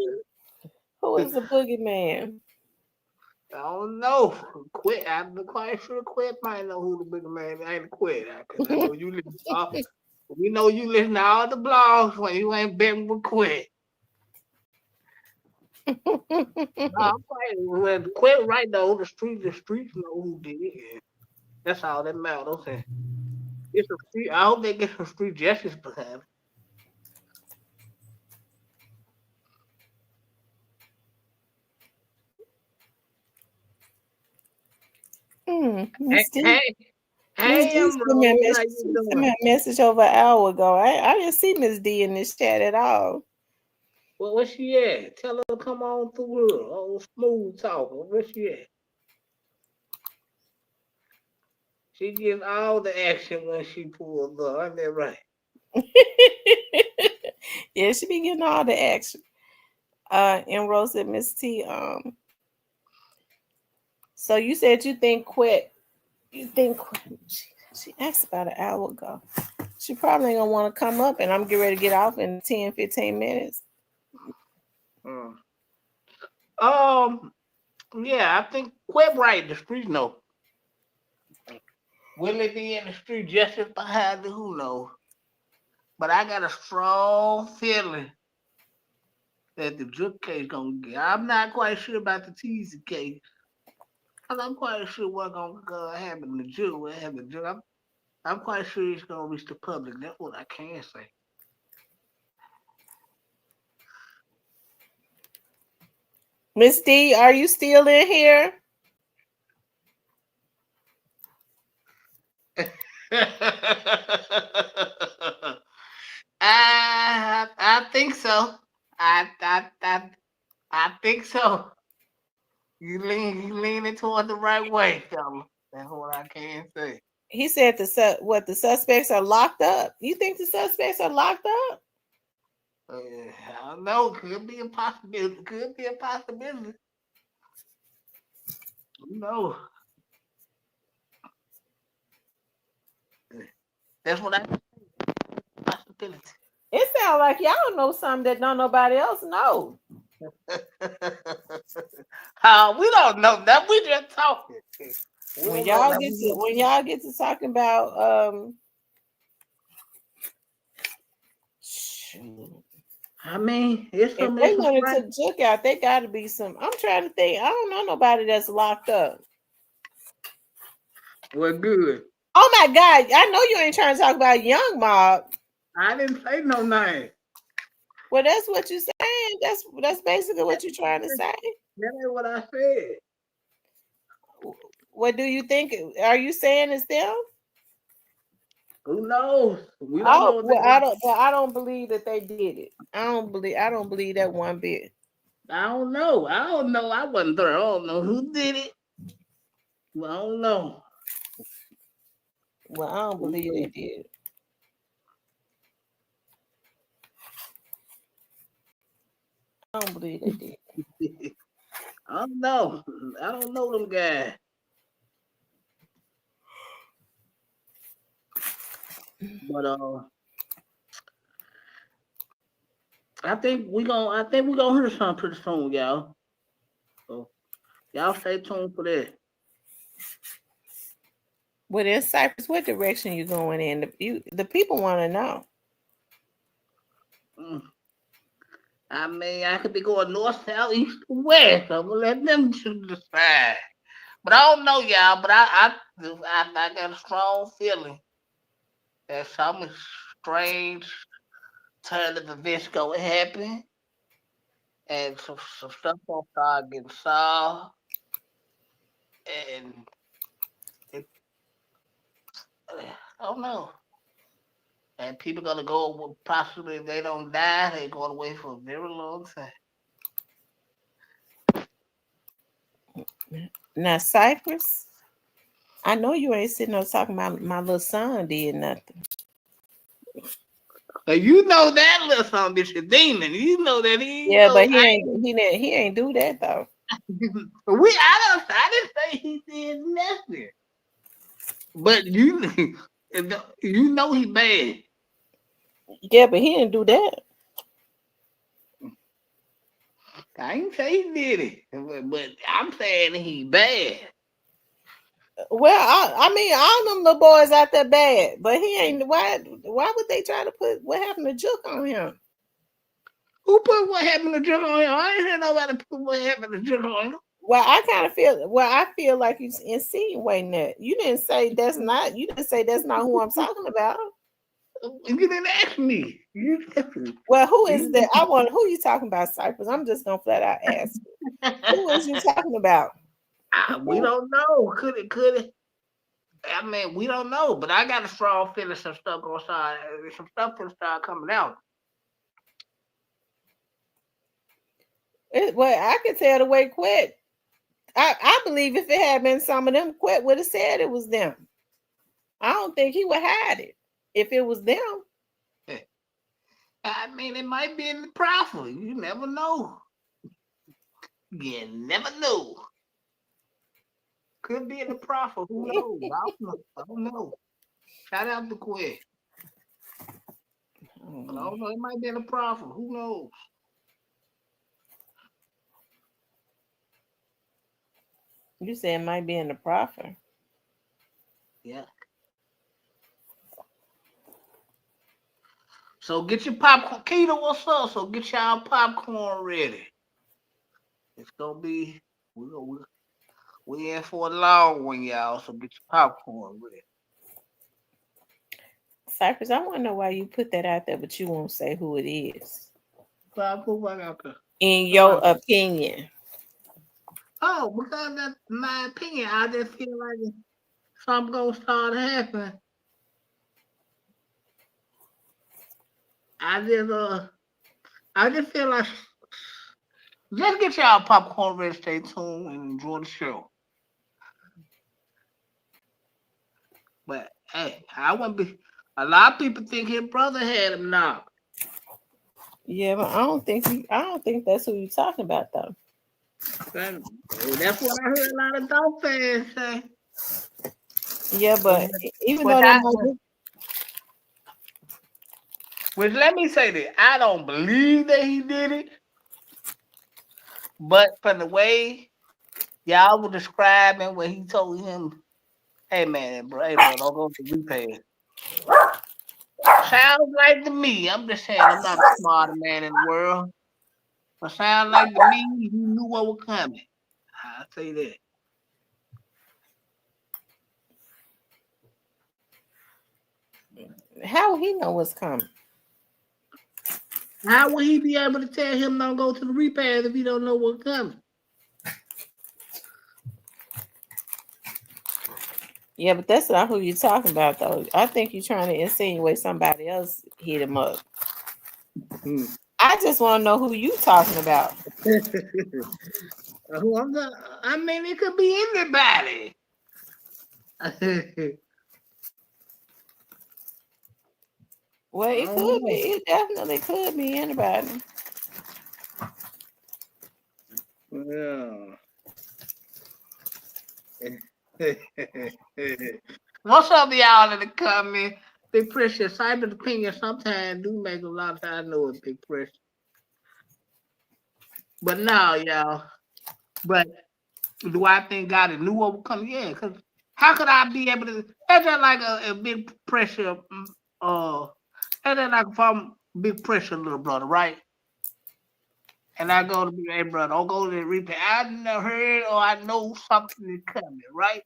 Who is the boogeyman? I don't know. Quit. I'm quite sure Quit might know who the boogeyman ain't. Quit. Because I know you listen. We know you listen to all the blogs when you ain't betting with Quit. No, I'm quite Quit right though. The streets know who did it. That's all that matters. It's a street. I hope they get some street justice behind it. Hey, sent me a message over an hour ago. I didn't see Miss D in this chat at all. Well, where she at? Tell her to come on through her. Oh, smooth talker. Where she at? She gives all the action when she pulls up. Ain't that right? Yeah, she be getting all the action. Enrolls at Miss T. So you said you think Quit. You think she asked about an hour ago. She probably ain't gonna want to come up, and I'm getting ready to get off in 10, 15 minutes. Yeah, I think Quit right. The streets know. Will it be in the street justice behind it? Who knows? But I got a strong feeling that the drug case gonna get. I'm not quite sure about the Teasy case. I'm quite sure what's gonna happen in the drug. What happened? I'm quite sure it's gonna reach the public. That's what I can say. Miss D, are you still in here? I think so. I think so. You leaning toward the right way, fella. That's what I can say. He said the suspects are locked up. You think the suspects are locked up? I don't know. Could be a possibility. Could be a possibility. No. That's what I possibility. It sounds like y'all know something that don't nobody else know. We don't know that. We just talking. When y'all get to talking about I mean, it's if they wanted to look out, they got to be some. I'm trying to think. I don't know nobody that's locked up. Well, good. Oh my God! I know you ain't trying to talk about Young Mob. I didn't say no name. Well, that's what you're saying. That's basically what you're trying to say. That ain't what I said. What do you think? Are you saying it's them? Who knows? We don't know. Well, I don't believe that they did it. I don't believe that one bit. I don't know. I wasn't there. I don't know who did it. Well, I don't know. Well, I don't believe they did. I don't believe they did. I don't know. I don't know them guys. But I think we're gonna hear something pretty soon, y'all. So y'all stay tuned for that. Well, then, Cypress, what direction you going in? The people want to know. I mean, I could be going north, south, east, west. I'm gonna let them decide. But I don't know, y'all. But I got a strong feeling that something strange turn of events gonna happen, and some stuff gonna start getting solved, and I don't know. And people gonna go possibly if they don't die, they going away for a very long time. Now, Cypress, I know you ain't sitting there talking about my little son did nothing. You know that little son bitch a demon. You know that he. Yeah, but he ain't do that though. I didn't say he did nothing. But you know he bad. Yeah, but he didn't do that. I ain't say he did it, but I'm saying he bad. Well, I mean, all them little boys out there bad, but he ain't. Why would they try to put what happened to Juke on him? Who put what happened to Juke on him? I ain't hear nobody put what happened to Juke on him. Well, I feel like you insinuating that. You didn't say that's not. You didn't say that's not who I'm talking about. You didn't ask me. Well, who is that? Who you talking about, Cypress? I'm just gonna flat out ask you. Who is you talking about? We don't know. Could it? I mean, we don't know. But I got a strong feeling some stuff gonna start. Some stuff gonna start coming out. Well, I can tell the way Quet. I believe if it had been some of them, Quet would have said it was them. I don't think he would hide it if it was them. I mean, it might be in the profile. You never know. You never know. Could be in the profile. Who knows? I don't know. Shout out to Quet. I don't know. It might be in the profile. Who knows? You said it might be in the proffer. Yeah. So get your popcorn. Keto, what's up? So get y'all popcorn ready. It's gonna be we in for a long one, y'all. So get your popcorn ready. Cypress, I want to know why you put that out there, but you won't say who it is. I put what out there? In your opinion. Oh, because that's my opinion. I just feel like something gonna start happening. I just feel like just get y'all popcorn ready, stay tuned, and enjoy the show. But hey, I wouldn't be. A lot of people think his brother had him now. Yeah, but I don't think that's who you're talking about though. That's what I heard a lot of dog fans say. Yeah, but even But though which let me say this, I don't believe that he did it, but from the way y'all were describing when he told him, hey bro, don't go to repair. Sounds like to me, I'm just saying, I'm not the smartest man in the world, but sounds like to me, he knew what was coming. I'll say that. how would he know what's coming? How would he be able to tell him don't go to the repairs if he don't know what's coming? Yeah, but that's not who you're talking about, though. I think you're trying to insinuate somebody else hit him up. I just want to know who you talking about. I mean, it could be anybody. Well, it could be. It definitely could be anybody. Yeah. What's up, y'all in the comments? Big Pressure, cyber opinion sometimes do make a lot of time. I know it's Big Pressure. But now, y'all. But do I think God knew what would come? Yeah, because how could I be able to? That's just like a Big Pressure. That's just like from Big Pressure, little brother, right? And I go to be, hey, brother, don't go to the repair. I never heard or I know something is coming, right?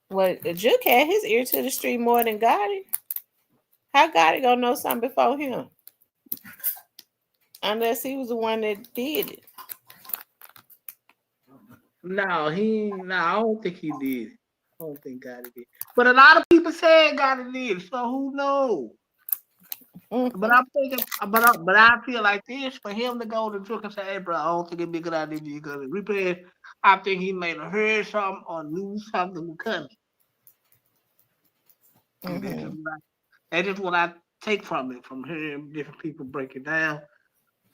Well, Juke had his ear to the street more than Gotti. How Gotti gonna know something before him? Unless he was the one that did it. No, I don't think he did. I don't think Gotti did. But a lot of people said Gotti did, so who knows? But I'm thinking, but I feel like this for him to go to Juke and say, hey, bro, I don't think it'd be a good idea to go to repair. I think he may have heard something or knew something was coming. That's just what I take from it, from hearing different people break it down.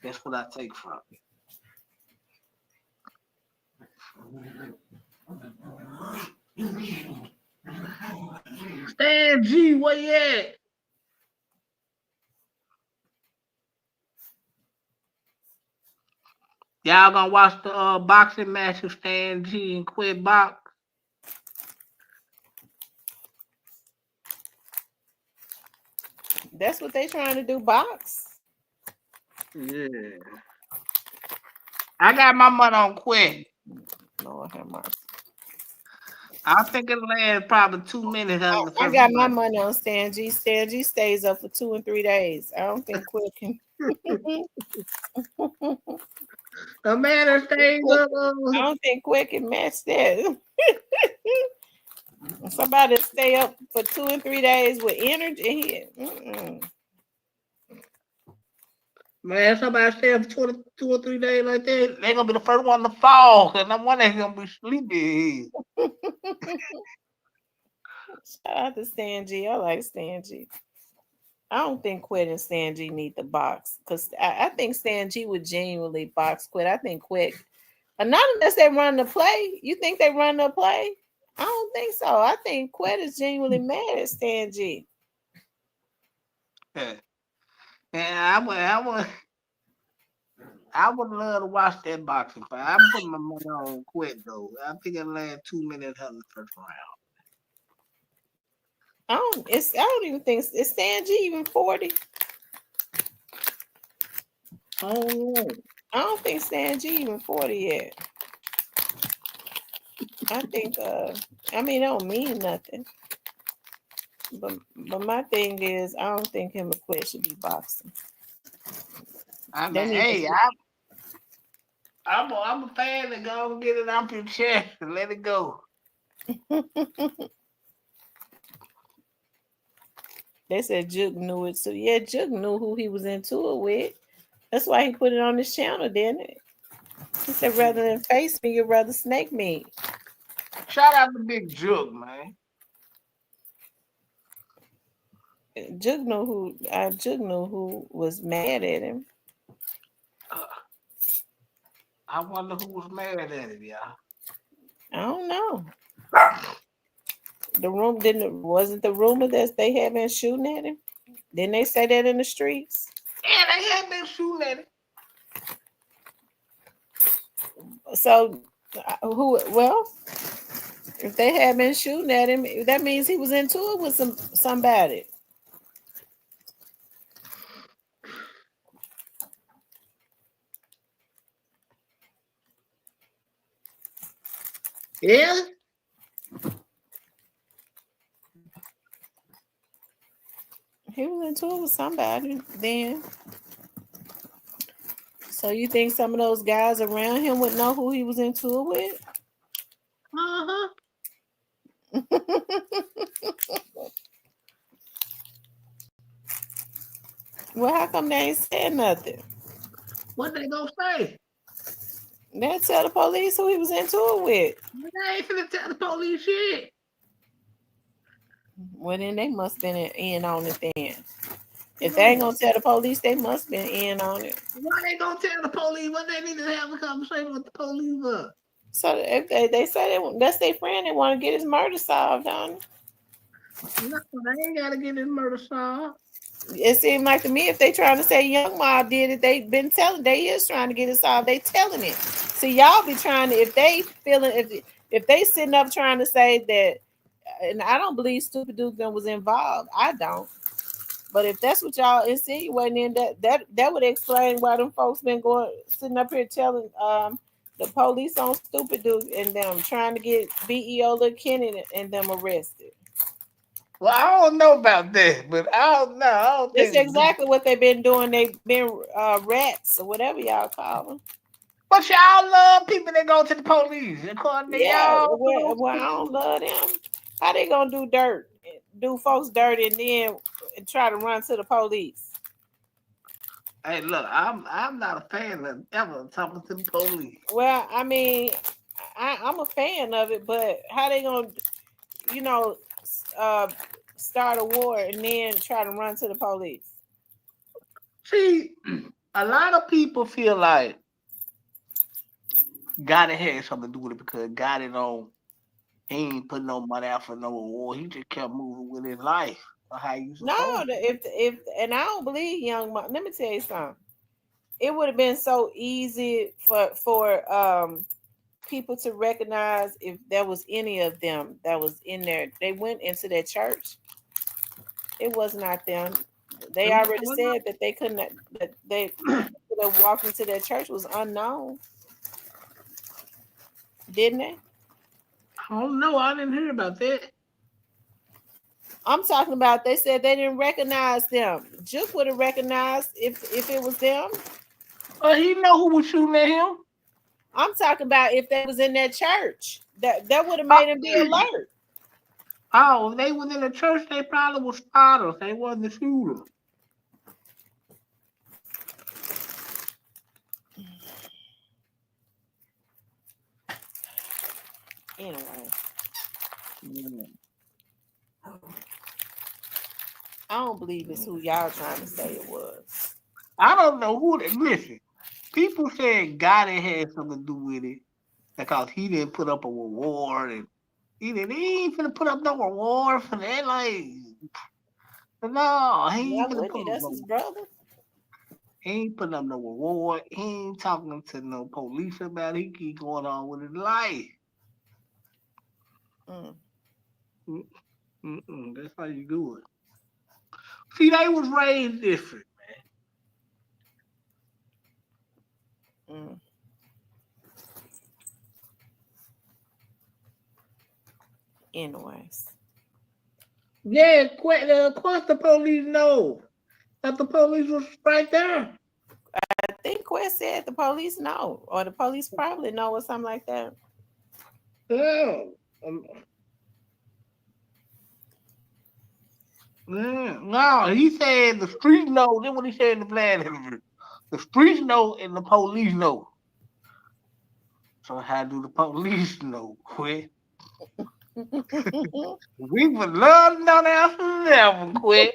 That's what I take from it. Stan G, where you at? Y'all gonna watch the boxing match of Stan G and Quit Box? That's what they trying to do, box? Yeah. I got my money on Quit. Lord have mercy. I think it'll last probably 2 minutes. I got my money on Stan G. Stan G stays up for 2 and 3 days. I don't think Quit can. The man that stays up. I don't think Quit can match that. Somebody stay up for 2 and 3 days with energy. Man, somebody stay up for 2 or 3 days like that, they're gonna be the first one to fall, because I'm one that's gonna be sleepy. Shout out to Stan G. I like Stan G. I don't think Quit and Stan G need the box, because I think Stan G would genuinely box Quit. I think Quit, not unless they run the play. You think they run the play? I don't think so. I think Quit is genuinely mad at Stan G. Yeah, I would love to watch that boxing fight. I'm putting my money on Quit though. I think it'll last 2 minutes in the first round. I don't even think is Stan G even 40. Oh, I don't think Stan G even 40 yet. I think I mean it don't mean nothing. But my thing is I don't think him and Quit should be boxing. I mean, hey, I'm a fan to go and get it off your chest and let it go. They said Juke knew it too. Yeah, Juke knew who he was into it with. That's why he put it on his channel, didn't it? He said, rather than face me, you'd rather snake me. Shout out to Big Jug, man. Juke knew who was mad at him. I wonder who was mad at him, y'all. I don't know. The room wasn't the rumor that they had been shooting at him? Didn't they say that in the streets? Yeah, they had been shooting at him. So if they had been shooting at him, that means he was into it with somebody. Yeah. He was into it with somebody then. So you think some of those guys around him would know who he was into it with? Uh-huh. Well, how come they ain't said nothing? What they gonna say? They'll tell the police who he was into it with. They ain't finna tell the police shit. Well, then they must been in on it then. If they ain't gonna tell the police, they must been in on it. Why they gonna tell the police? What they need to have a conversation with the police about? So if they say that's their friend, they want to get his murder solved on it. No, they ain't gotta get his murder solved. It seemed like to me if they trying to say Young Ma did it, they been telling they is trying to get it solved. They telling it. See, y'all be trying to if they feeling if they sitting up trying to say that, and I don't believe Stupid Duke was involved. I don't. But if that's what y'all insinuating, then that would explain why them folks been sitting up here telling the police on Stupid Duke and them trying to get BEO Lil Kenny and them arrested. Well, I don't know about that, but I don't know. I don't That's think exactly what they've been doing. They've been rats or whatever y'all call them. But y'all love people that go to the police. According to y'all. Well, I don't love them. How they gonna do folks dirty and then try to run to the police? Hey, look, I'm not a fan of ever talking to the police. Well, I mean, I'm a fan of it, but how they gonna, start a war and then try to run to the police? See, a lot of people feel like God had something to do with it because God he ain't put no money out for no war. He just kept moving with his life. How you supposed if and I don't believe Young Ma. Let me tell you something. It would have been so easy for people to recognize if there was any of them that was in there. They went into their church. It was not them. They already said that they couldn't. That they could have walked into their church was unknown, didn't they? I don't know. I didn't hear about that. I'm talking about. They said they didn't recognize them. Juke would have recognized if it was them. He know who was shooting at him. I'm talking about if they was in that church. That would have made him be alert. Oh, if they was in the church, they probably was spotters. They wasn't the shooter. Anyway. I don't believe it's who y'all trying to say it was. I don't know who they listen. People said God had something to do with it because he didn't put up a reward and he ain't finna put up no reward for that. Like, no, he ain't finna put up that's his brother. He ain't putting up no reward. He ain't talking to no police about it. He keep going on with his life. That's how you do it. See, they was raised different, man. Anyways. Yeah, of course the police know that the police was right there. I think Quest said the police know, or the police probably know, or something like that. Yeah. No, he said the streets know. Then what he said in the plan interview. The streets know and the police know. So how do the police know, Quit? We would love to know the answer to that one, Quit.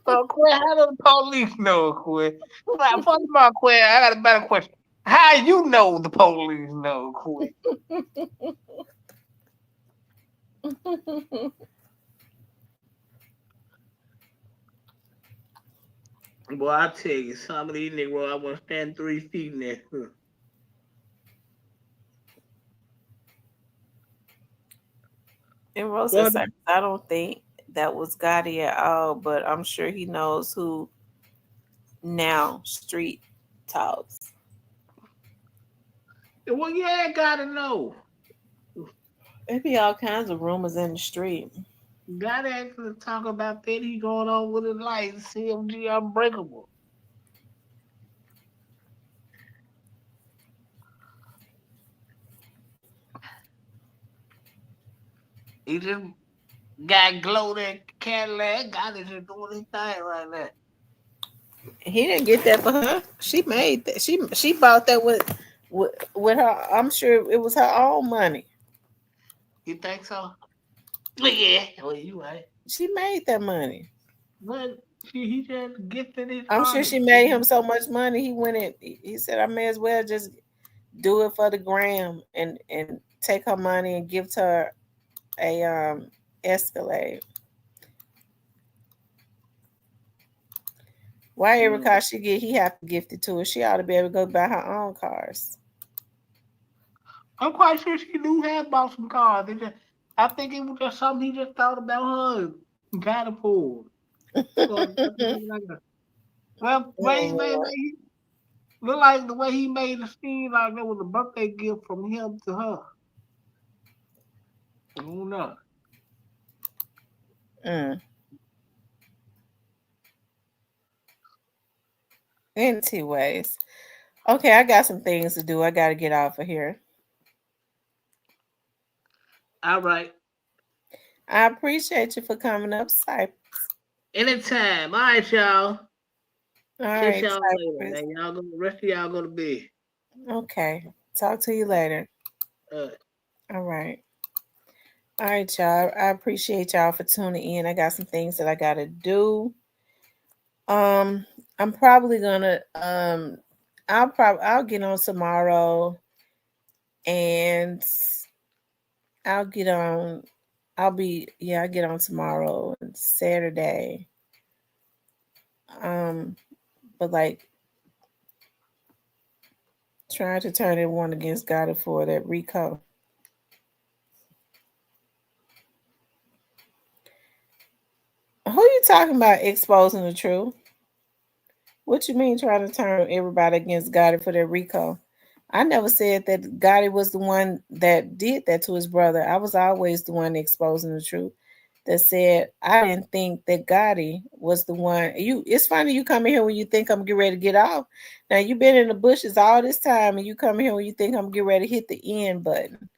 So, Quit, how do the police know, Quit? Like, first of all, Quit, I got a better question. How you know the police know, Quit? Boy, I tell you, some of these niggas, I want to stand 3 feet in there. And Rosa Well, said, I don't think that was Gotti at all, but I'm sure he knows who now street talks. well, yeah, gotta know. There be all kinds of rumors in the street. Gotta actually talk about that. He going on with his life. CMG Unbreakable. He just got glow that Cadillac. Got it just doing his thing right now. He didn't get that for her. She made that. She bought that with her. I'm sure it was her own money. You think so? Yeah. Well, you right. She made that money. But he just gifted his I'm sure artist. she made him so much money. He went in. He said, "I may as well just do it for the gram and take her money and give her a Escalade." Why every car she get, he have to gift it to her? She ought to be able to go buy her own cars. I'm quite sure she do have bought some cars. I think it was just something he just thought about her and got it for. So, well, look like the way he made it seem like it was a birthday gift from him to her. I don't know. Anyways, okay, I got some things to do. I got to get off of here. All right. I appreciate you for coming up, Cypress. Anytime. All right, y'all. All right, y'all Cypress. later. Man. Y'all go. The rest of y'all go to bed. Okay. Talk to you later. All right. All right, y'all. I appreciate y'all for tuning in. I got some things that I gotta do. I'm probably gonna I'll get on tomorrow and I'll get on I'll get on tomorrow and Saturday. But like trying to turn everyone against God for that Rico. Who you talking about exposing the truth? What you mean trying to turn everybody against Gotti for that Rico? I never said that Gotti was the one that did that to his brother. I was always the one exposing the truth. That said, I didn't think that Gotti was the one. It's funny you come in here when you think I'm getting ready to get off. Now you've been in the bushes all this time, and you come here when you think I'm getting ready to hit the end button.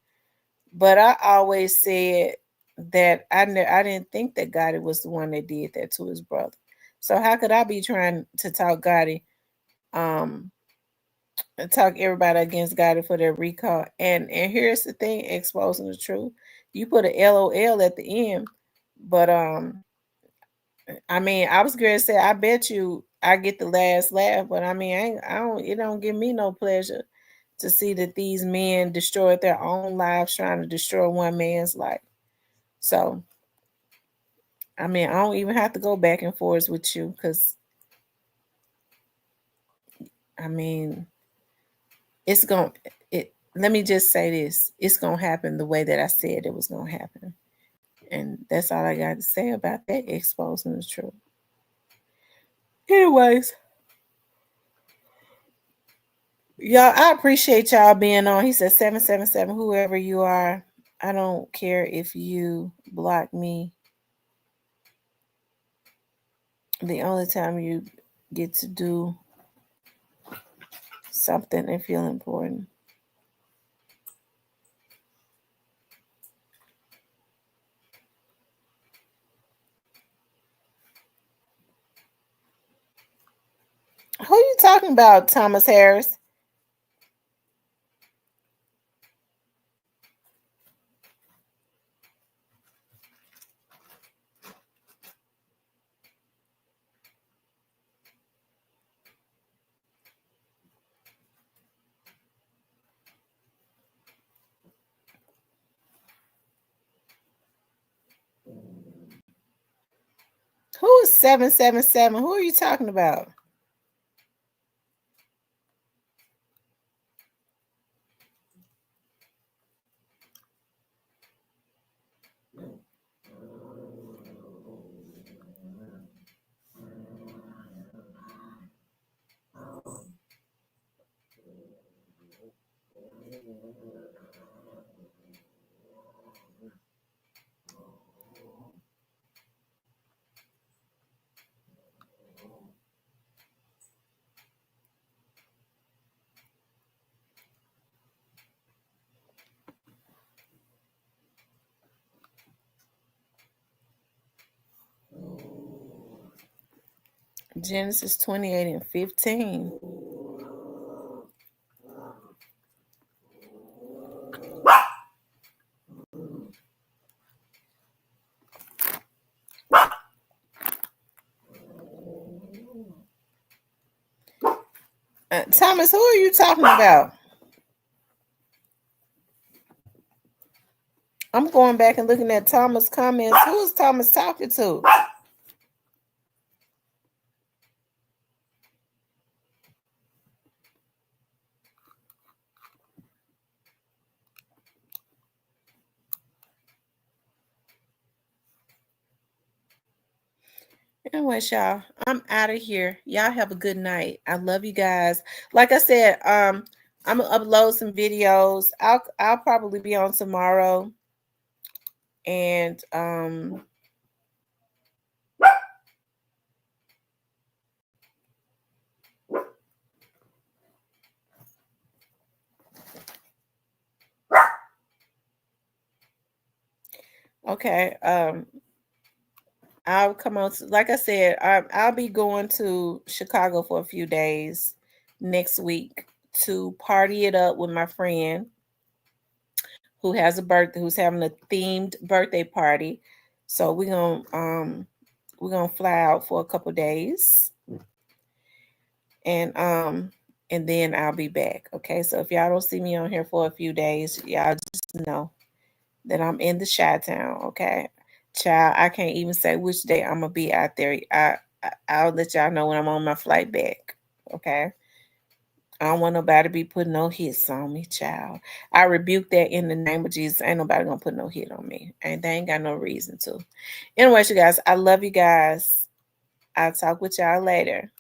But I always said that I didn't think that Gotti was the one that did that to his brother. So how could I be trying to talk Gotti, talk everybody against Gotti for their recall? And here's the thing, exposing the truth. You put a LOL at the end, but I mean, I was going to say, I bet you I get the last laugh, but I mean, it don't give me no pleasure to see that these men destroyed their own lives trying to destroy one man's life. So, I mean, I don't even have to go back and forth with you because, I mean, let me just say this. It's going to happen the way that I said it was going to happen. And that's all I got to say about that, exposing the truth. Anyways, y'all, I appreciate y'all being on. He said 777, whoever you are. I don't care if you block me. The only time you get to do something and feel important. Who are you talking about, Thomas Harris? Who is 777? Who are you talking about? Genesis 28 and 15. Thomas, who are you talking about? I'm going back and looking at Thomas' comments. Who is Thomas talking to? Anyway, y'all, I'm out of here. Y'all have a good night. I love you guys. Like I said, I'm gonna upload some videos. I'll probably be on tomorrow. And okay, I'll come on. Like I said, I'll be going to Chicago for a few days next week to party it up with my friend who has a birthday, who's having a themed birthday party. So we're gonna fly out for a couple days, and then I'll be back. Okay, so if y'all don't see me on here for a few days, y'all just know that I'm in the Chi-Town. Okay. Child, I can't even say which day I'm gonna be out there. I'll let y'all know when I'm on my flight back. Okay. I don't want nobody to be putting no hits on me, child. I rebuke that in the name of Jesus. Ain't nobody gonna put no hit on me. And they ain't got no reason to. Anyways, you guys, I love you guys. I'll talk with y'all later.